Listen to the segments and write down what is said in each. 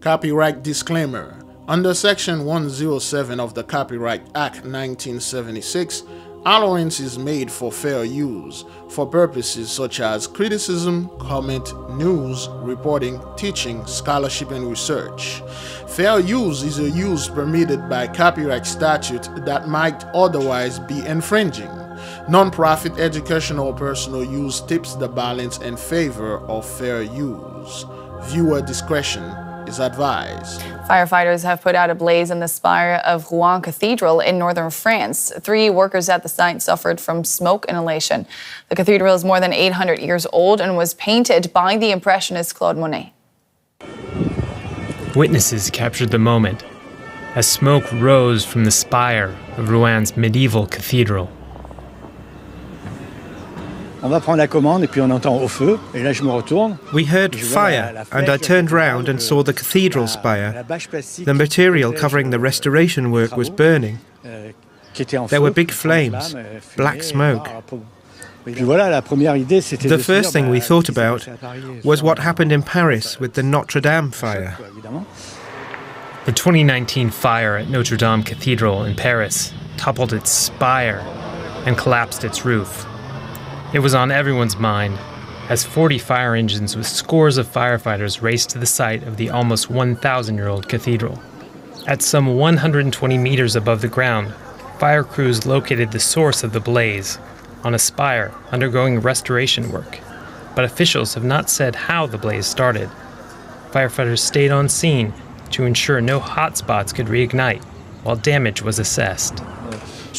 Copyright disclaimer. Under Section 107 of the Copyright Act 1976, allowance is made for fair use for purposes such as criticism, comment, news, reporting, teaching, scholarship, and research. Fair use is a use permitted by copyright statute that might otherwise be infringing. Non-profit educational or personal use tips the balance in favor of fair use. Viewer discretion is advised. Firefighters have put out a blaze in the spire of Rouen Cathedral in northern France. 3 workers at the site suffered from smoke inhalation. The cathedral is more than 800 years old and was painted by the Impressionist Claude Monet. Witnesses captured the moment as smoke rose from the spire of Rouen's medieval cathedral. We heard fire, and I turned round and saw the cathedral spire. The material covering the restoration work was burning. There were big flames, black smoke. The first thing we thought about was what happened in Paris with the Notre Dame fire. The 2019 fire at Notre Dame Cathedral in Paris toppled its spire and collapsed its roof. It was on everyone's mind as 40 fire engines with scores of firefighters raced to the site of the almost 1,000-year-old cathedral. At some 120 meters above the ground, fire crews located the source of the blaze on a spire undergoing restoration work, but officials have not said how the blaze started. Firefighters stayed on scene to ensure no hot spots could reignite while damage was assessed.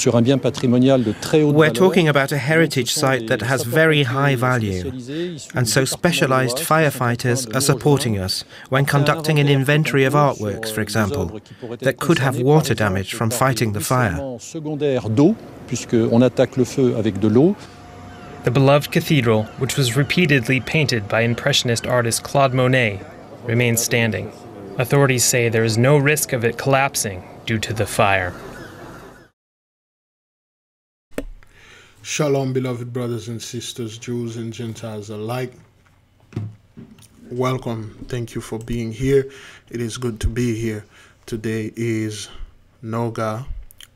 We're talking about a heritage site that has very high value, and so specialized firefighters are supporting us when conducting an inventory of artworks, for example, that could have water damage from fighting the fire. The beloved cathedral, which was repeatedly painted by Impressionist artist Claude Monet, remains standing. Authorities say there is no risk of it collapsing due to the fire. Shalom, beloved brothers and sisters, Jews and Gentiles alike. Welcome. Thank you for being here. It is good to be here. Today is Noga,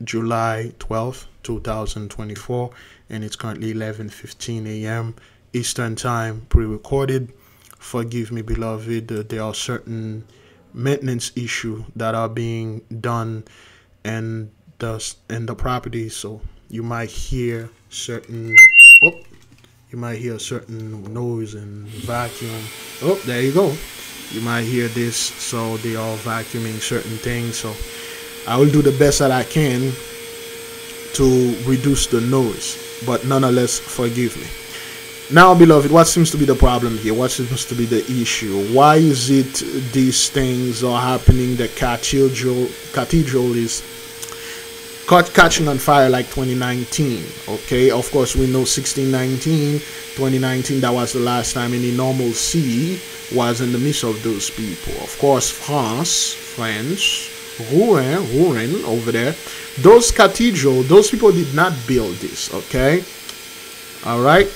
July 12th, 2024, and it's currently 11:15 a.m. Eastern Time, pre-recorded. Forgive me, beloved. There are certain maintenance issues that are being done in the property, so you might hear certain noise and vacuum. Oh, there you go. You might hear this, so they are vacuuming certain things. So I will do the best that I can to reduce the noise, but nonetheless, forgive me. Now, beloved, what seems to be the problem here? What seems to be the issue? Why is it these things are happening? The cathedral is catching on fire like 2019. Okay, of course we know 1619, 2019, that was the last time any normalcy was in the midst of those people. Of course, France, Rouen over there, those cathedral, those people did not build this. Okay, all right.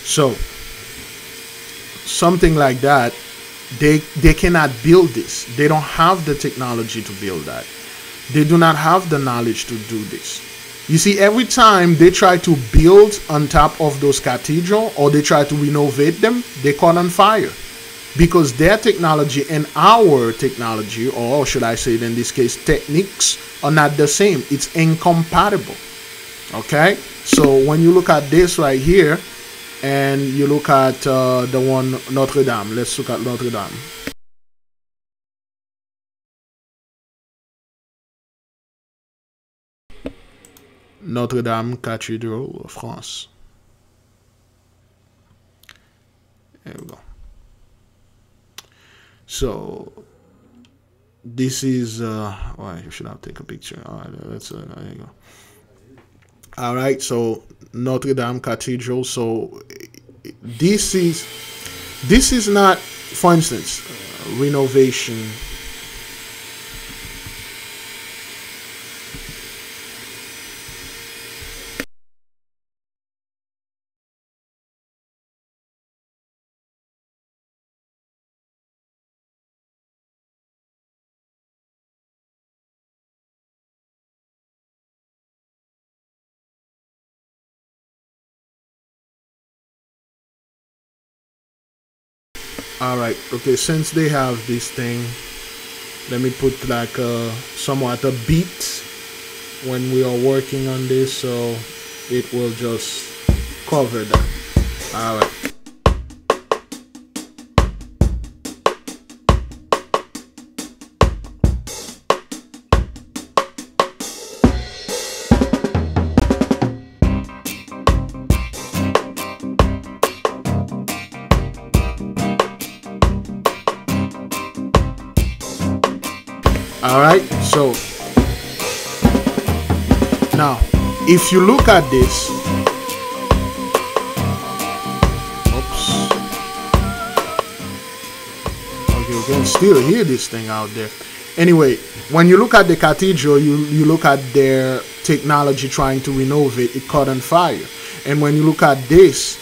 So something like that, they cannot build this. They don't have the technology to build that. They do not have the knowledge to do this. You see, every time they try to build on top of those cathedral or they try to renovate them, they caught on fire because their technology and our technology, or should I say in this case techniques, are not the same. It's incompatible. Okay, so when you look at this right here and you look at the one Notre Dame, let's look at Notre Dame. Notre Dame Cathedral of France. There we go. So this is why you should have take a picture. All right, let's there you go. All right, so Notre Dame Cathedral. So this is not, for instance, renovation. Alright, okay, since they have this thing, let me put like somewhat a beat when we are working on this, so it will just cover that. Alright. Alright, so now if you look at this, oops, okay, you can still hear this thing out there. Anyway, when you look at the cathedral, you look at their technology trying to renovate, it caught on fire. And when you look at this,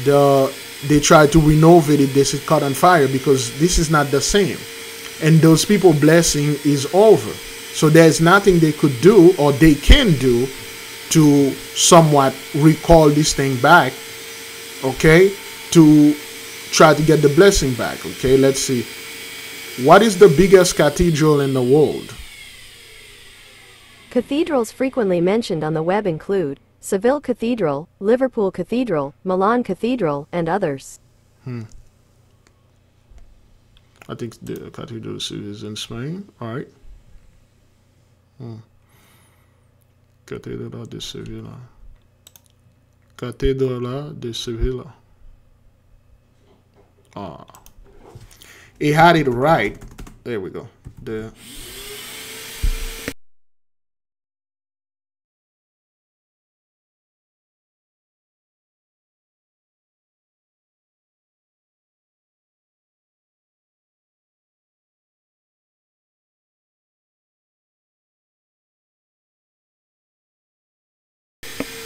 they tried to renovate it, this is caught on fire, because this is not the same. And those people blessing is over. So there's nothing they could do or they can do to somewhat recall this thing back, okay, to try to get the blessing back. Okay, let's see. What is the biggest cathedral in the world? Cathedrals frequently mentioned on the web include Seville Cathedral, Liverpool Cathedral, Milan Cathedral, and others. I think the cathedral is in Spain. All right. Catedral de Sevilla. Catedral de Sevilla. Ah. He had it right. There we go.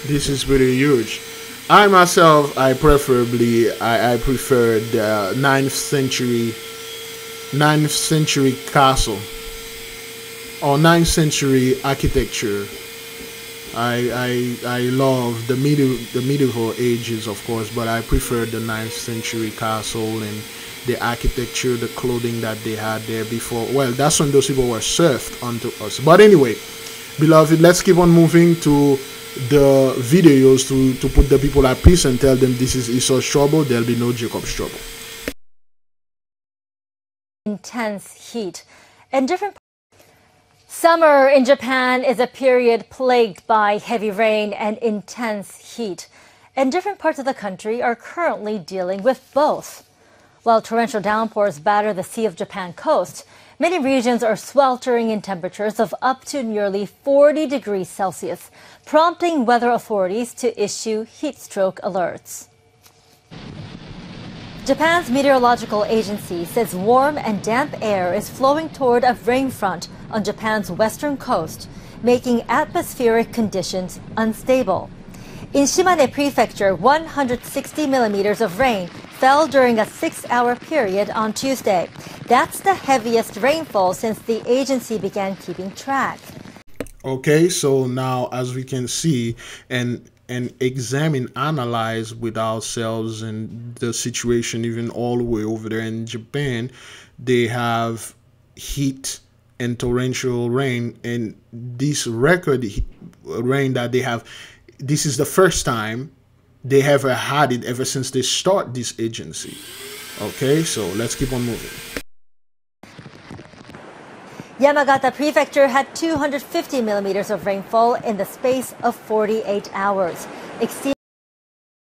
This is pretty huge. I myself, I prefer the 9th century castle or 9th century architecture. I love the medieval ages, of course, but I prefer the 9th century castle and the architecture, the clothing that they had there before. Well, that's when those people were served unto us. But anyway, beloved, let's keep on moving to the videos to put the people at peace and tell them this is Esau's trouble, there'll be no Jacob's trouble. Intense heat and different. Summer in Japan is a period plagued by heavy rain and intense heat, and different parts of the country are currently dealing with both. While torrential downpours batter the Sea of Japan coast, many regions are sweltering in temperatures of up to nearly 40 degrees Celsius, prompting weather authorities to issue heat stroke alerts. Japan's meteorological agency says warm and damp air is flowing toward a rain front on Japan's western coast, making atmospheric conditions unstable. In Shimane Prefecture, 160 millimeters of rain fell during a 6-hour period on Tuesday. That's the heaviest rainfall since the agency began keeping track. Okay, so now as we can see and examine, analyze with ourselves and the situation even all the way over there in Japan, they have heat and torrential rain, and this record rain that they have, this is the first time they ever had it ever since they start this agency. Okay, so let's keep on moving. Yamagata Prefecture had 250 millimeters of rainfall in the space of 48 hours, exceeding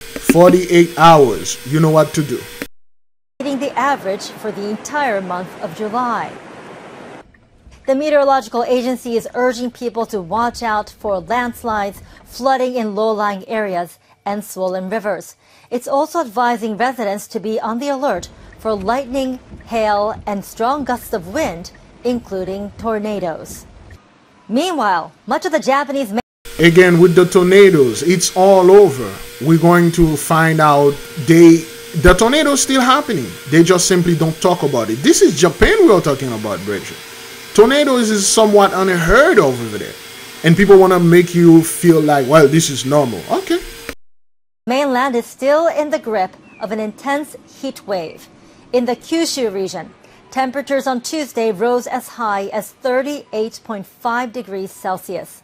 48 hours. You know what to do. the average for the entire month of July. The meteorological agency is urging people to watch out for landslides, flooding in low-lying areas, and swollen rivers. It's also advising residents to be on the alert for lightning, hail, and strong gusts of wind, including tornadoes. Meanwhile, much of the Japanese... Again, with the tornadoes, it's all over. We're going to find out the tornadoes still happening. They just simply don't talk about it. This is Japan we're talking about, Bridget. Tornadoes is somewhat unheard of over there. And people want to make you feel like, well, this is normal. Okay. Mainland is still in the grip of an intense heat wave. In the Kyushu region, temperatures on Tuesday rose as high as 38.5 degrees Celsius.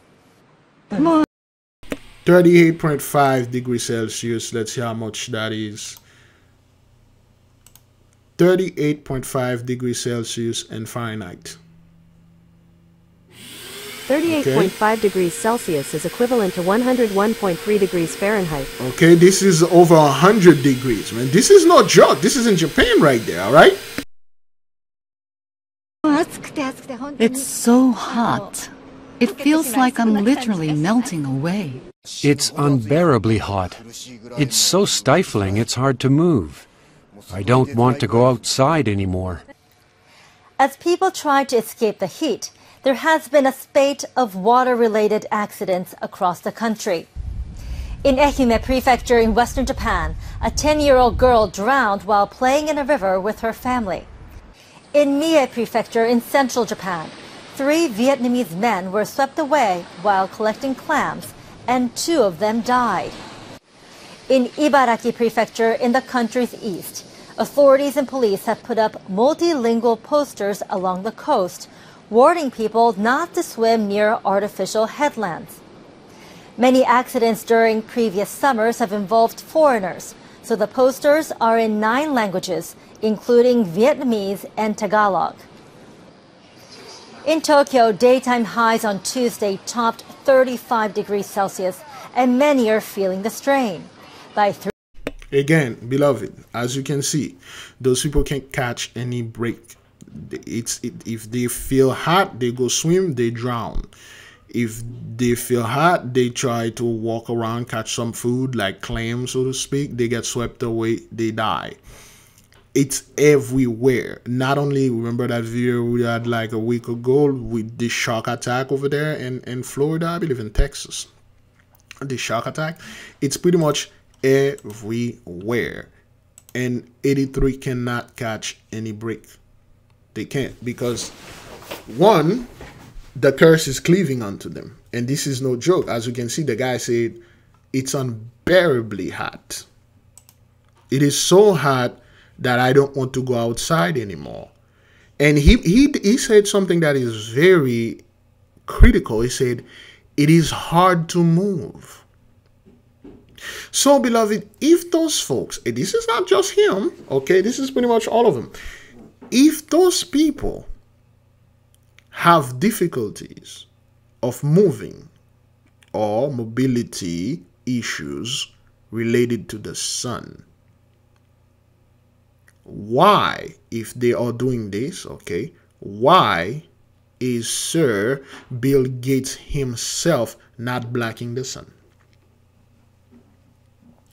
38.5 degrees Celsius. Let's see how much that is. 38.5 degrees Celsius and Fahrenheit. 38.5 degrees Celsius is equivalent to 101.3 degrees Fahrenheit. Okay, this is over 100 degrees, man. This is no joke. This is in Japan right there, all right? It's so hot. It feels like I'm literally melting away. It's unbearably hot. It's so stifling, it's hard to move. I don't want to go outside anymore. As people try to escape the heat, there has been a spate of water-related accidents across the country. In Ehime Prefecture in western Japan, a 10-year-old girl drowned while playing in a river with her family. In Mie Prefecture in central Japan, 3 Vietnamese men were swept away while collecting clams, and 2 of them died. In Ibaraki Prefecture in the country's east, authorities and police have put up multilingual posters along the coast, warning people not to swim near artificial headlands. Many accidents during previous summers have involved foreigners, so the posters are in 9 languages, including Vietnamese and Tagalog. In Tokyo, daytime highs on Tuesday topped 35 degrees Celsius, and many are feeling the strain. By 3 Again, beloved, as you can see, those people can't catch any break. If they feel hot, they go swim, they drown. If they feel hot, they try to walk around, catch some food like clams, so to speak. They get swept away, they die. It's everywhere. Not only, remember that video we had like a week ago with the shark attack over there in Florida, I believe in Texas. The shark attack, it's pretty much everywhere. And 83 cannot catch any break. They can't, because one, the curse is cleaving onto them. And this is no joke. As you can see, the guy said it's unbearably hot. It is so hot that I don't want to go outside anymore. And he said something that is very critical. He said, it is hard to move. So, beloved, if those folks, and this is not just him, okay, this is pretty much all of them. If those people have difficulties of moving or mobility issues related to the sun, why, if they are doing this, okay, why is Sir Bill Gates himself not blocking the sun?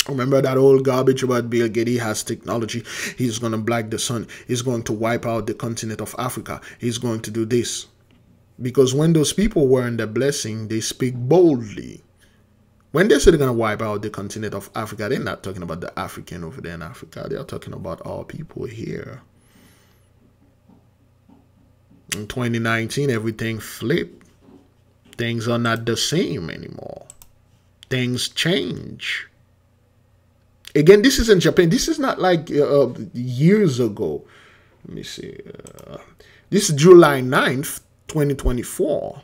Remember that old garbage about Bill Gates? He has technology. He's going to block the sun. He's going to wipe out the continent of Africa. He's going to do this. Because when those people were in the blessing, they speak boldly. When they say they're going to wipe out the continent of Africa, they're not talking about the African over there in Africa. They're talking about our people here. In 2019, everything flipped. Things are not the same anymore. Things change. Again, this is in Japan. This is not like years ago. Let me see. This is July 9th, 2024.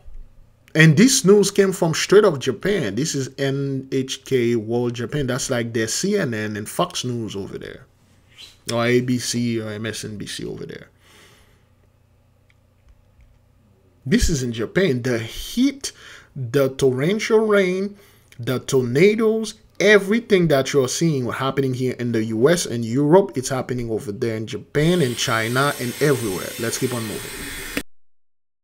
And this news came from straight off Japan. This is NHK World Japan. That's like their CNN and Fox News over there. Or ABC or MSNBC over there. This is in Japan. The heat, the torrential rain, the tornadoes, everything that you're seeing happening here in the US and Europe, it's happening over there in Japan and China and everywhere. Let's keep on moving.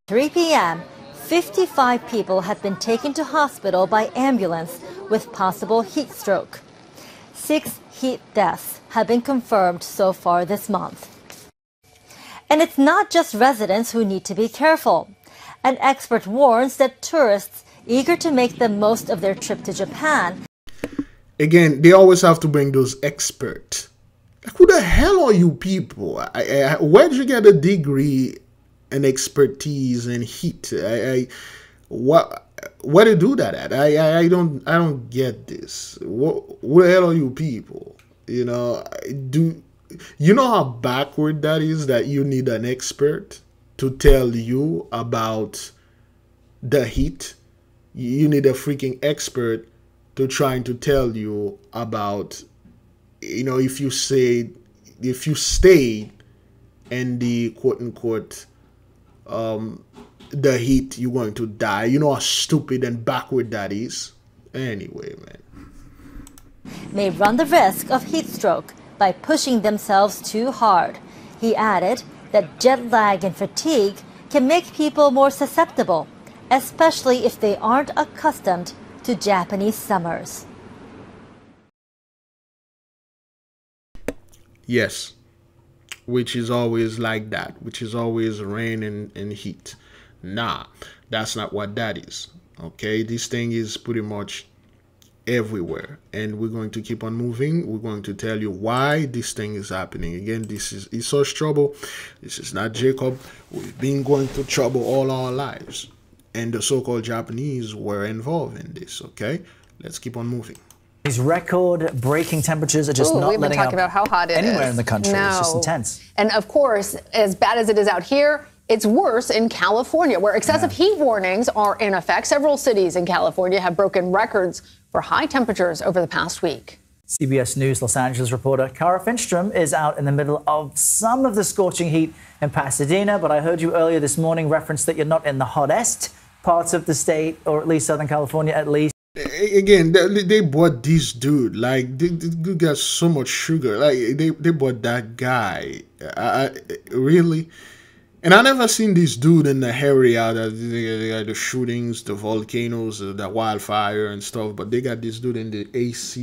3 p.m., 55 people have been taken to hospital by ambulance with possible heat stroke. 6 heat deaths have been confirmed so far this month. And it's not just residents who need to be careful. An expert warns that tourists eager to make the most of their trip to Japan. Again, they always have to bring those experts. Like, who the hell are you people? Where did you get a degree and expertise in heat? Where to do that at? I don't get this. Who the hell are you people? You know, you know how backward that is, that you need an expert to tell you about the heat? You need a freaking expert to trying to tell you about, you know, if you stay in the quote unquote the heat, you're going to die. You know how stupid and backward that is. Anyway, man. May run the risk of heat stroke by pushing themselves too hard. He added that jet lag and fatigue can make people more susceptible, especially if they aren't accustomed to Japanese summers. Yes, which is always like that, which is always rain and heat. Nah, that's not what that is. Okay, this thing is pretty much everywhere, and we're going to keep on moving. We're going to tell you why this thing is happening. Again, this is Esau's trouble. This is not Jacob. We've been going through trouble all our lives, and the so-called Japanese were involved in this. Okay, let's keep on moving. These record-breaking temperatures are just not we've been letting talking up about how hot it anywhere is. in the country. No. It's just intense. And of course, as bad as it is out here, it's worse in California, where excessive heat warnings are in effect. Several cities in California have broken records for high temperatures over the past week. CBS News Los Angeles reporter Cara Finstrom is out in the middle of some of the scorching heat in Pasadena, but I heard you earlier this morning reference that you're not in the hottest parts of the state, or at least Southern California at least. Again, they bought this dude. Like, they got so much sugar. Like, they bought that guy. Really? And I never seen this dude in the area that they got the shootings, the volcanoes, the wildfire and stuff. But they got this dude in the AC,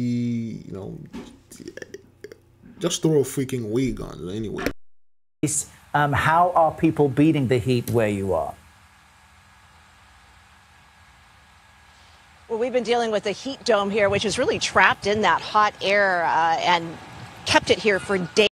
you know. Just throw a freaking wig on anyway. How are people beating the heat where you are? Well, we've been dealing with the heat dome here, which is really trapped in that hot air and kept it here for days.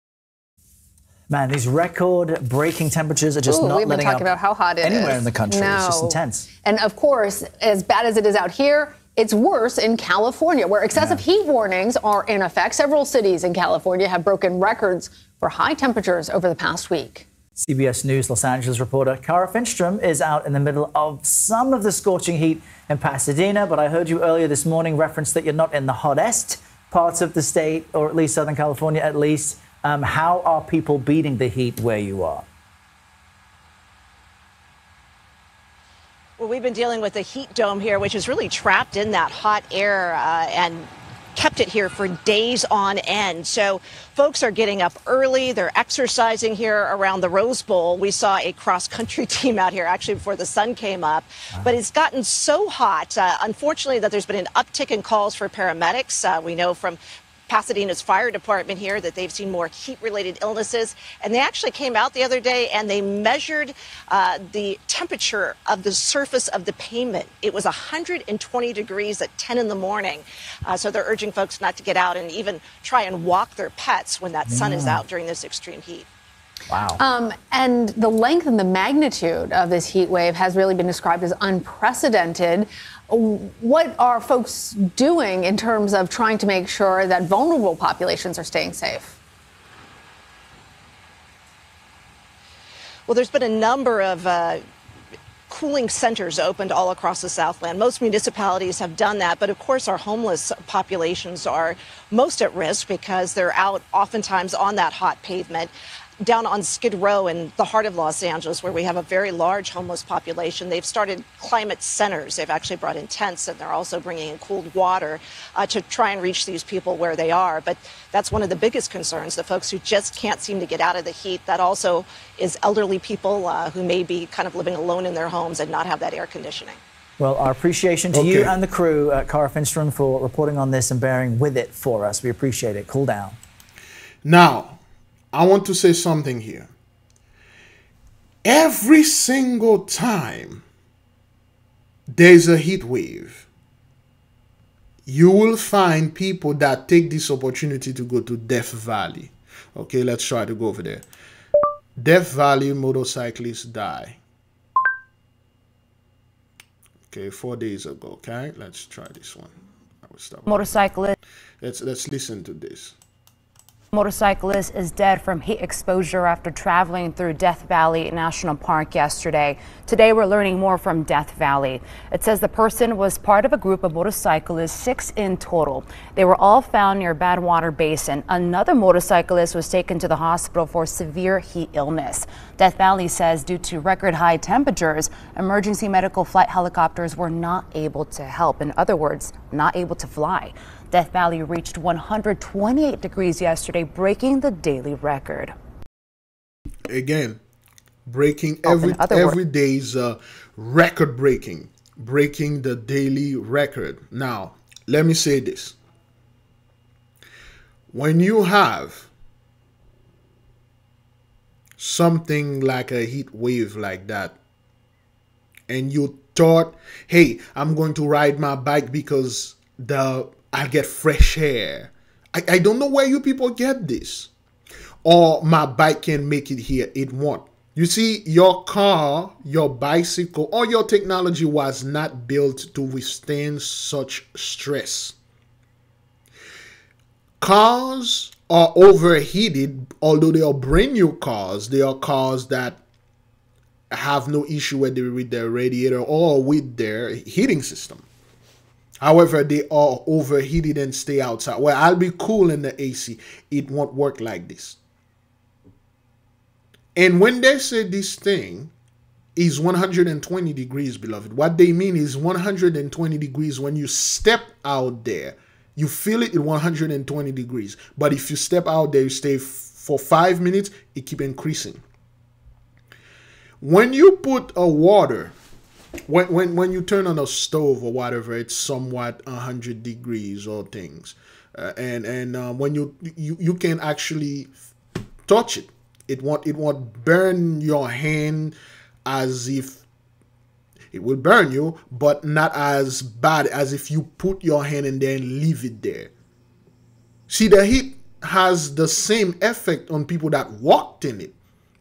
Man, these record-breaking temperatures are just not letting up. We've been talking about how hot it is. Anywhere in the country. No. It's just intense. And of course, as bad as it is out here, it's worse in California, where excessive heat warnings are in effect. Several cities in California have broken records for high temperatures over the past week. CBS News Los Angeles reporter Cara Finstrom is out in the middle of some of the scorching heat in Pasadena, but I heard you earlier this morning reference that you're not in the hottest parts of the state, or at least Southern California at least. How are people beating the heat where you are? Well, we've been dealing with the heat dome here, which is really trapped in that hot air and kept it here for days on end. So folks are getting up early. They're exercising here around the Rose Bowl. We saw a cross-country team out here actually before the sun came up. But it's gotten so hot, unfortunately, that there's been an uptick in calls for paramedics. We know from Pasadena's fire department here that they've seen more heat-related illnesses. And they actually came out the other day and they measured the temperature of the surface of the pavement. It was 120 degrees at 10 in the morning. So they're urging folks not to get out and even try and walk their pets when that sun is out during this extreme heat. Wow. And the length and the magnitude of this heat wave has really been described as unprecedented. What are folks doing in terms of trying to make sure that vulnerable populations are staying safe? Well, there's been a number of cooling centers opened all across the Southland. Most municipalities have done that, but of course our homeless populations are most at risk because they're out oftentimes on that hot pavement. Down on Skid Row in the heart of Los Angeles, where we have a very large homeless population, they've started climate centers. They've actually brought in tents, and they're also bringing in cooled water to try and reach these people where they are. But that's one of the biggest concerns, the folks who just can't seem to get out of the heat. That also is elderly people who may be kind of living alone in their homes and not have that air conditioning. Well, our appreciation to you and the crew at Cara Finstrom for reporting on this and bearing with it for us. We appreciate it. Cool down. Now, I want to say something here. Every single time there's a heat wave, you will find people that take this opportunity to go to Death Valley. Okay, let's try to go over there. Death Valley, motorcyclists die. Okay, 4 days ago. Okay, let's try this one. I will stop. Motorcyclist. Let's listen to this. Motorcyclist is dead from heat exposure after traveling through Death Valley National Park yesterday. Today we're learning more from Death Valley. It says the person was part of a group of motorcyclists, 6 in total. They were all found near Badwater Basin. Another motorcyclist was taken to the hospital for severe heat illness. Death Valley says due to record high temperatures, emergency medical flight helicopters were not able to help. In other words, not able to fly. Death Valley reached 128 degrees yesterday, breaking the daily record. Again, breaking every day's record breaking the daily record. Now, let me say this. When you have something like a heat wave like that, and you thought, hey, I'm going to ride my bike because I get fresh air. I don't know where you people get this. Or my bike can make it here. It won't. You see, your car, your bicycle, or your technology was not built to withstand such stress. Cars are overheated, although they are brand new cars. They are cars that have no issue with their radiator or with their heating system. However, they are overheated and stay outside. Well, I'll be cool in the AC. It won't work like this. And when they say this thing is 120 degrees, beloved, what they mean is 120 degrees when you step out there. You feel it at 120 degrees. But if you step out there, you stay for 5 minutes, it keeps increasing. When you put a water... When you turn on a stove or whatever, it's somewhat 100 degrees or things, and when you can actually touch it, it won't burn your hand as if it will burn you, but not as bad as if you put your hand in there and leave it there. See, the heat has the same effect on people that walked in it.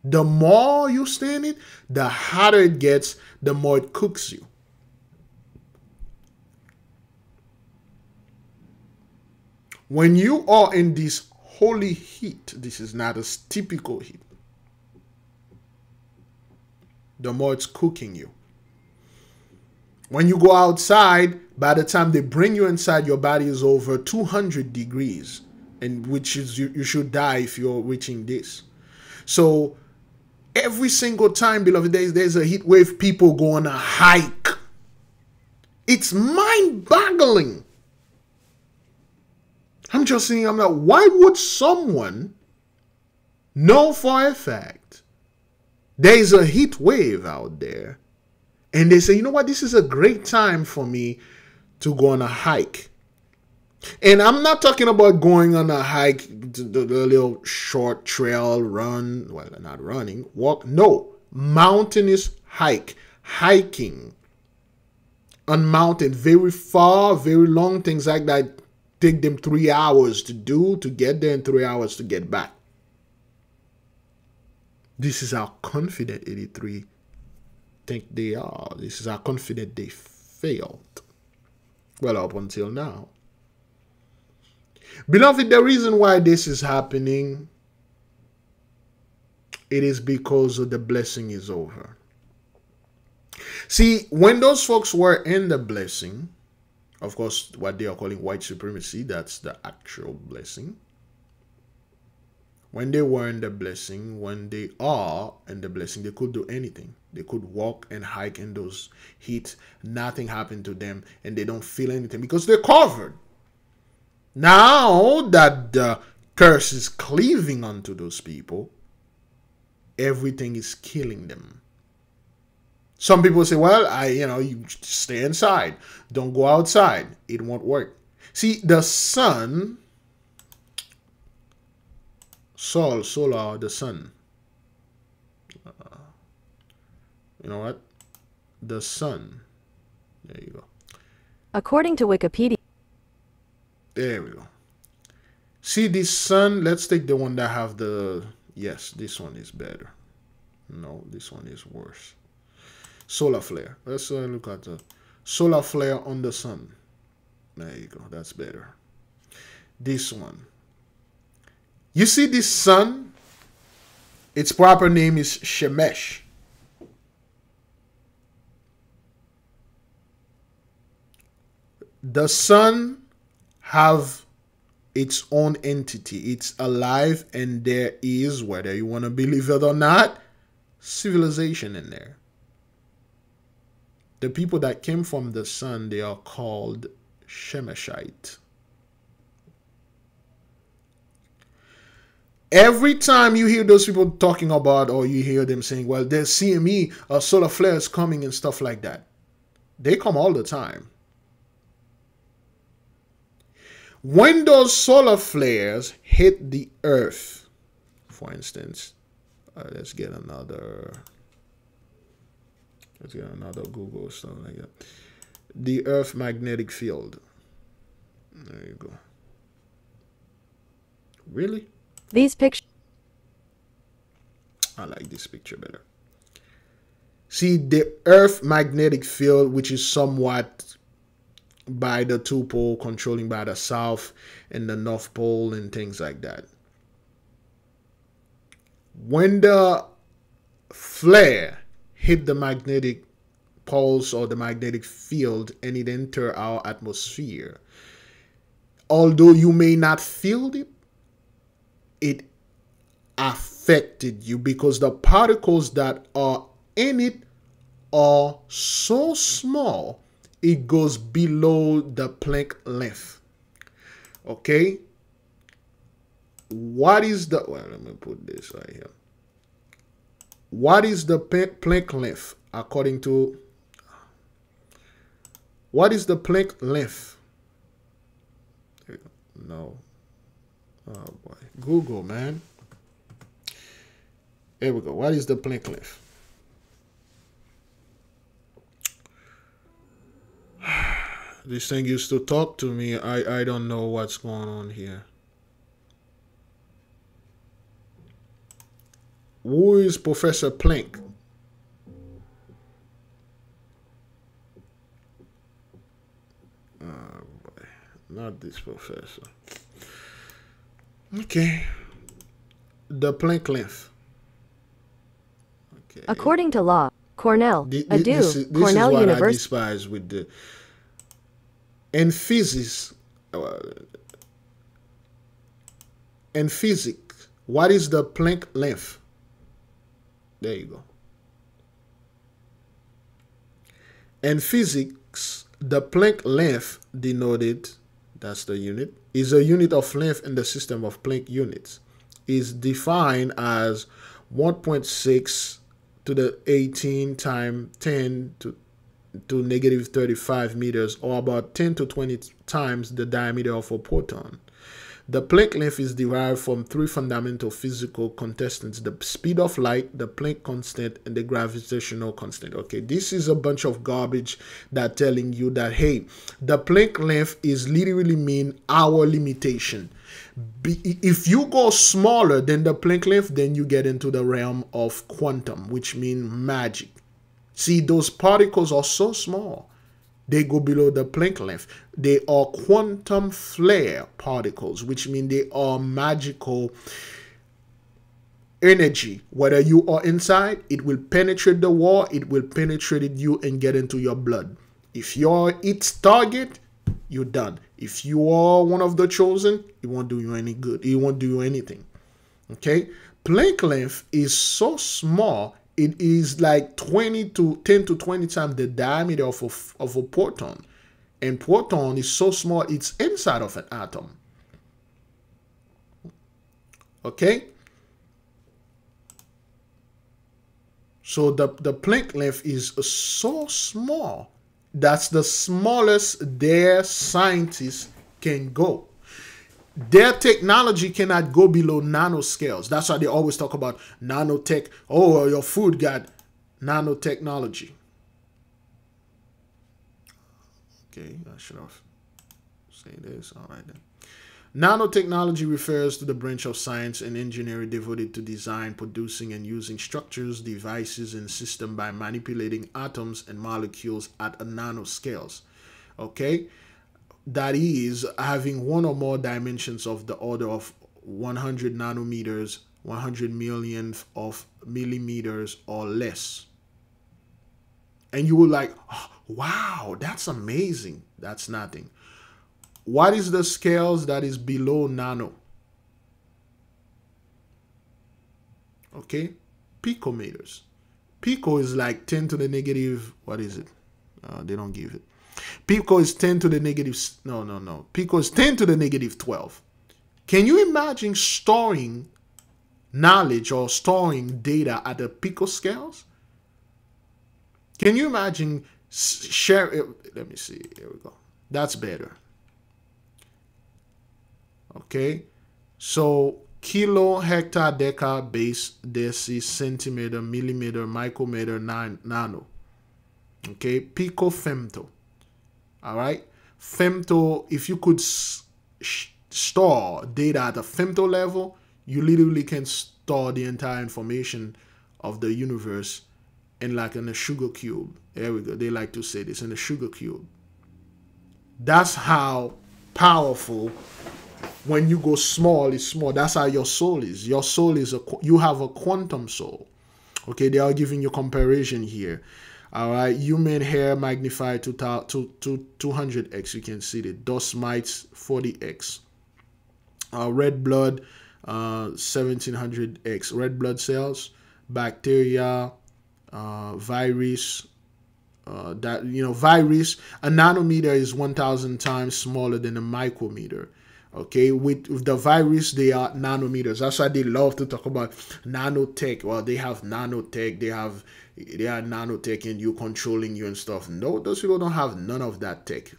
The more you stay in it, the hotter it gets, the more it cooks you. When you are in this holy heat, this is not a typical heat, the more it's cooking you. When you go outside, by the time they bring you inside, your body is over 200 degrees, and which is you should die if you're reaching this. So every single time, beloved, there's a heat wave, people go on a hike. It's mind-boggling. I'm just saying, I'm like, why would someone know for a fact there's a heat wave out there, and they say, you know what, this is a great time for me to go on a hike. And I'm not talking about going on a hike, the little short trail run, well, not running, walk. No, mountainous hike, hiking on mountain, very far, very long, things like that. Take them 3 hours to do, to get there, and 3 hours to get back. This is how confident 83 think they are. This is how confident they failed. Well, up until now. Beloved, the reason why this is happening, it is because of the blessing is over. See, when those folks were in the blessing, of course, what they are calling white supremacy, that's the actual blessing. When they were in the blessing, when they are in the blessing, they could do anything. They could walk and hike in those heat. Nothing happened to them, and they don't feel anything because they're covered. Now that the curse is cleaving onto those people, everything is killing them. Some people say, well, you stay inside. Don't go outside. It won't work. See, the sun, solar, the sun. You know what? The sun. There you go. According to Wikipedia. There we go. See this sun? Let's take the one that have the... Yes, this one is better. No, this one is worse. Solar flare. Let's look at the solar flare on the sun. There you go. That's better. This one. You see this sun? Its proper name is Shemesh. The sun have its own entity. It's alive, and there is, whether you want to believe it or not, civilization in there. The people that came from the sun, they are called Shemeshite. Every time you hear those people talking about, or you hear them saying, well, there's CME, solar flares coming and stuff like that, they come all the time. When those solar flares hit the earth, for instance, let's get another Google, stuff like that. The earth magnetic field. There you go. Really? These pictures. I like this picture better. See, the earth magnetic field, which is somewhat by the two pole, controlling by the south and the north pole and things like that. When the flare hit the magnetic pulse or the magnetic field and it enter our atmosphere, although you may not feel it, it affected you because the particles that are in it are so small it goes below the Planck length. Okay? What is the... Well, let me put this right here. What is the Planck length according to... What is the Planck length? No. Oh, boy. Google, man. Here we go. What is the Planck length? This thing used to talk to me. I don't know what's going on here. Who is Professor Planck? Oh boy. Not this professor. Okay. The Planck length. Okay. According to law, Cornell, This Cornell is what University. I despise with the... In physics, what is the Planck length? There you go. In physics, the Planck length denoted, that's the unit, is a unit of length in the system of Planck units. Is defined as 1.6 to the 18 times 10 to negative 35 meters, or about 10 to 20 times the diameter of a proton. The Planck length is derived from three fundamental physical constants: the speed of light, the Planck constant, and the gravitational constant. Okay, this is a bunch of garbage that telling you that, hey, the Planck length is literally mean our limitation. If you go smaller than the Planck length, then you get into the realm of quantum, which means magic. See, those particles are so small, they go below the Planck length. They are quantum flare particles, which means they are magical energy. Whether you are inside, it will penetrate the wall, it will penetrate you and get into your blood. If you're its target, you're done. If you are one of the chosen, it won't do you any good. It won't do you anything. Okay? Planck length is so small, it is like 10 to 20 times the diameter of a proton. And proton is so small, it's inside of an atom. Okay? So the Planck length is so small. That's the smallest their scientists can go. Their technology cannot go below nanoscales. That's why they always talk about nanotech. Oh, your food got nanotechnology. Okay, I should have said this. All right then. Nanotechnology refers to the branch of science and engineering devoted to design, producing, and using structures, devices, and systems by manipulating atoms and molecules at a nanoscales. Okay? That is, having one or more dimensions of the order of 100 nanometers, 100 millionth of millimeters or less. And you will like, oh, wow, that's amazing. That's nothing. What is the scales that is below nano? Okay, picometers. Pico is like 10 to the negative, what is it? They don't give it. Pico is 10 to the negative, no. Pico is 10 to the negative 12. Can you imagine storing knowledge or storing data at the pico scales? Can you imagine share it? Let me see, here we go. That's better. Okay, so kilo, hectare, deca, base, deci, centimeter, millimeter, micrometer, nano. Okay, pico, femto. All right, femto, if you could store data at a femto level, you literally can store the entire information of the universe in a sugar cube. There we go. They like to say this, in a sugar cube. That's how powerful. When you go small, it's small. That's how your soul is. Your soul is you have a quantum soul. Okay, they are giving you comparison here. All right, human hair magnified to 200x. You can see it. Dust mites 40x. Red blood 1700x. Red blood cells, bacteria, virus. Virus. A nanometer is 1,000 times smaller than a micrometer. Okay, with the virus, they are nanometers. That's why they love to talk about nanotech. Well, they have nanotech. They are nanotech, and you controlling you and stuff. No, those people don't have none of that tech.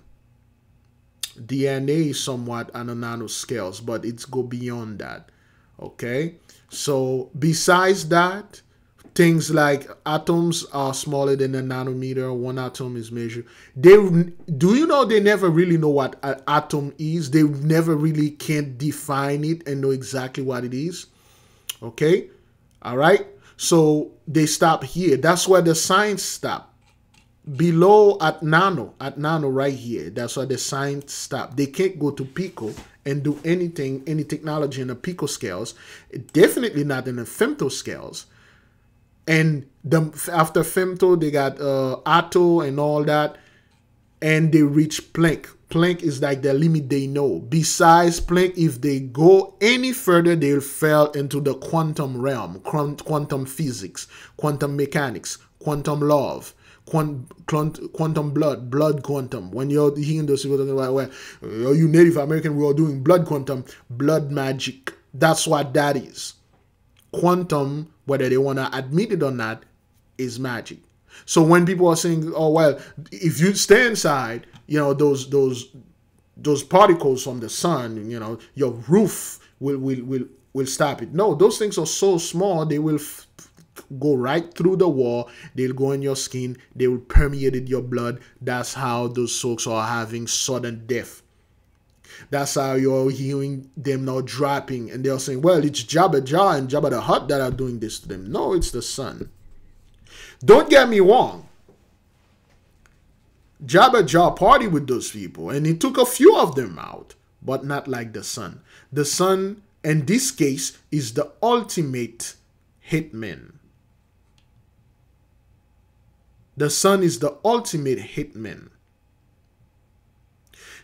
DNA is somewhat on a nanoscales, but it's go beyond that. Okay, so besides that, things like atoms are smaller than a nanometer. One atom is measured. Do you know they never really know what an atom is? They never really can't define it and know exactly what it is. Okay? All right? So they stop here. That's where the science stop. Below at nano right here. That's why the science stop. They can't go to pico and do anything, any technology in the pico scales. Definitely not in the femto scales. And after femto, they got atto and all that, and they reach Planck. Planck is like the limit they know. Besides Planck, if they go any further, they'll fall into the quantum realm, quantum physics, quantum mechanics, quantum love, quantum blood quantum. When you're hearing those people talking about, well, you Native American, we are doing blood quantum, blood magic. That's what that is. Quantum, whether they want to admit it or not, is magic. So when people are saying, oh, well, if you stay inside, those particles from the sun, your roof will stop it. No, those things are so small, they will go right through the wall. They'll go in your skin. They will permeate your blood. That's how those folks are having sudden death. That's how you're hearing them now dropping, and they're saying, well, it's Jabba Jah and Jabba the Hutt that are doing this to them. No, it's the sun. Don't get me wrong. Jabba Jah partied with those people, and he took a few of them out, but not like the sun. The sun, in this case, is the ultimate hitman. The sun is the ultimate hitman.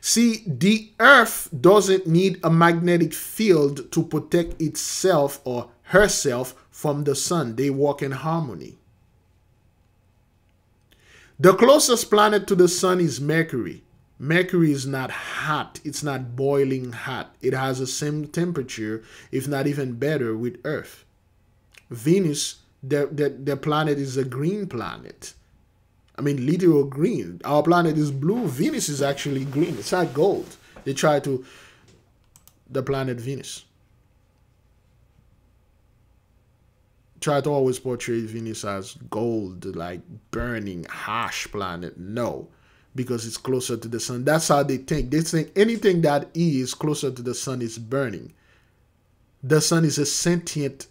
See, the earth doesn't need a magnetic field to protect itself or herself from the sun. They work in harmony. The closest planet to the sun is Mercury. Mercury is not hot. It's not boiling hot. It has the same temperature, if not even better, with Earth. Venus their planet is a green planet. I mean, literal green. Our planet is blue. Venus is actually green. It's not gold. They try to the planet Venus. Try to always portray Venus as gold, like burning, harsh planet. No, because it's closer to the sun. That's how they think. They think anything that is closer to the sun is burning. The sun is a sentient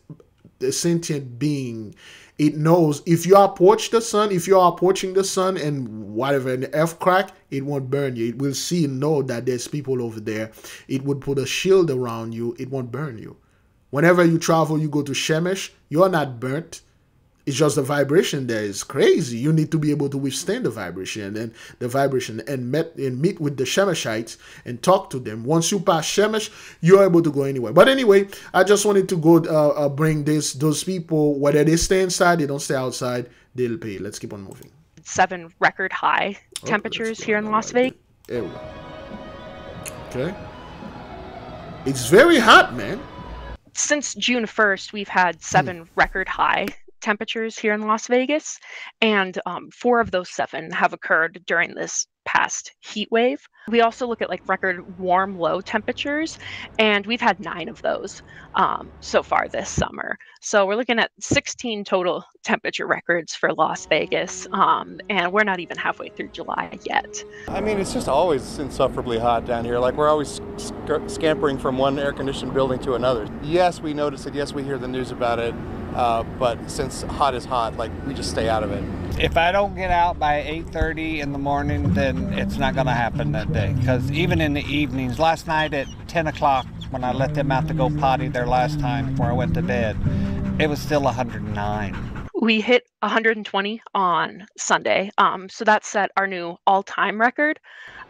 being. It knows if you approach the sun, if you are approaching the sun and whatever, and the earth crack, it won't burn you. It will see and know that there's people over there. It would put a shield around you. It won't burn you. Whenever you travel, you go to Shemesh, you're not burnt. It's just the vibration there is crazy. You need to be able to withstand the vibration and meet with the Shemeshites and talk to them. Once you pass Shemesh, you're able to go anywhere. But anyway, I just wanted to go bring those people, whether they stay inside, they don't stay outside, they'll pay. Let's keep on moving. 7 record high temperatures here in Las Vegas. There we go. Okay. It's very hot, man. Since June 1st, we've had 7 record high temperatures here in Las Vegas, and 4 of those 7 have occurred during this past heat wave. We also look at like record warm low temperatures, and we've had 9 of those so far this summer. So we're looking at 16 total temperature records for Las Vegas, and we're not even halfway through July yet. I mean, it's just always insufferably hot down here. Like, we're always scampering from one air-conditioned building to another. Yes, we notice it. Yes, we hear the news about it. But since hot is hot, like, we just stay out of it. If I don't get out by 8:30 in the morning, then it's not going to happen that day. Because even in the evenings, last night at 10 o'clock, when I let them out to go potty their last time before I went to bed, it was still 109. We hit 120 on Sunday, so that set our new all-time record.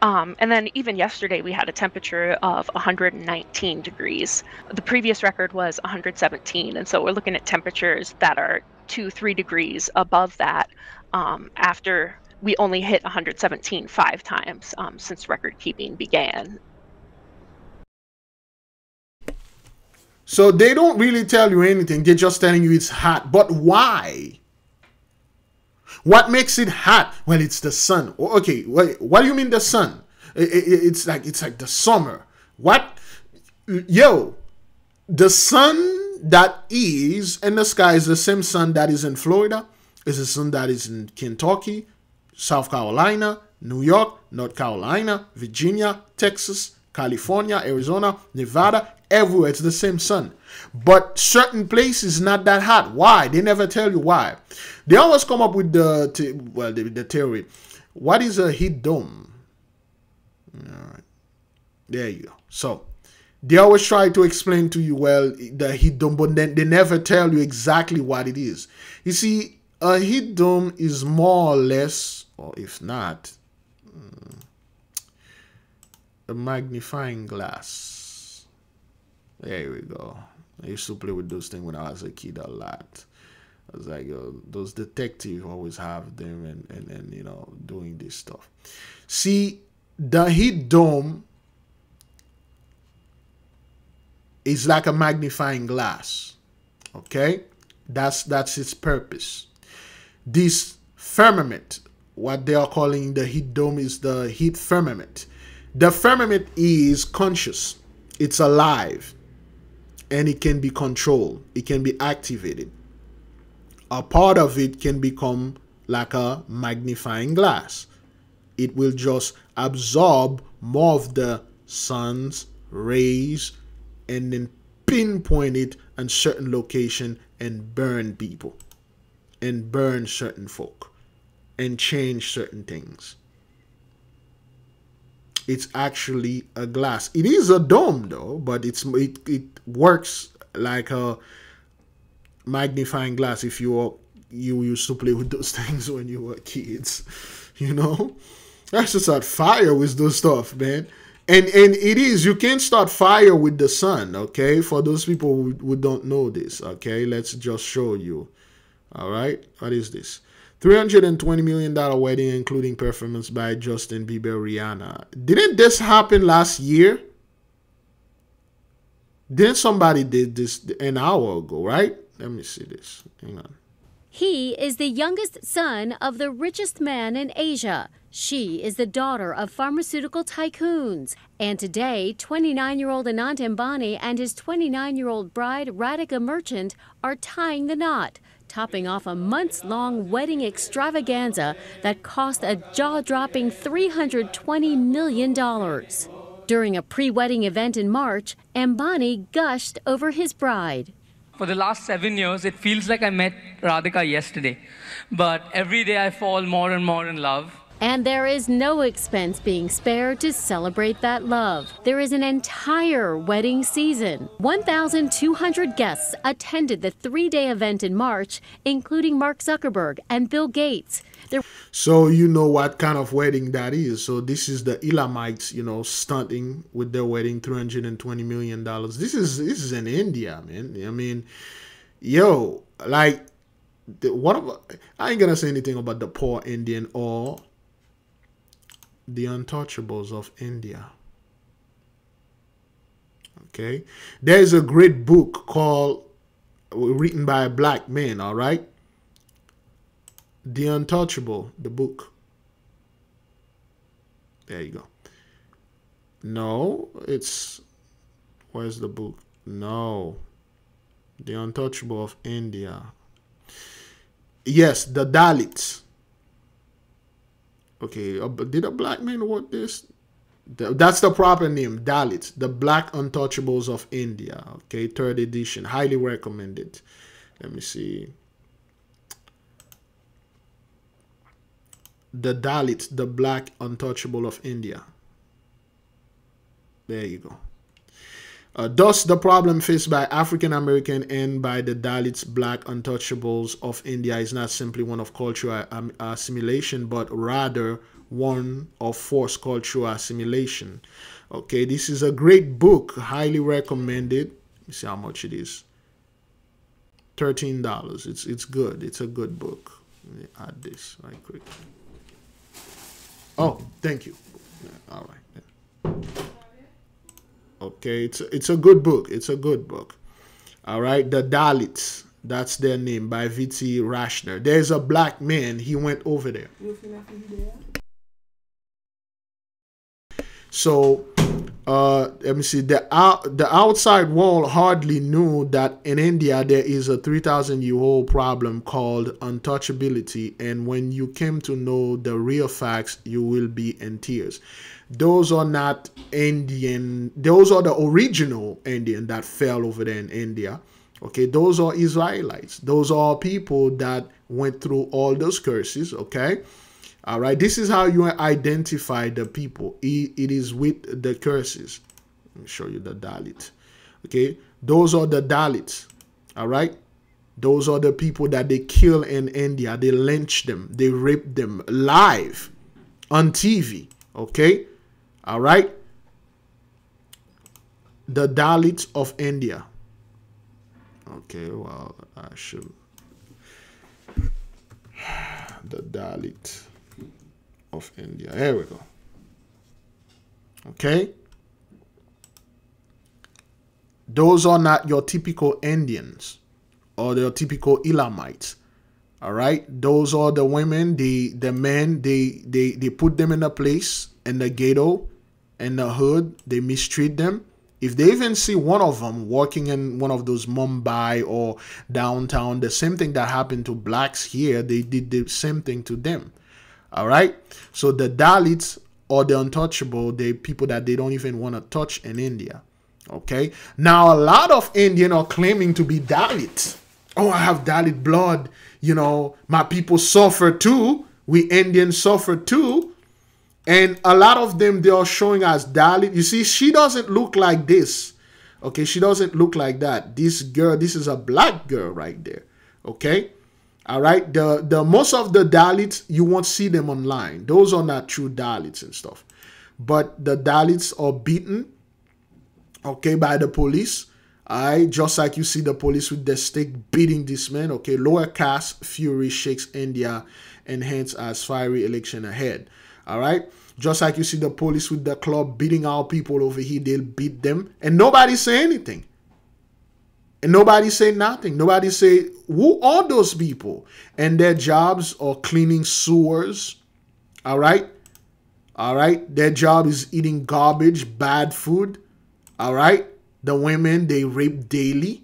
And then even yesterday, we had a temperature of 119 degrees. The previous record was 117, and so we're looking at temperatures that are 2-3 degrees above that after we only hit 117 5 times since record keeping began. So they don't really tell you anything. They're just telling you it's hot. But why? What makes it hot? Well, it's the sun. Okay, wait, what do you mean the sun? It's like the summer. What? Yo, the sun that is in the sky is the same sun that is in Florida. It's the sun that is in Kentucky, South Carolina, New York, North Carolina, Virginia, Texas, California, Arizona, Nevada, everywhere. It's the same sun. But certain places not that hot. Why? They never tell you why. They always come up with the theory. What is a heat dome? All right. There you go. So they always try to explain to you, well, the heat dome, but then they never tell you exactly what it is. You see, a heat dome is more or less, or if not, a magnifying glass. There we go. I used to play with those things when I was a kid a lot. I was like, those detectives always have them and you know, doing this stuff. See, the heat dome is like a magnifying glass. Okay? That's its purpose. This firmament, what they are calling the heat dome, is the heat firmament. The firmament is conscious. It's alive. And it can be controlled. It can be activated. A part of it can become like a magnifying glass. It will just absorb more of the sun's rays and then pinpoint it on certain location and burn people and burn certain folk and change certain things. It's actually a glass. It is a dome though, but it works like a magnifying glass. If you used to play with those things when you were kids, you know, that's just start fire with those stuff, man. And it is, you can't start fire with the sun, okay? For those people who don't know this, okay? Let's just show you. All right, what is this? $320 million wedding, including performance by Justin Bieber, Rihanna. Didn't this happen last year? Didn't somebody did this an hour ago, right? Let me see this. Hang on. He is the youngest son of the richest man in Asia. She is the daughter of pharmaceutical tycoons. And today, 29-year-old Anant Ambani and his 29-year-old bride, Radhika Merchant, are tying the knot, topping off a months-long wedding extravaganza that cost a jaw-dropping $320 million. During a pre-wedding event in March, Ambani gushed over his bride. For the last 7 years, it feels like I met Radhika yesterday. But every day I fall more and more in love. And there is no expense being spared to celebrate that love. There is an entire wedding season. 1,200 guests attended the 3-day event in March, including Mark Zuckerberg and Bill Gates. So you know what kind of wedding that is. So this is the Elamites, you know, stunting with their wedding, $320 million. This is in India, man. I mean, yo, like, I ain't gonna say anything about the poor Indian or the untouchables of India. Okay, there's a great book called, written by a black man, all right, The Untouchable, the book. There you go. No, it's, where's the book? No, The Untouchable of India. Yes, the Dalits. Okay, did a black man wrote this? That's the proper name, Dalits, the Black Untouchables of India. Okay, 3rd edition, highly recommended. Let me see. The Dalits, the Black Untouchable of India. There you go. Thus, the problem faced by African American and by the Dalits, Black Untouchables of India, is not simply one of cultural assimilation, but rather one of forced cultural assimilation. Okay, this is a great book, highly recommended. Let me see how much it is. $13. It's good. It's a good book. Let me add this right quick. Oh, thank you. All right. Okay, it's a good book. It's a good book. All right, The Dalits, that's their name, by V.T. Rashner. There's a black man. He went over there. So, let me see. The outside world hardly knew that in India there is a 3,000-year-old problem called untouchability, and when you came to know the real facts, you will be in tears. Those are not Indian. Those are the original Indian that fell over there in India. Okay, those are Israelites. Those are people that went through all those curses. Okay, all right. This is how you identify the people. It is with the curses. Let me show you the Dalit. Okay, those are the Dalits. All right. Those are the people that they kill in India. They lynch them. They rape them live on TV. Okay. All right. The Dalits of India. Okay, well, I should. The Dalit of India. Here we go. Okay. Those are not your typical Indians or your typical Elamites. All right. Those are the women, the men, they put them in a place in the ghetto, in the hood. They mistreat them. If they even see one of them walking in one of those Mumbai or downtown, the same thing that happened to blacks here, they did the same thing to them. All right. So the Dalits or the untouchable, the people that they don't even want to touch in India. Okay. Now, a lot of Indians are claiming to be Dalit. Oh, I have Dalit blood. You know, my people suffer too. We Indians suffer too. And a lot of them, they are showing us Dalit. You see, she doesn't look like this. Okay, she doesn't look like that. This girl, this is a black girl right there. Okay. All right. The most of the Dalits, you won't see them online. Those are not true Dalits and stuff. But the Dalits are beaten, okay, by the police. All right, just like you see the police with the stick beating this man. Okay, lower caste fury shakes India and hence as fiery election ahead. All right, just like you see the police with the club beating our people over here, they'll beat them and nobody say anything. And nobody say nothing. Nobody say, who are those people? And their jobs are cleaning sewers. All right? All right? Their job is eating garbage, bad food. All right? The women, they rape daily.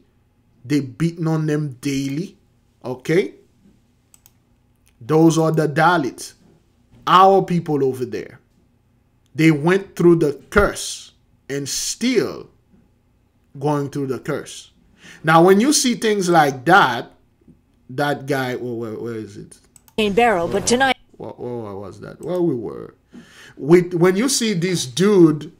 They beating on them daily. Okay? Those are the Dalits. Our people over there. They went through the curse and still going through the curse. Now, when you see things like that, that guy, where is it? In Barrow, but tonight. Where was that? Where we were. When you see this dude,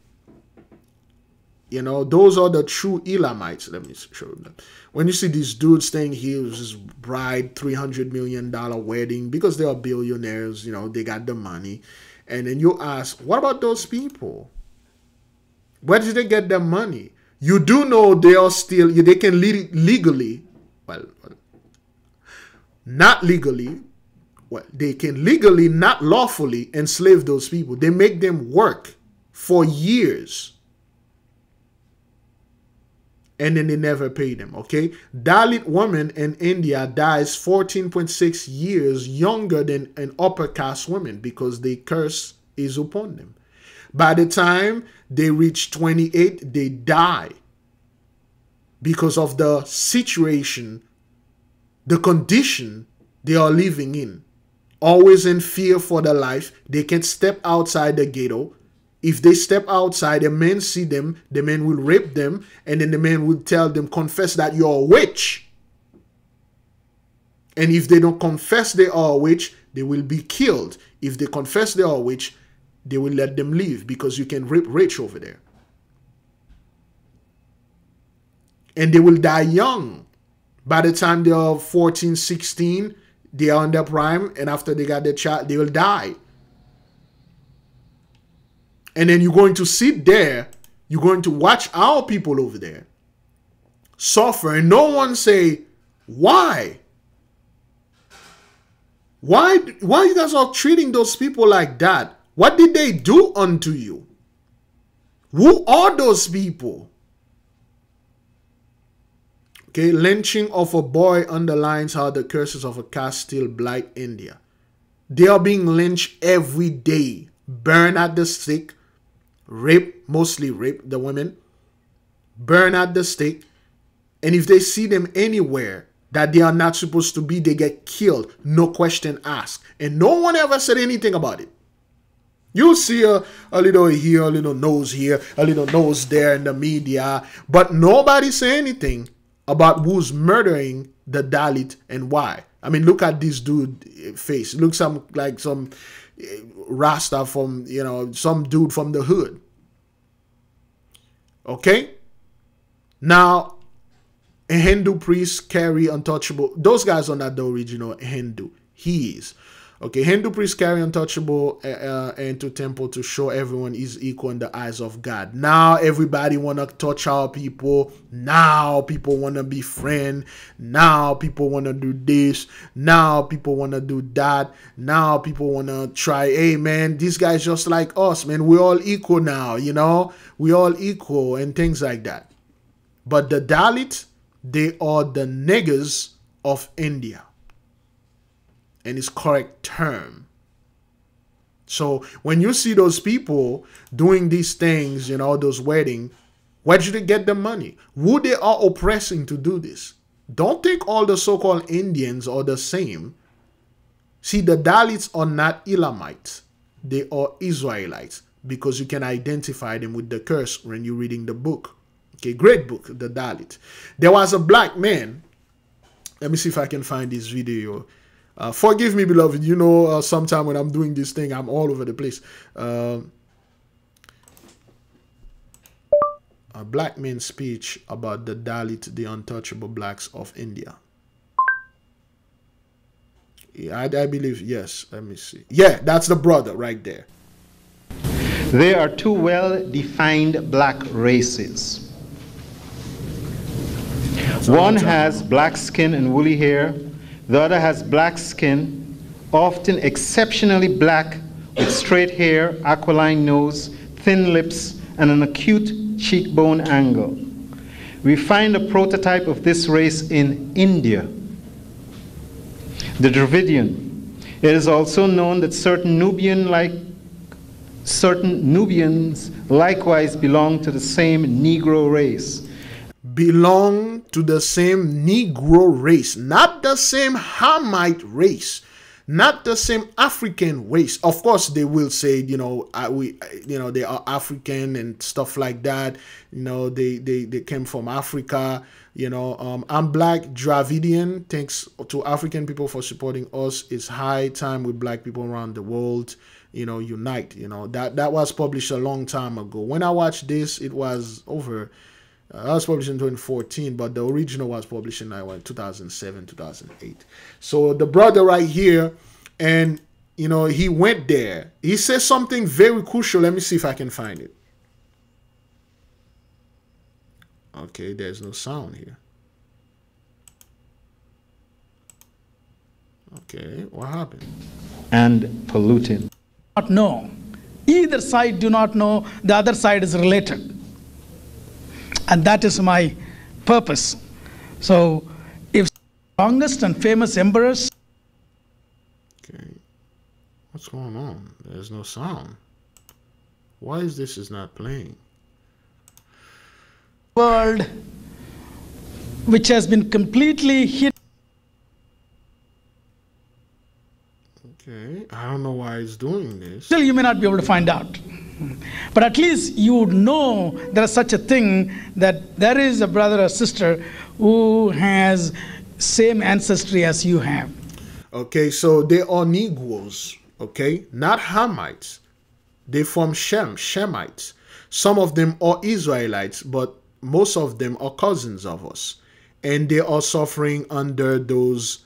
you know, those are the true Elamites. Let me show them. When you see this dude staying here with his bride, $300 million wedding, because they are billionaires, you know, they got the money. And then you ask, what about those people? Where did they get their money? You do know they are still, they can legally, well, not legally, well, they can legally, not lawfully enslave those people. They make them work for years. And then they never pay them, okay? Dalit woman in India dies 14.6 years younger than an upper caste woman because the curse is upon them. By the time they reach 28, they die because of the situation, the condition they are living in. Always in fear for their life. They can't step outside the ghetto. If they step outside, a man see them, the man will rape them, and then the man will tell them, confess that you're a witch. And if they don't confess they are a witch, they will be killed. If they confess they are a witch, they will let them leave because you can rape rich over there. And they will die young. By the time they are 14, 16, they are in their prime, and after they got their child, they will die. And then you're going to sit there, you're going to watch our people over there suffer, and no one say, why? Why you guys are treating those people like that? What did they do unto you? Who are those people? Okay, lynching of a boy underlines how the curses of a caste still blight India. They are being lynched every day, burned at the stake, rape, mostly rape the women, burn at the stake, and if they see them anywhere that they are not supposed to be, they get killed, no question asked. And no one ever said anything about it. You see a little here, a little nose here, a little nose there in the media, but nobody say anything about who's murdering the Dalit and why. I mean, look at this dude face. It looks like some Rasta from, you know, some dude from the hood. Okay? Now, a Hindu priest carry Untouchable. Those guys are not the original Hindu. He is. Okay, Hindu priests carry Untouchable into temple to show everyone is equal in the eyes of God. Now everybody want to touch our people. Now people want to be friends. Now people want to do this. Now people want to do that. Now people want to try, hey man, these guys just like us, man. We're all equal now, you know. We're all equal and things like that. But the Dalit, they are the niggers of India. And its correct term. So when you see those people doing these things, you know, those weddings, where did they get the money? Who they are oppressing to do this? Don't think all the so-called Indians are the same. See, the Dalits are not Elamites. They are Israelites because you can identify them with the curse when you're reading the book. Okay, great book, the Dalit. There was a black man. Let me see if I can find this video. Forgive me, beloved. You know, sometime when I'm doing this thing, I'm all over the place. A black man's speech about the Dalit, the untouchable blacks of India. Yeah, I believe, yes. Let me see. Yeah, that's the brother right there. There are two well-defined black races. One has black skin and woolly hair. The other has black skin, often exceptionally black, with straight hair, aquiline nose, thin lips, and an acute cheekbone angle. We find a prototype of this race in India, the Dravidian. It is also known that certain Nubians likewise belong to the same Negro race. Belong to the same Negro race, not the same Hamite race, not the same African race. Of course, they will say, they are African and stuff like that. They came from Africa. I'm Black Dravidian. Thanks to African people for supporting us. It's high time with Black people around the world, unite. That was published a long time ago. When I watched this, it was over. I was published in 2014, but the original was published in 2007, 2008. So the brother right here, and he went there. He says something very crucial. Let me see if I can find it. Okay, there's no sound here. Okay, what happened? And polluting. Not know. Either side do not know the other side is related. And that is my purpose. So, if strongest and famous emperors. Okay, what's going on? There's no sound. Why is this not playing? World, which has been completely hit. Okay, I don't know why it's doing this. Still, you may not be able to find out. But at least you would know there is such a thing, that there is a brother or sister who has same ancestry as you have. Okay, so they are Negroes, okay? Not Hamites. They're from Shemites. Some of them are Israelites, but most of them are cousins of us. And they are suffering under those,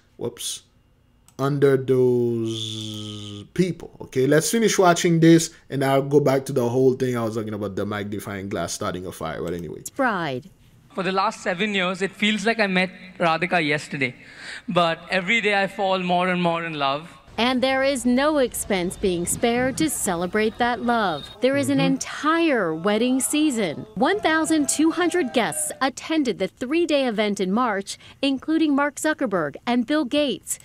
people. Okay, let's finish watching this and I'll go back to the whole thing I was talking about, the magnifying glass starting a fire. But anyway, Bride. For the last 7 years, it feels like I met Radhika yesterday. But every day I fall more and more in love. And there is no expense being spared to celebrate that love. There is an entire wedding season. 1,200 guests attended the 3-day event in March, including Mark Zuckerberg and Bill Gates.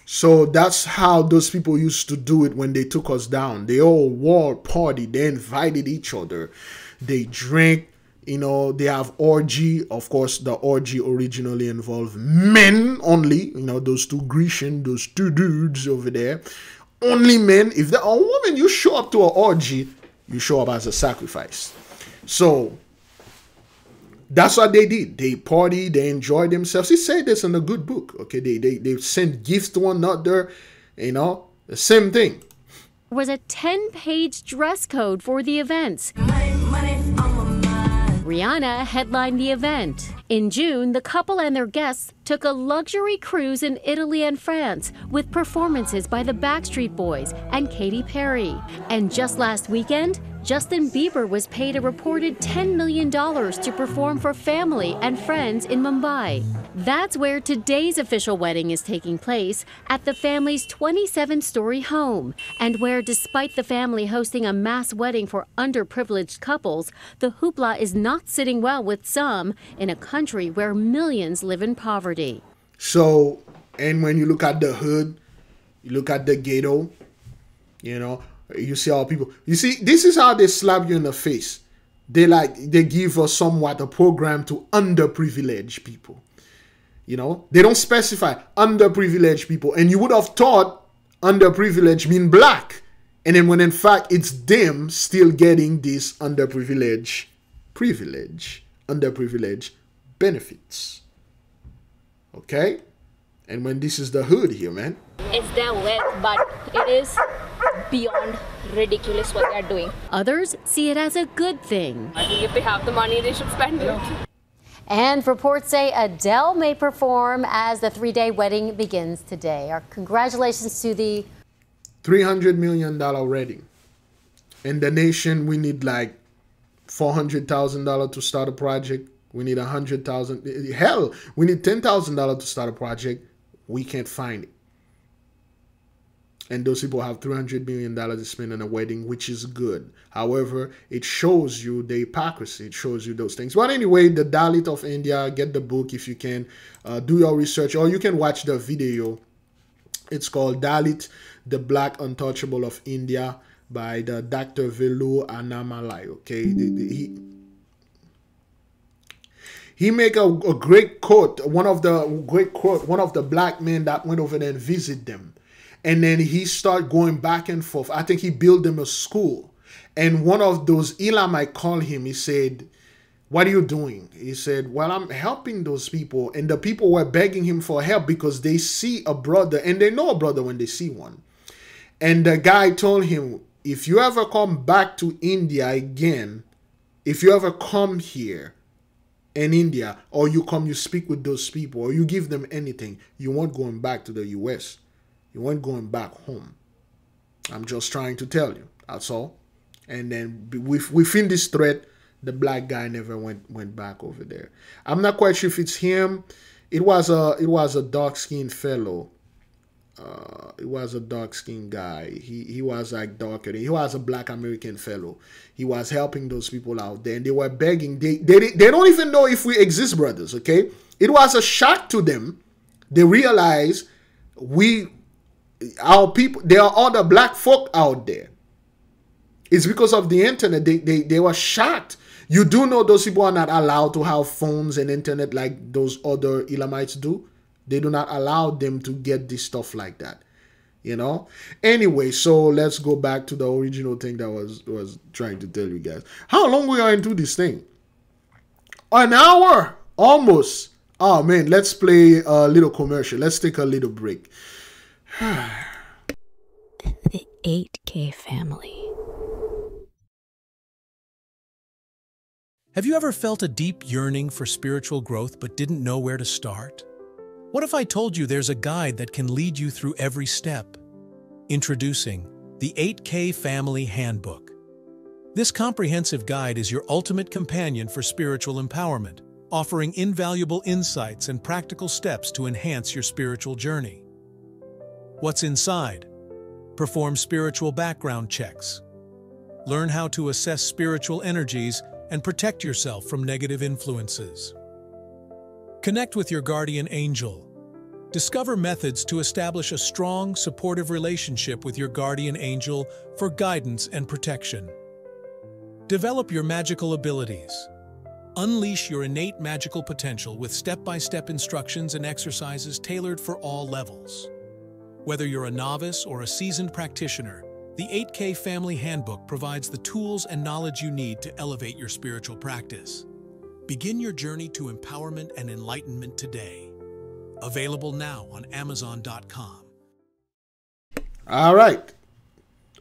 So that's how those people used to do it when they took us down. They all wore party. They invited each other. They drank. They have orgy. Of course, the orgy originally involved men only. Those two dudes over there. Only men. If they're a woman, you show up to an orgy, you show up as a sacrifice. So that's what they did. They partied, they enjoyed themselves. He said this in a good book. Okay, they sent gifts to one another, the same thing. There was a 10-page dress code for the events. Rihanna headlined the event. In June, the couple and their guests took a luxury cruise in Italy and France with performances by the Backstreet Boys and Katy Perry. And just last weekend, Justin Bieber was paid a reported $10 million to perform for family and friends in Mumbai. That's where today's official wedding is taking place, at the family's 27-story home, and where, despite the family hosting a mass wedding for underprivileged couples, the hoopla is not sitting well with some in a country where millions live in poverty. So, and when you look at the hood, you look at the ghetto, you see how people, this is how they slap you in the face. They give us somewhat a program to underprivileged people. They don't specify underprivileged people. And you would have thought underprivileged mean black. And then when in fact it's them still getting this underprivileged benefits. Okay? And when this is the hood here, man. It's their wealth, but it is beyond ridiculous what they're doing. Others see it as a good thing. I think if they have the money, they should spend it. And reports say Adele may perform as the 3-day wedding begins today. Our congratulations to the $300 million wedding. In the nation, we need like $400,000 to start a project. We need $100,000. Hell, we need $10,000 to start a project. We can't find it. And those people have $300 million to spend on a wedding, which is good. However, it shows you the hypocrisy. It shows you those things. But anyway, the Dalit of India, get the book if you can. Do your research, or you can watch the video. It's called Dalit, the Black Untouchable of India by the Dr. Velu Annamalai. Okay, he make a great quote. One of the black men that went over there and visit them. And then he started going back and forth. I think he built them a school. And one of those Elamite called him. He said, "What are you doing?" He said, "Well, I'm helping those people." And the people were begging him for help because they see a brother. And they know a brother when they see one. And the guy told him, "If you ever come back to India again, if you ever come here in India, or you speak with those people, or you give them anything, you won't going back to the U.S. You weren't going back home. I'm just trying to tell you. That's all." And then within this threat, the black guy never went back over there. I'm not quite sure if it's him. It was a dark-skinned fellow. It was a dark-skinned guy. He was like darker. He was a black American fellow. He was helping those people out there, and they were begging. They don't even know if we exist, brothers. Okay, it was a shock to them. They realized our people, there are other black folk out there. It's because of the internet. They were shocked. You do know those people are not allowed to have phones and internet like those other Elamites do. They do not allow them to get this stuff like that. You know? Anyway, so let's go back to the original thing that was trying to tell you guys. How long we are into this thing? An hour almost. Oh man, let's play a little commercial. Let's take a little break. The 8K family. Have you ever felt a deep yearning for spiritual growth but didn't know where to start? What if I told you there's a guide that can lead you through every step? Introducing the 8K Family Handbook. This comprehensive guide is your ultimate companion for spiritual empowerment, offering invaluable insights and practical steps to enhance your spiritual journey. What's inside? Perform spiritual background checks. Learn how to assess spiritual energies and protect yourself from negative influences. Connect with your guardian angel. Discover methods to establish a strong, supportive relationship with your guardian angel for guidance and protection. Develop your magical abilities. Unleash your innate magical potential with step-by-step instructions and exercises tailored for all levels. Whether you're a novice or a seasoned practitioner, the 8K Family Handbook provides the tools and knowledge you need to elevate your spiritual practice. Begin your journey to empowerment and enlightenment today. Available now on Amazon.com. All right.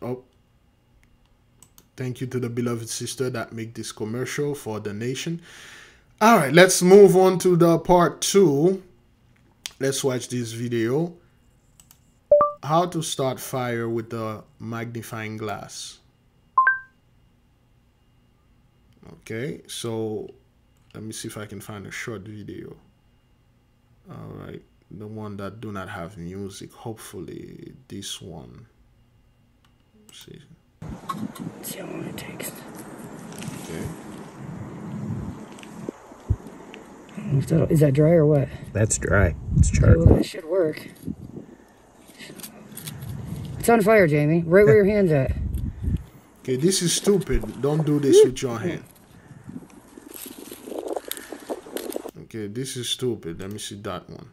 Oh, thank you to the beloved sister that made this commercial for the nation. All right, let's move on to the part 2. Let's watch this video. How to start fire with a magnifying glass. Okay, so let me see if I can find a short video. All right, the one that do not have music. Hopefully this one. Let's see. Let's see how long it takes. Okay. Is that dry or what? That's dry. It's charred. Well, that should work. It's on fire, Jamie. Right where your hand's at. Okay, this is stupid. Don't do this with your hand. Okay, this is stupid. Let me see that one.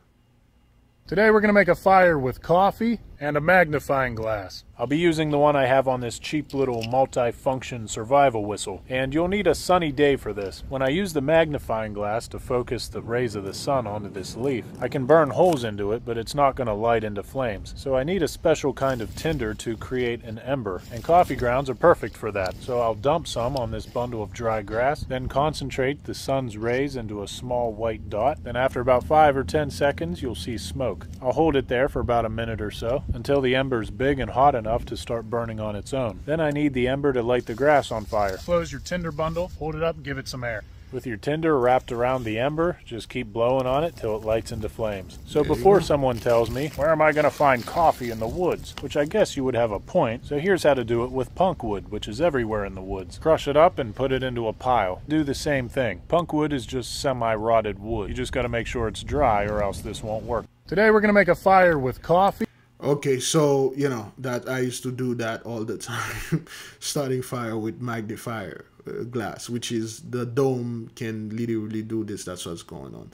Today we're going to make a fire with coffee and a magnifying glass. I'll be using the one I have on this cheap little multi-function survival whistle, and you'll need a sunny day for this. When I use the magnifying glass to focus the rays of the sun onto this leaf, I can burn holes into it, but it's not going to light into flames. So I need a special kind of tinder to create an ember, and coffee grounds are perfect for that. So I'll dump some on this bundle of dry grass, then concentrate the sun's rays into a small white dot. Then after about 5 or 10 seconds, you'll see smoke. I'll hold it there for about a minute or so, until the ember's big and hot enough to start burning on its own. Then I need the ember to light the grass on fire. Close your tinder bundle, hold it up, and give it some air. With your tinder wrapped around the ember, just keep blowing on it till it lights into flames. So before someone tells me, where am I going to find coffee in the woods? Which I guess you would have a point. So here's how to do it with punk wood, which is everywhere in the woods. Crush it up and put it into a pile. Do the same thing. Punk wood is just semi-rotted wood. You just got to make sure it's dry or else this won't work. Today we're going to make a fire with coffee. Okay, so, you know, that I used to do that all the time. Starting fire with magnifier glass, which is the dome can literally do this. That's what's going on.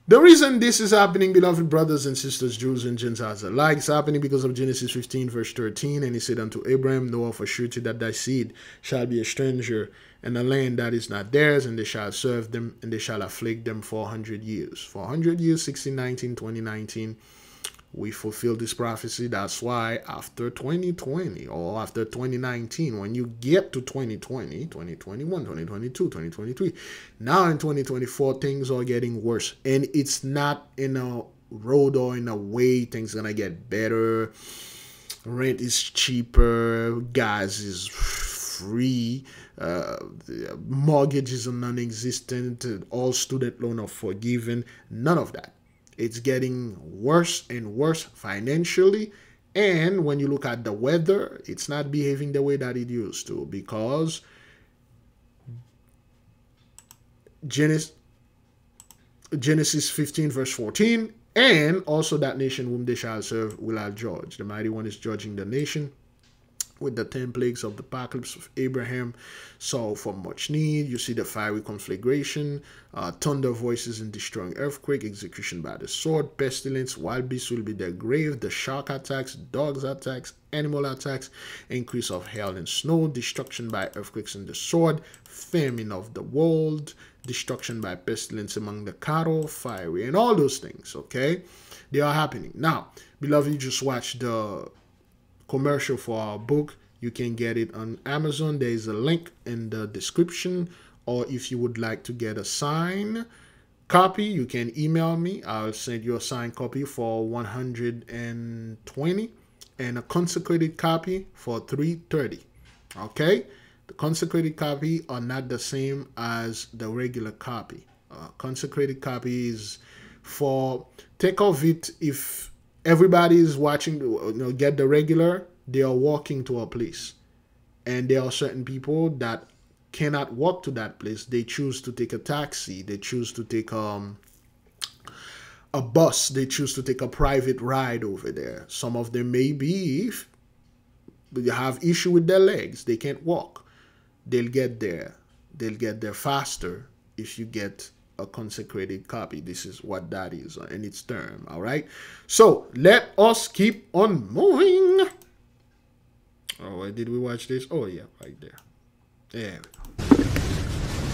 The reason this is happening, beloved brothers and sisters, Jews and Gentiles alike, is happening because of Genesis 15, verse 13. And he said unto Abraham, know of a surety that thy seed shall be a stranger in a land that is not theirs, and they shall serve them, and they shall afflict them 400 years. 400 years, 1619, 2019. We fulfilled this prophecy. That's why after 2020 or after 2019, when you get to 2020, 2021, 2022, 2023, now in 2024, things are getting worse. And it's not in a road or in a way things going to get better. Rent is cheaper. Gas is free. Mortgages are non-existent. All student loans are forgiven. None of that. It's getting worse and worse financially. And when you look at the weather, it's not behaving the way that it used to, because Genesis 15 verse 14, and also that nation whom they shall serve will I judge. The mighty one is judging the nation with the 10 plagues of the apocalypse of Abraham. So for much need, you see the fiery conflagration, thunder voices and destroying earthquake, execution by the sword, pestilence, wild beasts will be their grave, the shark attacks, dogs attacks, animal attacks, increase of hail and snow, destruction by earthquakes and the sword, famine of the world, destruction by pestilence among the cattle, fiery, and all those things, okay? They are happening. Now, beloved, you just watch the commercial for our book. You can get it on Amazon. There is a link in the description, or if you would like to get a signed copy, you can email me. I'll send you a signed copy for $120 and a consecrated copy for $330. Okay, the consecrated copy are not the same as the regular copy. Consecrated copy is for, take of it, if everybody is watching, get the regular, they are walking to a place. And there are certain people that cannot walk to that place. They choose to take a taxi. They choose to take a bus. They choose to take a private ride over there. Some of them may be, if they have issue with their legs, they can't walk. They'll get there. They'll get there faster if you get a consecrated copy. This is what that is in its term. All right, so let us keep on moving. Oh, where did we watch this? Oh yeah, right there. There we go.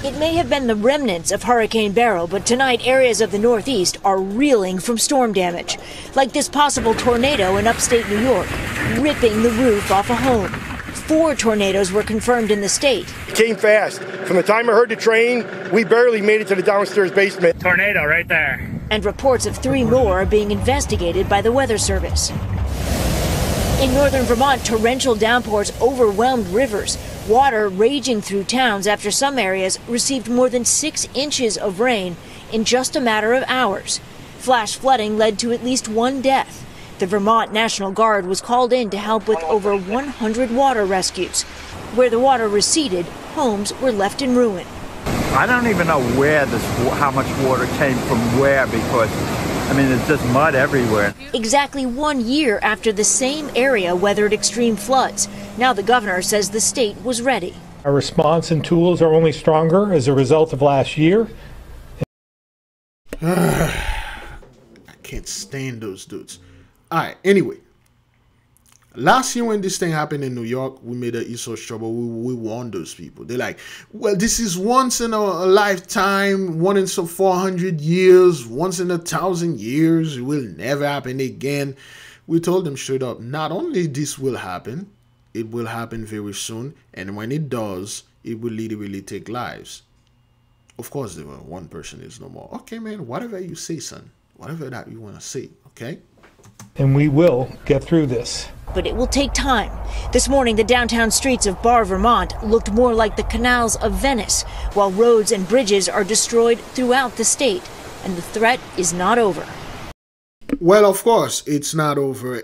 It may have been the remnants of Hurricane Beryl, but tonight areas of the Northeast are reeling from storm damage, like this possible tornado in upstate New York, ripping the roof off a home. 4 tornadoes were confirmed in the state. It came fast. From the time I heard the train, we barely made it to the downstairs basement. Tornado right there. And reports of 3 more are being investigated by the Weather Service. In northern Vermont, torrential downpours overwhelmed rivers. Water raging through towns after some areas received more than 6 inches of rain in just a matter of hours. Flash flooding led to at least 1 death. The Vermont National Guard was called in to help with over 100 water rescues. Where the water receded, homes were left in ruin. I don't even know where how much water came from where, because I mean, it's just mud everywhere. Exactly 1 year after the same area weathered extreme floods. Now the governor says the state was ready. Our response and tools are only stronger as a result of last year. I can't stand those dudes. All right, anyway. Last year when this thing happened in New York, we made an East Trouble. We warned those people. They're like, well, this is once in a lifetime, once in 400 years, once in 1,000 years. It will never happen again. We told them straight up, not only this will happen, it will happen very soon. And when it does, it will literally take lives. Of course, there were one person is no more. Okay, man, whatever you say, son. Whatever that you want to say, okay? And we will get through this. but it will take time. This morning, the downtown streets of Barre, Vermont looked more like the canals of Venice, while roads and bridges are destroyed throughout the state, and the threat is not over. Well, of course, it's not over.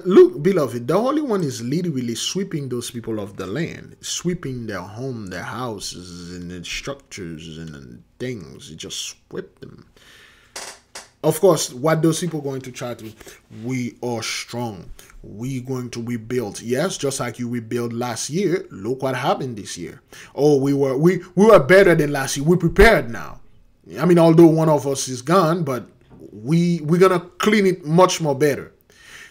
Look, beloved, the Holy One is literally sweeping those people off the land, sweeping their home, their houses, and the structures and the things. He just swept them. Of course, what those people are going to try to, we are strong. We're going to rebuild. Yes, just like you rebuilt last year. Look what happened this year. Oh, we were better than last year. We're prepared now. I mean, although one of us is gone, but we're gonna clean it much more better.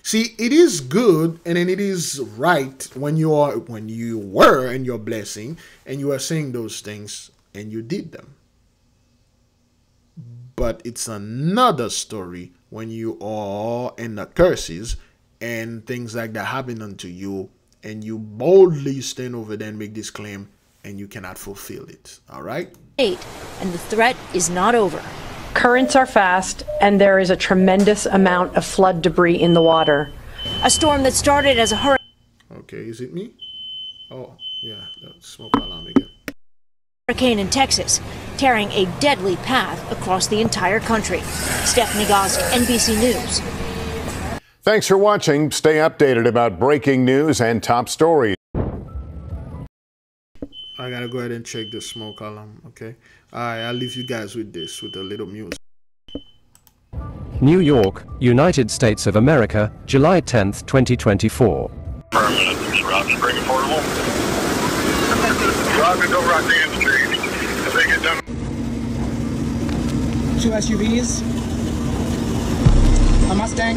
See, it is good and then it is right when you were in your blessing and you are saying those things and you did them. But it's another story when you are in the curses and things like that happen unto you and you boldly stand over there and make this claim and you cannot fulfill it. All right? And the threat is not over. Currents are fast and there is a tremendous amount of flood debris in the water. A storm that started as a hurricane. Okay, is it me? Oh, yeah, that smoke alarm again. Hurricane in Texas, tearing a deadly path across the entire country. Stephanie Gosk, NBC News. Thanks for watching. Stay updated about breaking news and top stories. I gotta go ahead and check the smoke alarm, okay? Alright, I'll leave you guys with this, with a little music. New York, United States of America, July 10th, 2024. Roger, bring it portable. Roger, go right down the street. If they get done. 2 SUVs. A Mustang.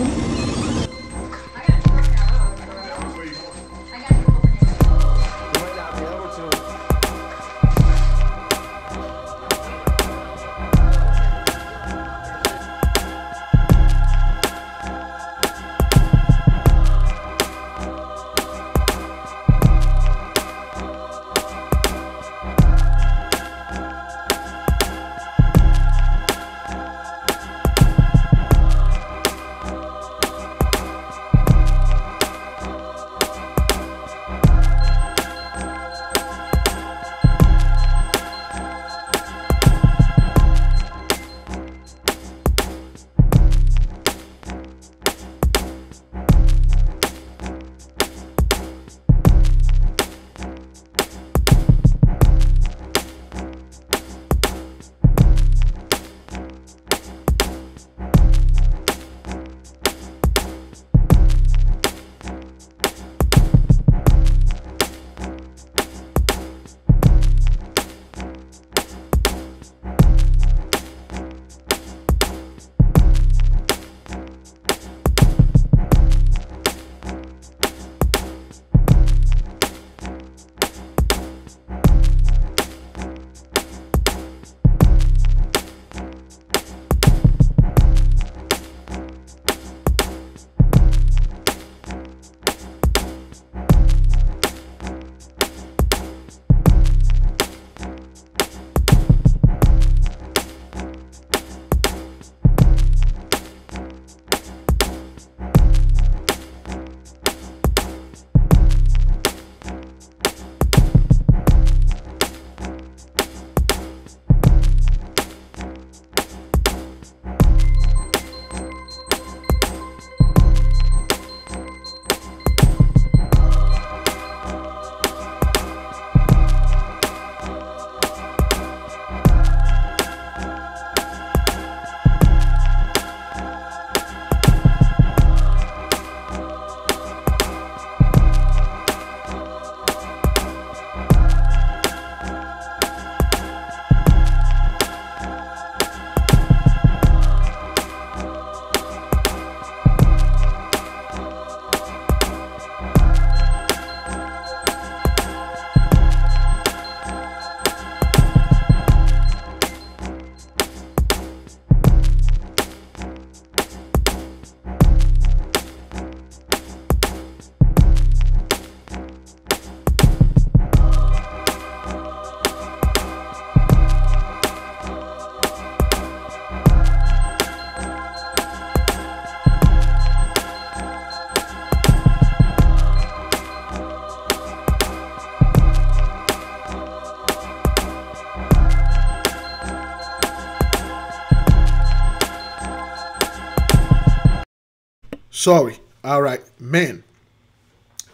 Sorry. All right, man.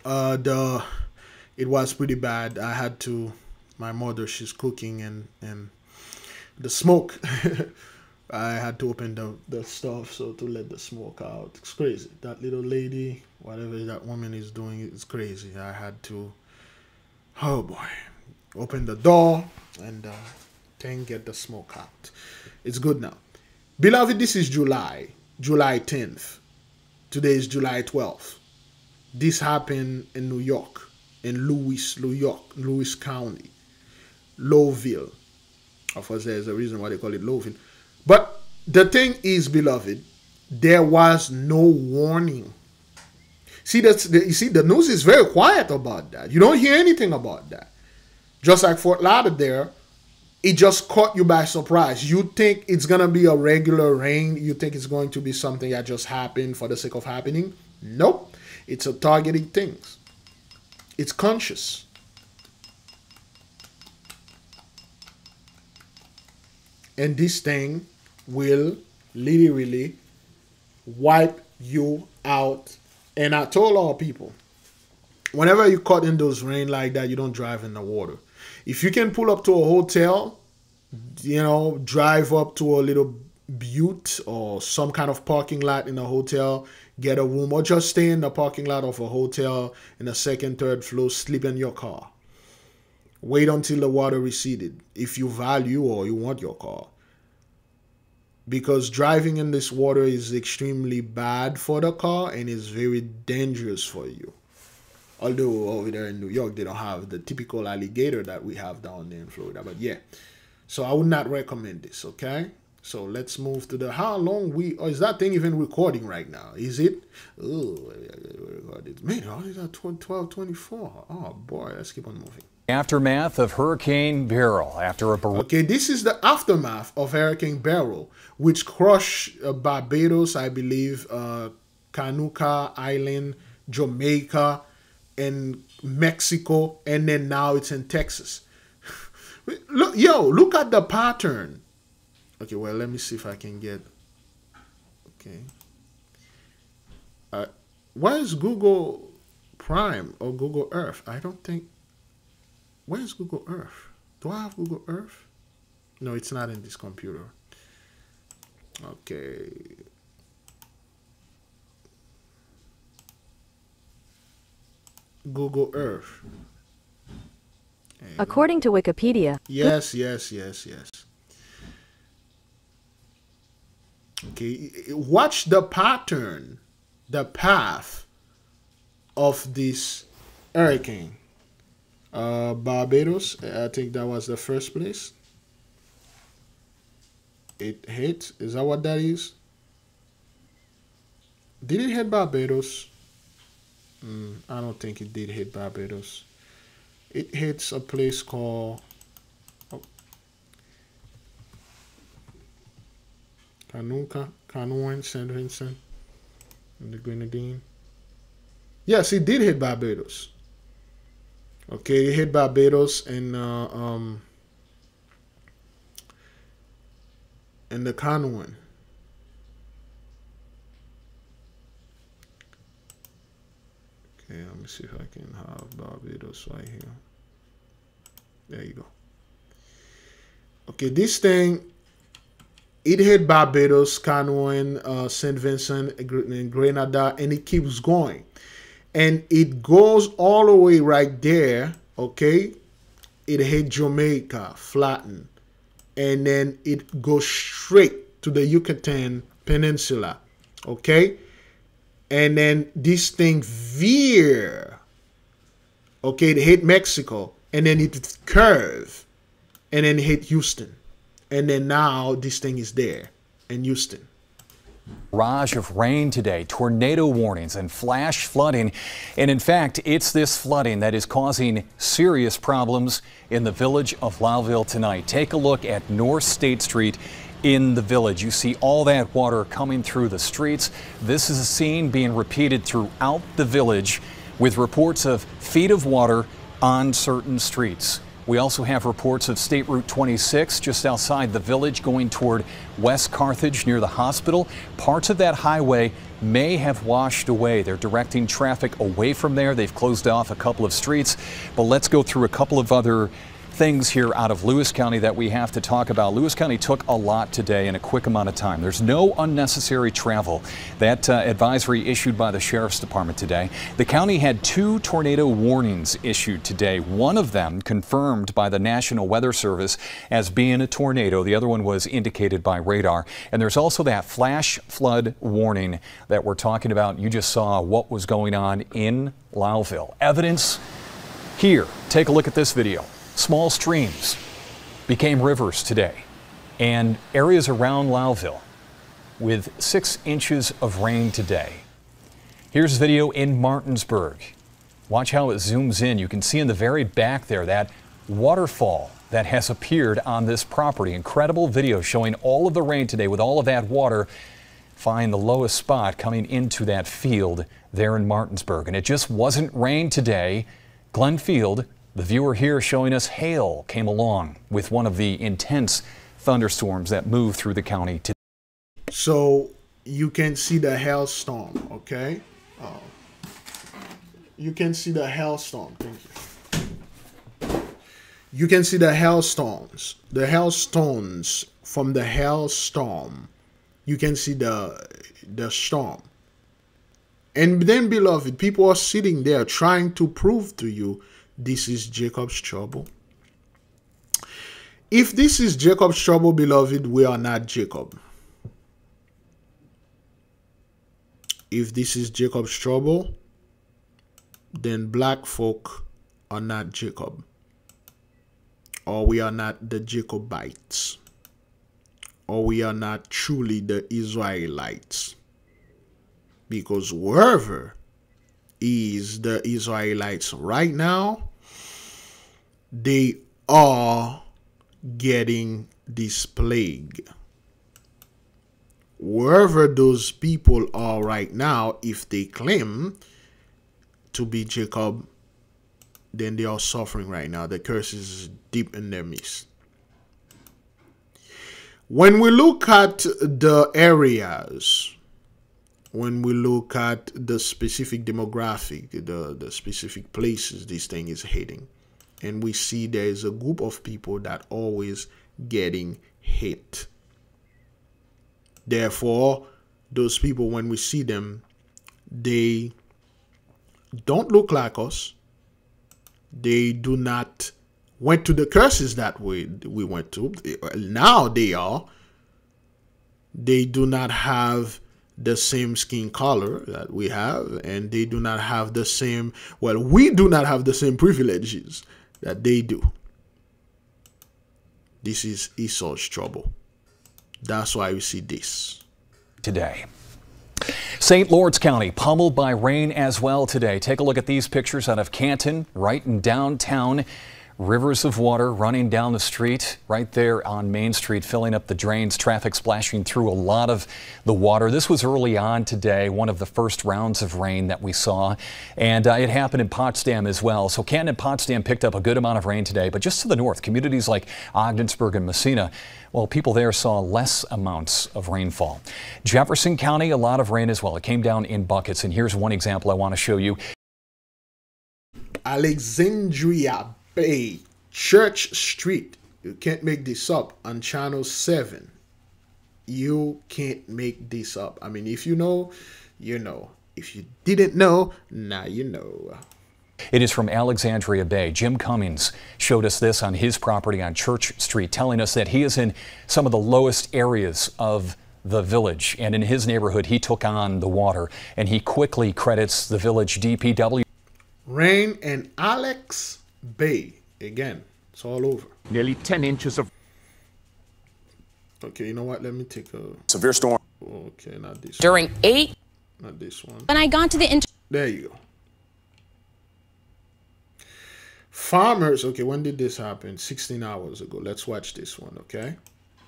It was pretty bad. I had to. My mother, she's cooking, and the smoke. I had to open the stuff so to let the smoke out. It's crazy. That little lady, whatever that woman is doing, it's crazy. I had to. Oh boy, open the door and then get the smoke out. It's good now. Beloved, this is July 10th. Today is July 12th. This happened in New York, in Lewis County, Lowville. Of course, there's a reason why they call it Lowville. But the thing is, beloved, there was no warning. See, the news is very quiet about that. You don't hear anything about that. Just like Fort-Lauderdale, it just caught you by surprise. You think it's going to be a regular rain. You think it's going to be something that just happened for the sake of happening. Nope. It's a targeted thing. It's conscious. And this thing will literally wipe you out. And I told all people, whenever you caught in those rain like that, you don't drive in the water. If you can pull up to a hotel, you know, drive up to a little butte or some kind of parking lot in a hotel, get a room, or just stay in the parking lot of a hotel in the second, third floor, sleep in your car. Wait until the water receded if you value or you want your car. Because driving in this water is extremely bad for the car and is very dangerous for you. Although over there in New York, they don't have the typical alligator that we have down there in Florida. But yeah, so I would not recommend this, okay? So let's move to the, how long oh, is that thing even recording right now? Is it? Oh, man, how is that 12:24? Oh boy, let's keep on moving. Aftermath of Hurricane Beryl after a... Okay, this is the aftermath of Hurricane Beryl, which crushed Barbados, I believe, Canuca Island, Jamaica, and Mexico, and then now it's in Texas. Look at the pattern. Okay, well, let me see if I can get... Okay. Where is Google Prime or Google Earth? I don't think... Where's Google Earth? Do I have Google Earth? No, it's not in this computer. Okay. Google Earth. According to Wikipedia. Yes. Okay, watch the pattern, the path of this hurricane. Barbados, I think that was the first place it hit. Is that what that is? Did it hit Barbados? I don't think it did hit Barbados. It hits a place called Canoan, St. Vincent, and the Grenadine. Yes, it did hit Barbados. Okay, it hit Barbados and the Canoan. Okay, let me see if I can have Barbados right here. There you go. Okay, this thing, it hit Barbados, Canoan, St. Vincent, and Grenada, and it keeps going. And it goes all the way right there, okay? It hit Jamaica, flattened. And then it goes straight to the Yucatan Peninsula, okay? And then this thing veer, okay? It hit Mexico, and then it curve, and then it hit Houston. And then now this thing is there in Houston. Barrage of rain today, tornado warnings and flash flooding. And in fact, it's this flooding that is causing serious problems in the village of Louville tonight. Take a look at North State Street in the village. You see all that water coming through the streets. This is a scene being repeated throughout the village with reports of feet of water on certain streets. We also have reports of State Route 26 just outside the village going toward West Carthage near the hospital. Parts of that highway may have washed away. They're directing traffic away from there. They've closed off a couple of streets. But let's go through a couple of other things here out of Lewis County that we have to talk about. Lewis County took a lot today in a quick amount of time. There's no unnecessary travel. That advisory issued by the Sheriff's Department today. The county had 2 tornado warnings issued today. One of them confirmed by the National Weather Service as being a tornado. The other one was indicated by radar. And there's also that flash flood warning that we're talking about. You just saw what was going on in Louville. Evidence here. Take a look at this video. Small streams became rivers today, and areas around Louville with 6 inches of rain today. Here's video in Martinsburg. Watch how it zooms in. You can see in the very back there that waterfall that has appeared on this property. Incredible video showing all of the rain today with all of that water. Find the lowest spot coming into that field there in Martinsburg. And it just wasn't rain today. Glenfield, the viewer here showing us hail came along with one of the intense thunderstorms that moved through the county today. So you can see the hailstorm, okay? You can see the hailstorm. Thank you. You can see the hailstones. The hailstones from the hailstorm. You can see the storm. And then, beloved, people are sitting there trying to prove to you this is Jacob's trouble. If this is Jacob's trouble, beloved, we are not Jacob. If this is Jacob's trouble, then black folk are not Jacob. Or we are not the Jacobites. Or we are not truly the Israelites. Because wherever is the Israelites right now, they are getting this plague. Wherever those people are right now, if they claim to be Jacob, then they are suffering right now. The curse is deep in their midst. When we look at the areas, when we look at the specific demographic, the specific places this thing is hitting, and we see there is a group of people that always getting hit. Therefore, those people, when we see them, they don't look like us. They do not went to the curses that we went to. Now they are. They do not have the same skin color that we have, and they do not have the same, well, we do not have the same privileges that they do. This is Esau's trouble. That's why we see this today. St. Lawrence County pummeled by rain as well today. Take a look at these pictures out of Canton, right in downtown. Rivers of water running down the street right there on Main Street, filling up the drains, traffic splashing through a lot of the water. This was early on today, one of the first rounds of rain that we saw, and it happened in Potsdam as well. So Canton and Potsdam picked up a good amount of rain today, but just to the north, communities like Ogdensburg and Messina, well, people there saw less amounts of rainfall. Jefferson County, a lot of rain as well. It came down in buckets, and here's one example I want to show you. Alexandria Bay, Church Street. You can't make this up, on Channel 7. You can't make this up. I mean, if you know, you know. If you didn't know, now you know. It is from Alexandria Bay. Jim Cummings showed us this on his property on Church Street, telling us that he is in some of the lowest areas of the village. And in his neighborhood, he took on the water, and he quickly credits the village DPW. Rain in Alex Bay. Again, it's all over. Nearly 10 inches of... Okay, you know what? Let me take a... severe storm. Okay, not this During one. 8... Not this one. When I got to the... There you go. Farmers... Okay, when did this happen? 16 hours ago. Let's watch this one, okay?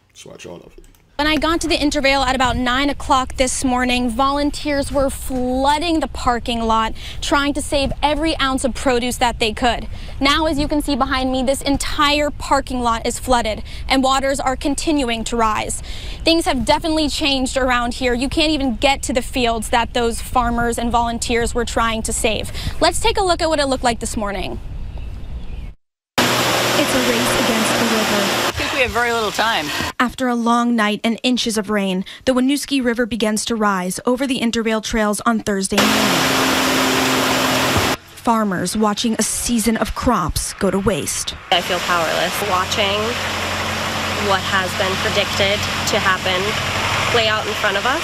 Let's watch all of it. When I got to the Intervale at about 9 o'clock this morning, volunteers were flooding the parking lot, trying to save every ounce of produce that they could. Now, as you can see behind me, this entire parking lot is flooded, and waters are continuing to rise. Things have definitely changed around here. You can't even get to the fields that those farmers and volunteers were trying to save. Let's take a look at what it looked like this morning. It's a race against the river. I think we have very little time. After a long night and inches of rain, the Winooski River begins to rise over the Intervale trails on Thursday morning. Farmers watching a season of crops go to waste. I feel powerless watching what has been predicted to happen play out in front of us,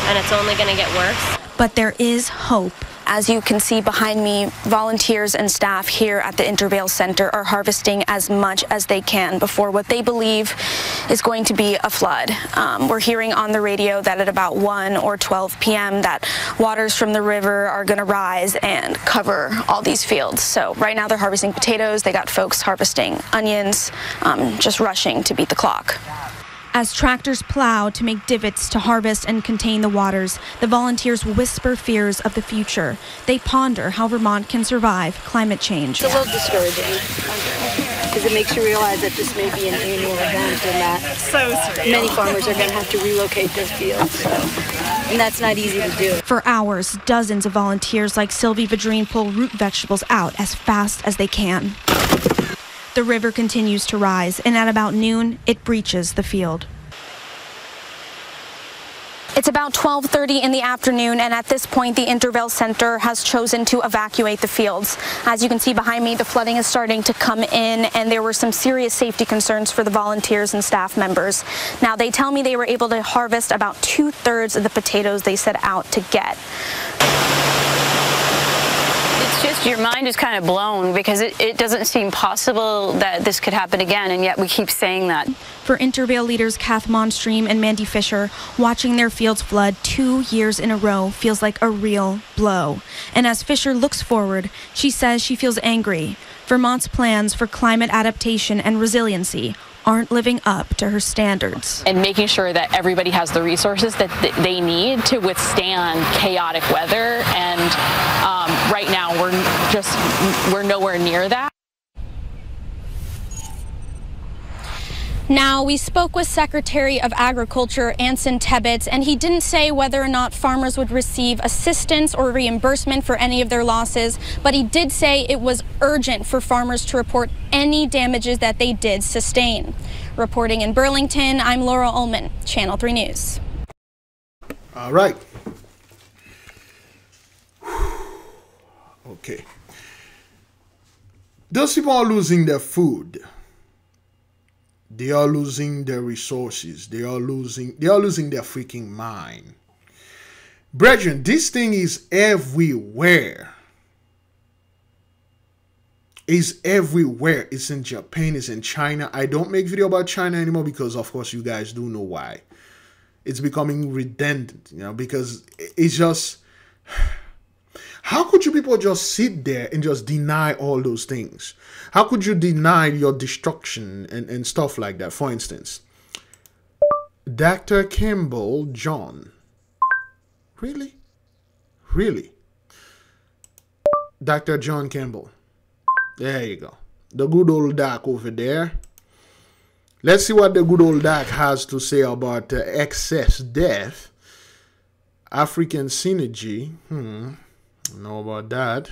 and it's only going to get worse. But there is hope. As you can see behind me, volunteers and staff here at the Intervale Center are harvesting as much as they can before what they believe is going to be a flood. We're hearing on the radio that at about 1 or 12 p.m. that waters from the river are going to rise and cover all these fields. So right now they're harvesting potatoes. They got folks harvesting onions, just rushing to beat the clock. As tractors plow to make divots to harvest and contain the waters, the volunteers whisper fears of the future. They ponder how Vermont can survive climate change. It's a little discouraging because it makes you realize that this may be an annual event and that many farmers are going to have to relocate their fields. And that's not easy to do. For hours, dozens of volunteers like Sylvie Vadrine pull root vegetables out as fast as they can. The river continues to rise, and at about noon, it breaches the field. It's about 12:30 in the afternoon, and at this point, the Intervale Center has chosen to evacuate the fields. As you can see behind me, the flooding is starting to come in, and there were some serious safety concerns for the volunteers and staff members. Now, they tell me they were able to harvest about 2/3 of the potatoes they set out to get. It's just your mind is kind of blown because it doesn't seem possible that this could happen again, and yet we keep saying that. For Intervale leaders Kath Monstream and Mandy Fisher, watching their fields flood 2 years in a row feels like a real blow. And as Fisher looks forward, she says she feels angry. Vermont's plans for climate adaptation and resiliency aren't living up to her standards. And making sure that everybody has the resources that they need to withstand chaotic weather, and right now we're nowhere near that. Now, we spoke with Secretary of Agriculture Anson Tebbetts, and he didn't say whether or not farmers would receive assistance or reimbursement for any of their losses, but he did say it was urgent for farmers to report any damages that they did sustain. Reporting in Burlington, I'm Laura Ullman, Channel 3 News. All right. Okay. Those people are losing their food. They are losing their resources. They are losing their freaking mind. Brethren, this thing is everywhere. It's everywhere. It's in Japan. It's in China. I don't make video about China anymore because, of course, you guys do know why. It's becoming redundant, because it's just... How could you people just sit there and just deny all those things? How could you deny your destruction and stuff like that? For instance, Dr. Campbell John. Really? Really? Dr. John Campbell. There you go. The good old doc over there. Let's see what the good old doc has to say about excess death. African synergy. Know about that.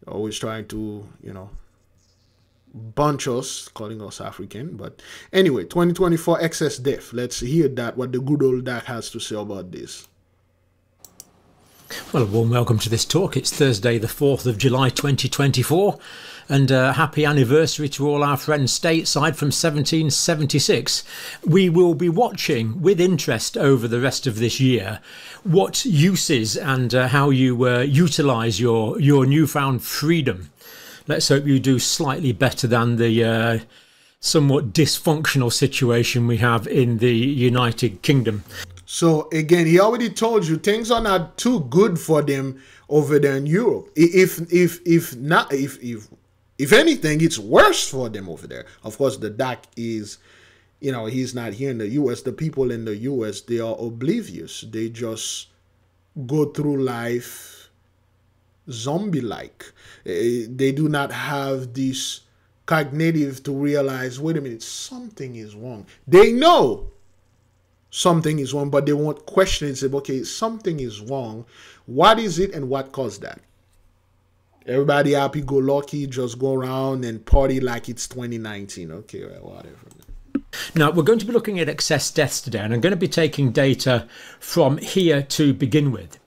Always trying to, bunch us, calling us African. But anyway, 2024 excess death. Let's hear that, what the good old Doc has to say about this. Well, a warm welcome to this talk. It's Thursday, the 4th of July, 2024. And happy anniversary to all our friends stateside from 1776. We will be watching with interest over the rest of this year what uses and how you utilise your newfound freedom. Let's hope you do slightly better than the somewhat dysfunctional situation we have in the United Kingdom. So again, he already told you things are not too good for them over there in Europe. If anything, it's worse for them over there. Of course, the doc is you know, he's not here in the U.S. The people in the U.S., they are oblivious. They just go through life zombie-like. They do not have this cognitive to realize, wait a minute, something is wrong. They know something is wrong, but they won't question it and say, okay, something is wrong. What is it and what caused that? Everybody happy-go-lucky, just go around and party like it's 2019. Okay, well, whatever. Now, we're going to be looking at excess deaths today, and I'm going to be taking data from here to begin with.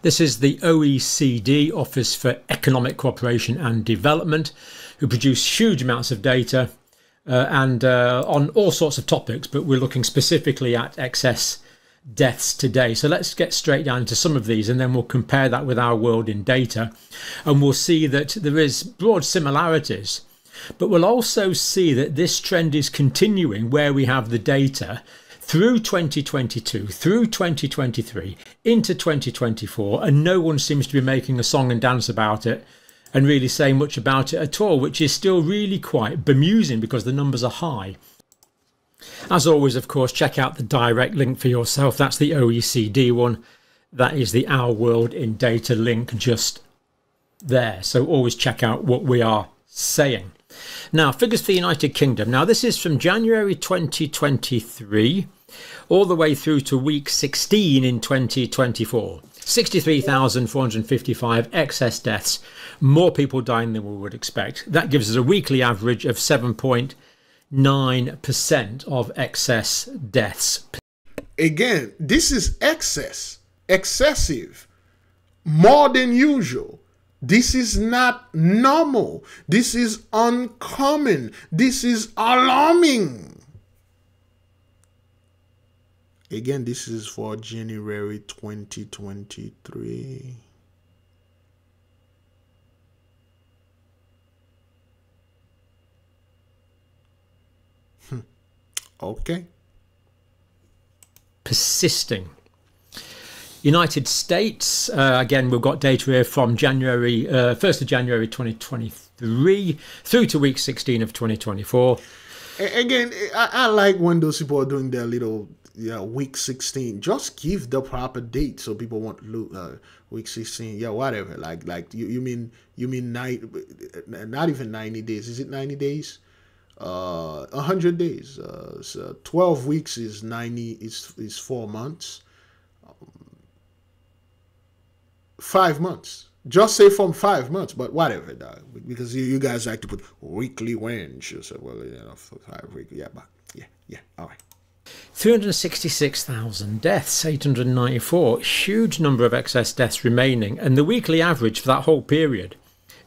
This is the OECD, Office for Economic Cooperation and Development, who produce huge amounts of data and on all sorts of topics, but we're looking specifically at excess deaths today. So let's get straight down into some of these, and then we'll compare that with our world in data, and we'll see that there is broad similarities. But we'll also see that this trend is continuing where we have the data through 2022, through 2023, into 2024, and no one seems to be making a song and dance about it and really saying much about it at all, which is still really quite bemusing because the numbers are high. As always, of course, check out the direct link for yourself. That's the OECD one. That is the Our World in Data link just there. So always check out what we are saying. Now, figures for the United Kingdom. Now, this is from January 2023 all the way through to week 16 in 2024. 63,455 excess deaths. More people dying than we would expect. That gives us a weekly average of 7.9% of excess deaths. Again, this is excessive, more than usual. This is not normal. This is uncommon. This is alarming. Again, this is for January 2023. Okay. Persisting. United States, again, we've got data here from January 1st of January 2023 through to week 16 of 2024. Again, I like when those people are doing their little week 16. Just give the proper date so people won't lose week 16. Yeah, whatever. Like you mean not even 90 days. Is it 90 days? 100 days. So 12 weeks is 90. Is 4 months. 5 months. Just say from 5 months, but whatever, dog. Because you guys like to put weekly range. So, well, you know, for 5 weeks. Yeah, but yeah, all right. 366,000 deaths, 894. Huge number of excess deaths remaining, and the weekly average for that whole period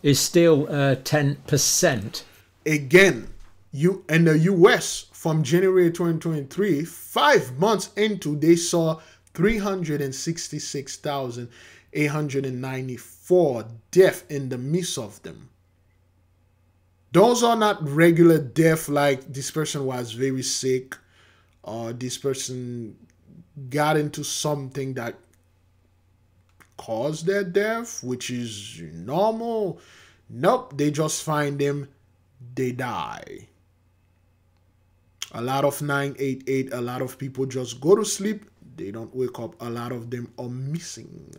is still 10%. Again, in the U.S. from January 2023, 5 months into, they saw 366,894 deaths in the midst of them. Those are not regular deaths like this person was very sick or this person got into something that caused their death, which is normal. Nope, they just find them, they die. A lot of 988, a lot of people just go to sleep, they don't wake up. A lot of them are missing.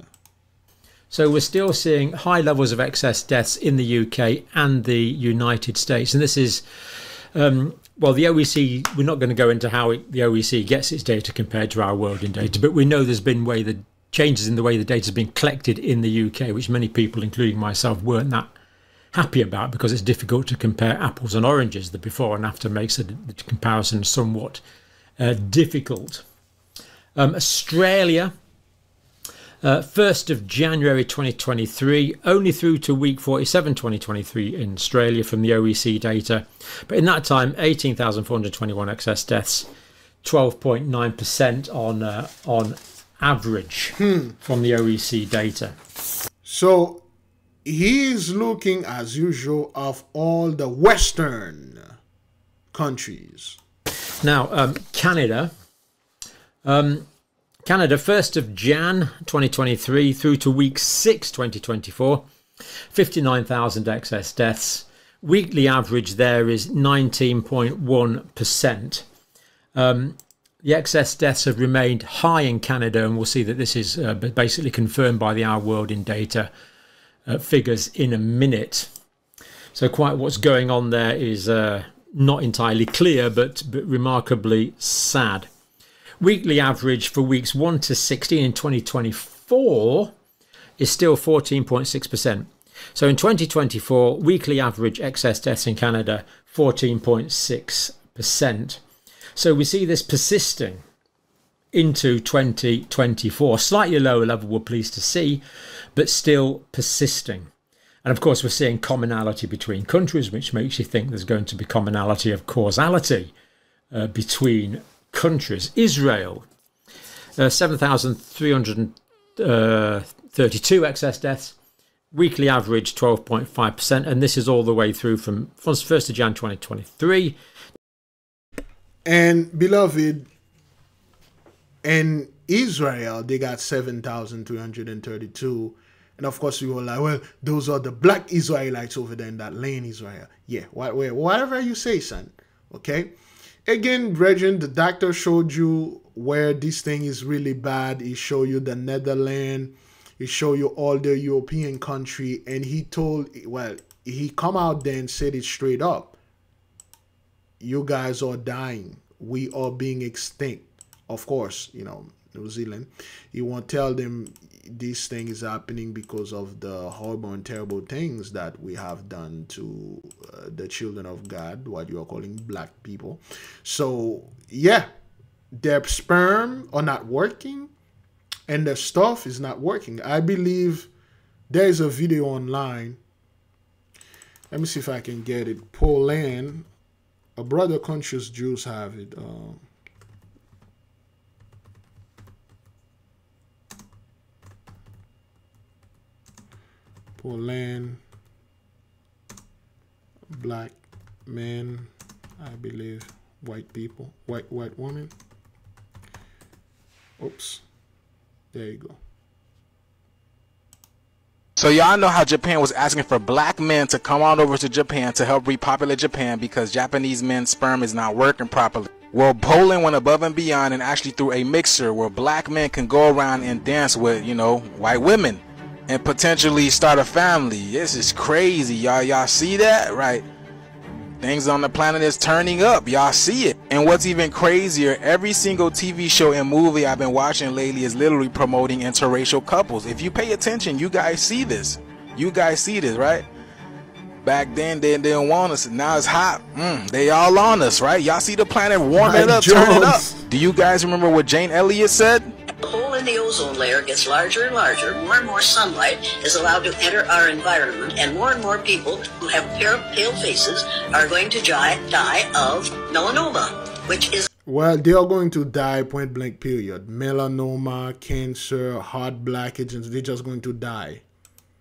So we're still seeing high levels of excess deaths in the UK and the United States. And this is, well, the OECD, we're not going to go into how the OECD gets its data compared to our world in data, but we know there's been changes in the way the data has been collected in the UK, which many people, including myself, weren't that happy about because it's difficult to compare apples and oranges. The before and after makes the comparison somewhat difficult. Australia, 1st of January 2023, only through to week 47 2023 in Australia from the OECD data. But in that time, 18,421 excess deaths, 12.9% on average from the OECD data. So he is looking, as usual, of all the Western countries. Now, Canada. Canada, 1st of Jan 2023 through to week 6 2024, 59,000 excess deaths. Weekly average there is 19.1%. The excess deaths have remained high in Canada, and we'll see that this is basically confirmed by the Our World in Data figures in a minute. So quite what's going on there is not entirely clear, but remarkably sad. Weekly average for weeks 1 to 16 in 2024 is still 14.6%. So in 2024, weekly average excess deaths in Canada, 14.6%. So we see this persisting into 2024. Slightly lower level, we're pleased to see, but still persisting. And of course, we're seeing commonality between countries, which makes you think there's going to be commonality of causality between countries. Israel, 7,332 excess deaths, weekly average 12.5%, and this is all the way through from 1st of Jan 2023. And beloved, in Israel, they got 7,332. And of course, we were like, well, those are the black Israelites over there in that land, Israel. Yeah, whatever you say, son. Okay? Again, brethren, the doctor showed you where this thing is really bad. He showed you the Netherlands. He showed you all the European country. And he told, well, he come out there and said it straight up. You guys are dying. We are being extinct. Of course, you know, New Zealand. He won't tell them this thing is happening because of the horrible and terrible things that we have done to the children of God, what you are calling black people. So, yeah, their sperm are not working and their stuff is not working. I believe there is a video online. Let me see if I can get it. Poland, a brother conscious Jews have it. Poland, black men, I believe, white people, white woman. Oops, there you go. So y'all know how Japan was asking for black men to come on over to Japan to help repopulate Japan because Japanese men's sperm is not working properly. Well, Poland went above and beyond and actually threw a mixer where black men can go around and dance with, you know, white women and potentially start a family. This is crazy, y'all. Y'all see that, right? Things on the planet is turning up. Y'all see it. And what's even crazier, every single TV show and movie I've been watching lately is literally promoting interracial couples. If you pay attention, you guys see this. You guys see this, right? Back then, they didn't want us. Now it's hot. They all on us, right? Y'all see the planet warming up, turning up. Do you guys remember what Jane Elliott said? The hole in the ozone layer gets larger and larger. More and more sunlight is allowed to enter our environment, and more people who have pale faces are going to die of melanoma, which is... Well, they are going to die, point blank period. Melanoma, cancer, heart blockages, they're just going to die.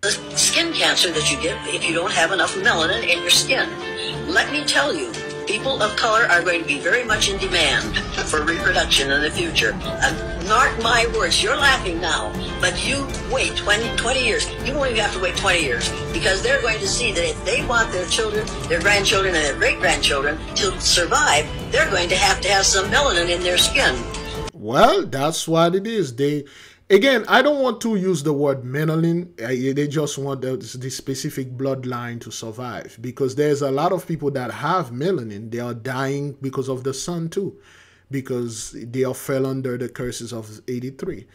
The skin cancer that you get if you don't have enough melanin in your skin. Let me tell you, people of color are going to be very much in demand for reproduction in the future. Mark my words, you're laughing now, but you wait 20 years. You won't even have to wait 20 years because they're going to see that if they want their children, their grandchildren, and their great-grandchildren to survive, they're going to have some melanin in their skin. Well, that's what it is. Again, I don't want to use the word melanin. They just want the specific bloodline to survive because there's a lot of people that have melanin. They are dying because of the sun too, because they are fell under the curses of 83.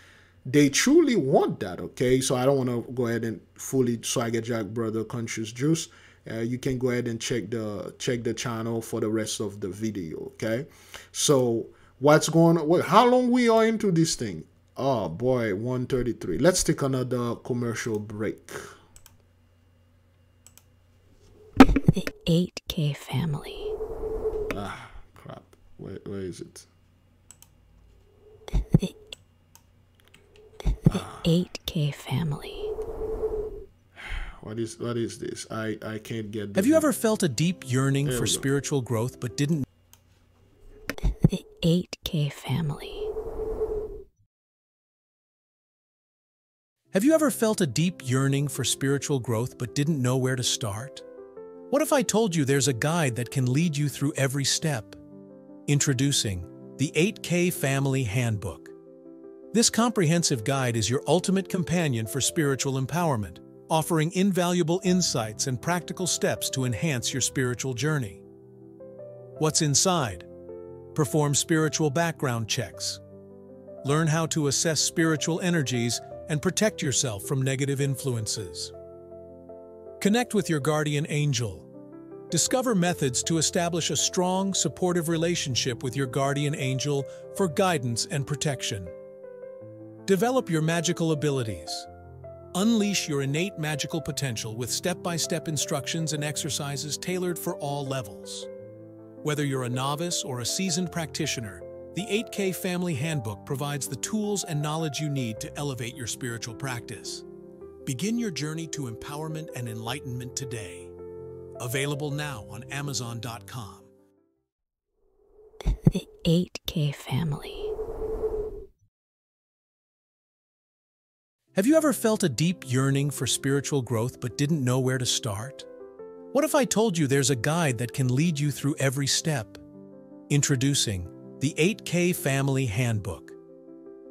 They truly want that, okay? So I don't want to go ahead and fully swagger jack brother conscious juice. You can go ahead and check the channel for the rest of the video, okay? So what's going on? How long we are into this thing? Oh boy, 1:33. Let's take another commercial break. The 8K family. Ah, crap. Where is it? The 8K family. What is this? I can't get. Have you ever felt a deep yearning for spiritual growth but didn't? The 8K family. Have you ever felt a deep yearning for spiritual growth but didn't know where to start? What if I told you there's a guide that can lead you through every step? Introducing the 8K Family Handbook. This comprehensive guide is your ultimate companion for spiritual empowerment, offering invaluable insights and practical steps to enhance your spiritual journey. What's inside? Perform spiritual background checks. Learn how to assess spiritual energies and protect yourself from negative influences. Connect with your guardian angel. Discover methods to establish a strong, supportive relationship with your guardian angel for guidance and protection. Develop your magical abilities. Unleash your innate magical potential with step-by-step instructions and exercises tailored for all levels. Whether you're a novice or a seasoned practitioner, the 8K Family Handbook provides the tools and knowledge you need to elevate your spiritual practice. Begin your journey to empowerment and enlightenment today. Available now on Amazon.com. The 8K Family. Have you ever felt a deep yearning for spiritual growth but didn't know where to start? What if I told you there's a guide that can lead you through every step? Introducing the 8K Family Handbook.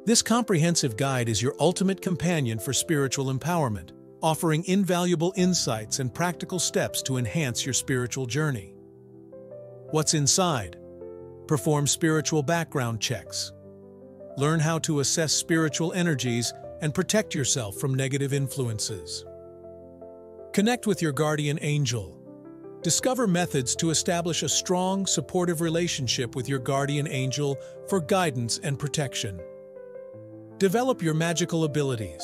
This comprehensive guide is your ultimate companion for spiritual empowerment, offering invaluable insights and practical steps to enhance your spiritual journey. What's inside? Perform spiritual background checks. Learn how to assess spiritual energies and protect yourself from negative influences. Connect with your guardian angel. Discover methods to establish a strong, supportive relationship with your guardian angel for guidance and protection. Develop your magical abilities.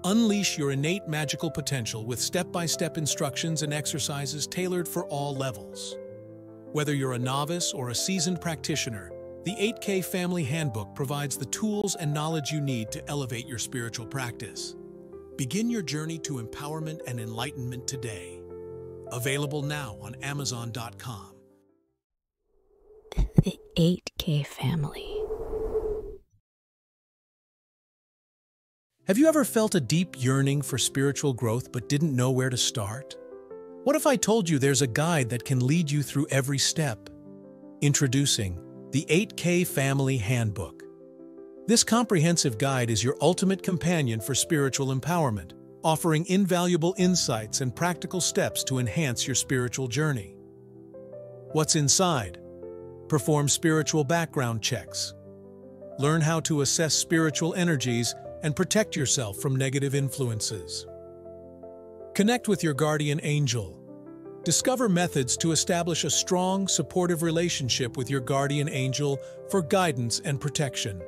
Unleash your innate magical potential with step-by-step instructions and exercises tailored for all levels. Whether you're a novice or a seasoned practitioner, the 8K Family Handbook provides the tools and knowledge you need to elevate your spiritual practice. Begin your journey to empowerment and enlightenment today. Available now on Amazon.com. The 8K Family. Have you ever felt a deep yearning for spiritual growth but didn't know where to start? What if I told you there's a guide that can lead you through every step? Introducing the 8K Family Handbook. This comprehensive guide is your ultimate companion for spiritual empowerment, offering invaluable insights and practical steps to enhance your spiritual journey. What's inside? Perform spiritual background checks. Learn how to assess spiritual energies and protect yourself from negative influences. Connect with your guardian angel. Discover methods to establish a strong, supportive relationship with your guardian angel for guidance and protection.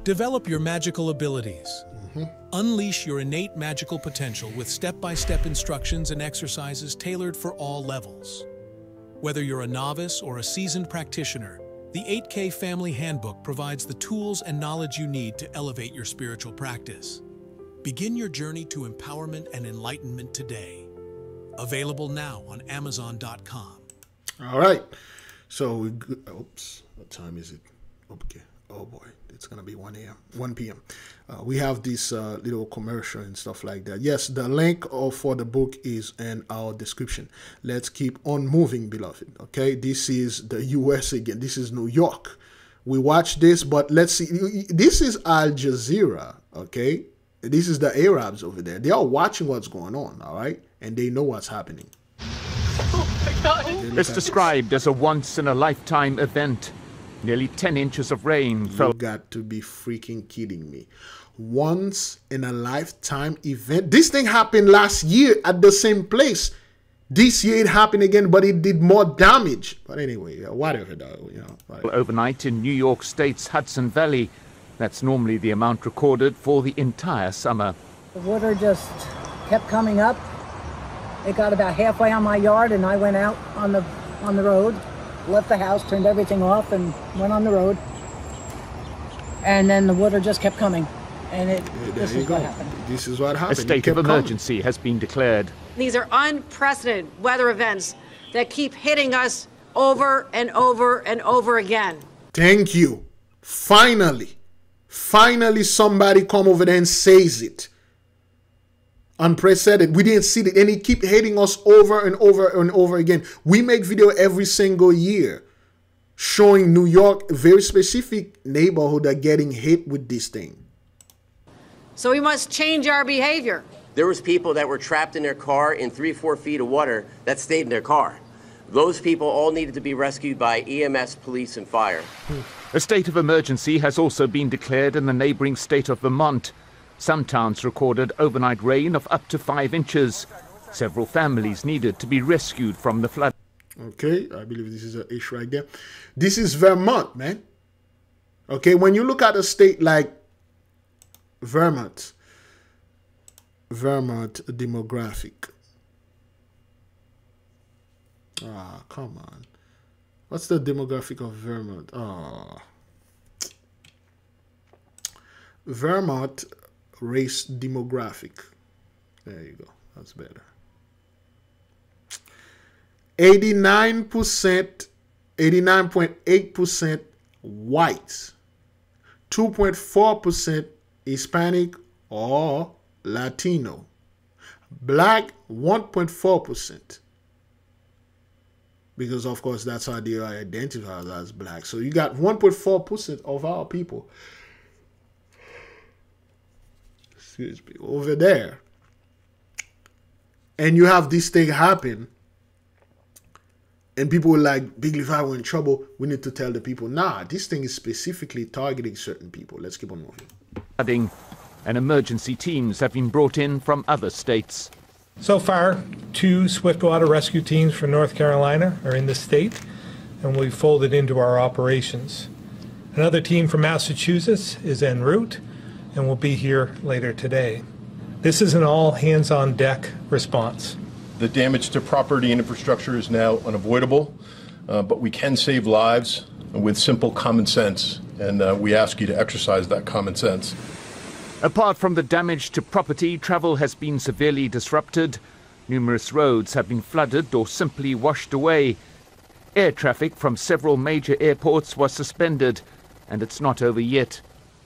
Develop your magical abilities. Unleash your innate magical potential with step-by-step instructions and exercises tailored for all levels. Whether you're a novice or a seasoned practitioner, the 8K Family Handbook provides the tools and knowledge you need to elevate your spiritual practice. Begin your journey to empowerment and enlightenment today. Available now on Amazon.com. All right. So, oops, what time is it? Okay. Oh boy, it's going to be 1 p.m. We have this little commercial and stuff like that. Yes, the link for the book is in our description. Let's keep on moving, beloved. Okay, this is the U.S. again. This is New York. We watch this, but let's see. This is Al Jazeera, okay? This is the Arabs over there. They are watching what's going on, all right? And they know what's happening. Oh my God. It's described as a once-in-a-lifetime event. Nearly 10 inches of rain fell. You got to be freaking kidding me. Once-in-a-lifetime event. This thing happened last year at the same place. This year it happened again, but it did more damage. But anyway, whatever though, you know. Whatever. Overnight in New York State's Hudson Valley. That's normally the amount recorded for the entire summer. The water just kept coming up. It got about halfway on my yard, and I went out on the road, left the house, turned everything off, and went on the road. And then the water just kept coming, and this is what happened. This is what happened. A state of emergency has been declared. These are unprecedented weather events that keep hitting us over and over and over again. Thank you. Finally somebody come over there and says it. Unprecedented. We didn't see it, and it keep hitting us over and over and over again. We make video every single year showing New York, a very specific neighborhood, are getting hit with this thing. So we must change our behavior. There was people that were trapped in their car in 3-4 feet of water that stayed in their car. Those people all needed to be rescued by EMS, police, and fire. A state of emergency has also been declared in the neighboring state of Vermont. Some towns recorded overnight rain of up to 5 inches. Several families needed to be rescued from the flood. Okay, I believe this is an issue right there. This is Vermont, man. Okay, when you look at a state like Vermont demographic. Ah, come on. What's the demographic of Vermont? Ah. Vermont race demographic. There you go. That's better. 89.8% whites, 2.4% Hispanic or Latino, black 1.4%, because of course that's how they are identified as black. So you got 1.4% of our people, excuse me, over there, and you have this thing happen. And people were like, Big Levi, we're in trouble. We need to tell the people, nah, this thing is specifically targeting certain people. Let's keep on moving. Flooding, and emergency teams have been brought in from other states. So far, 2 swiftwater rescue teams from North Carolina are in the state and will be folded into our operations. Another team from Massachusetts is en route and will be here later today. This is an all hands-on-deck response. The damage to property and infrastructure is now unavoidable, but we can save lives with simple common sense, and we ask you to exercise that common sense. Apart from the damage to property, travel has been severely disrupted. Numerous roads have been flooded or simply washed away. Air traffic from several major airports was suspended, and it's not over yet.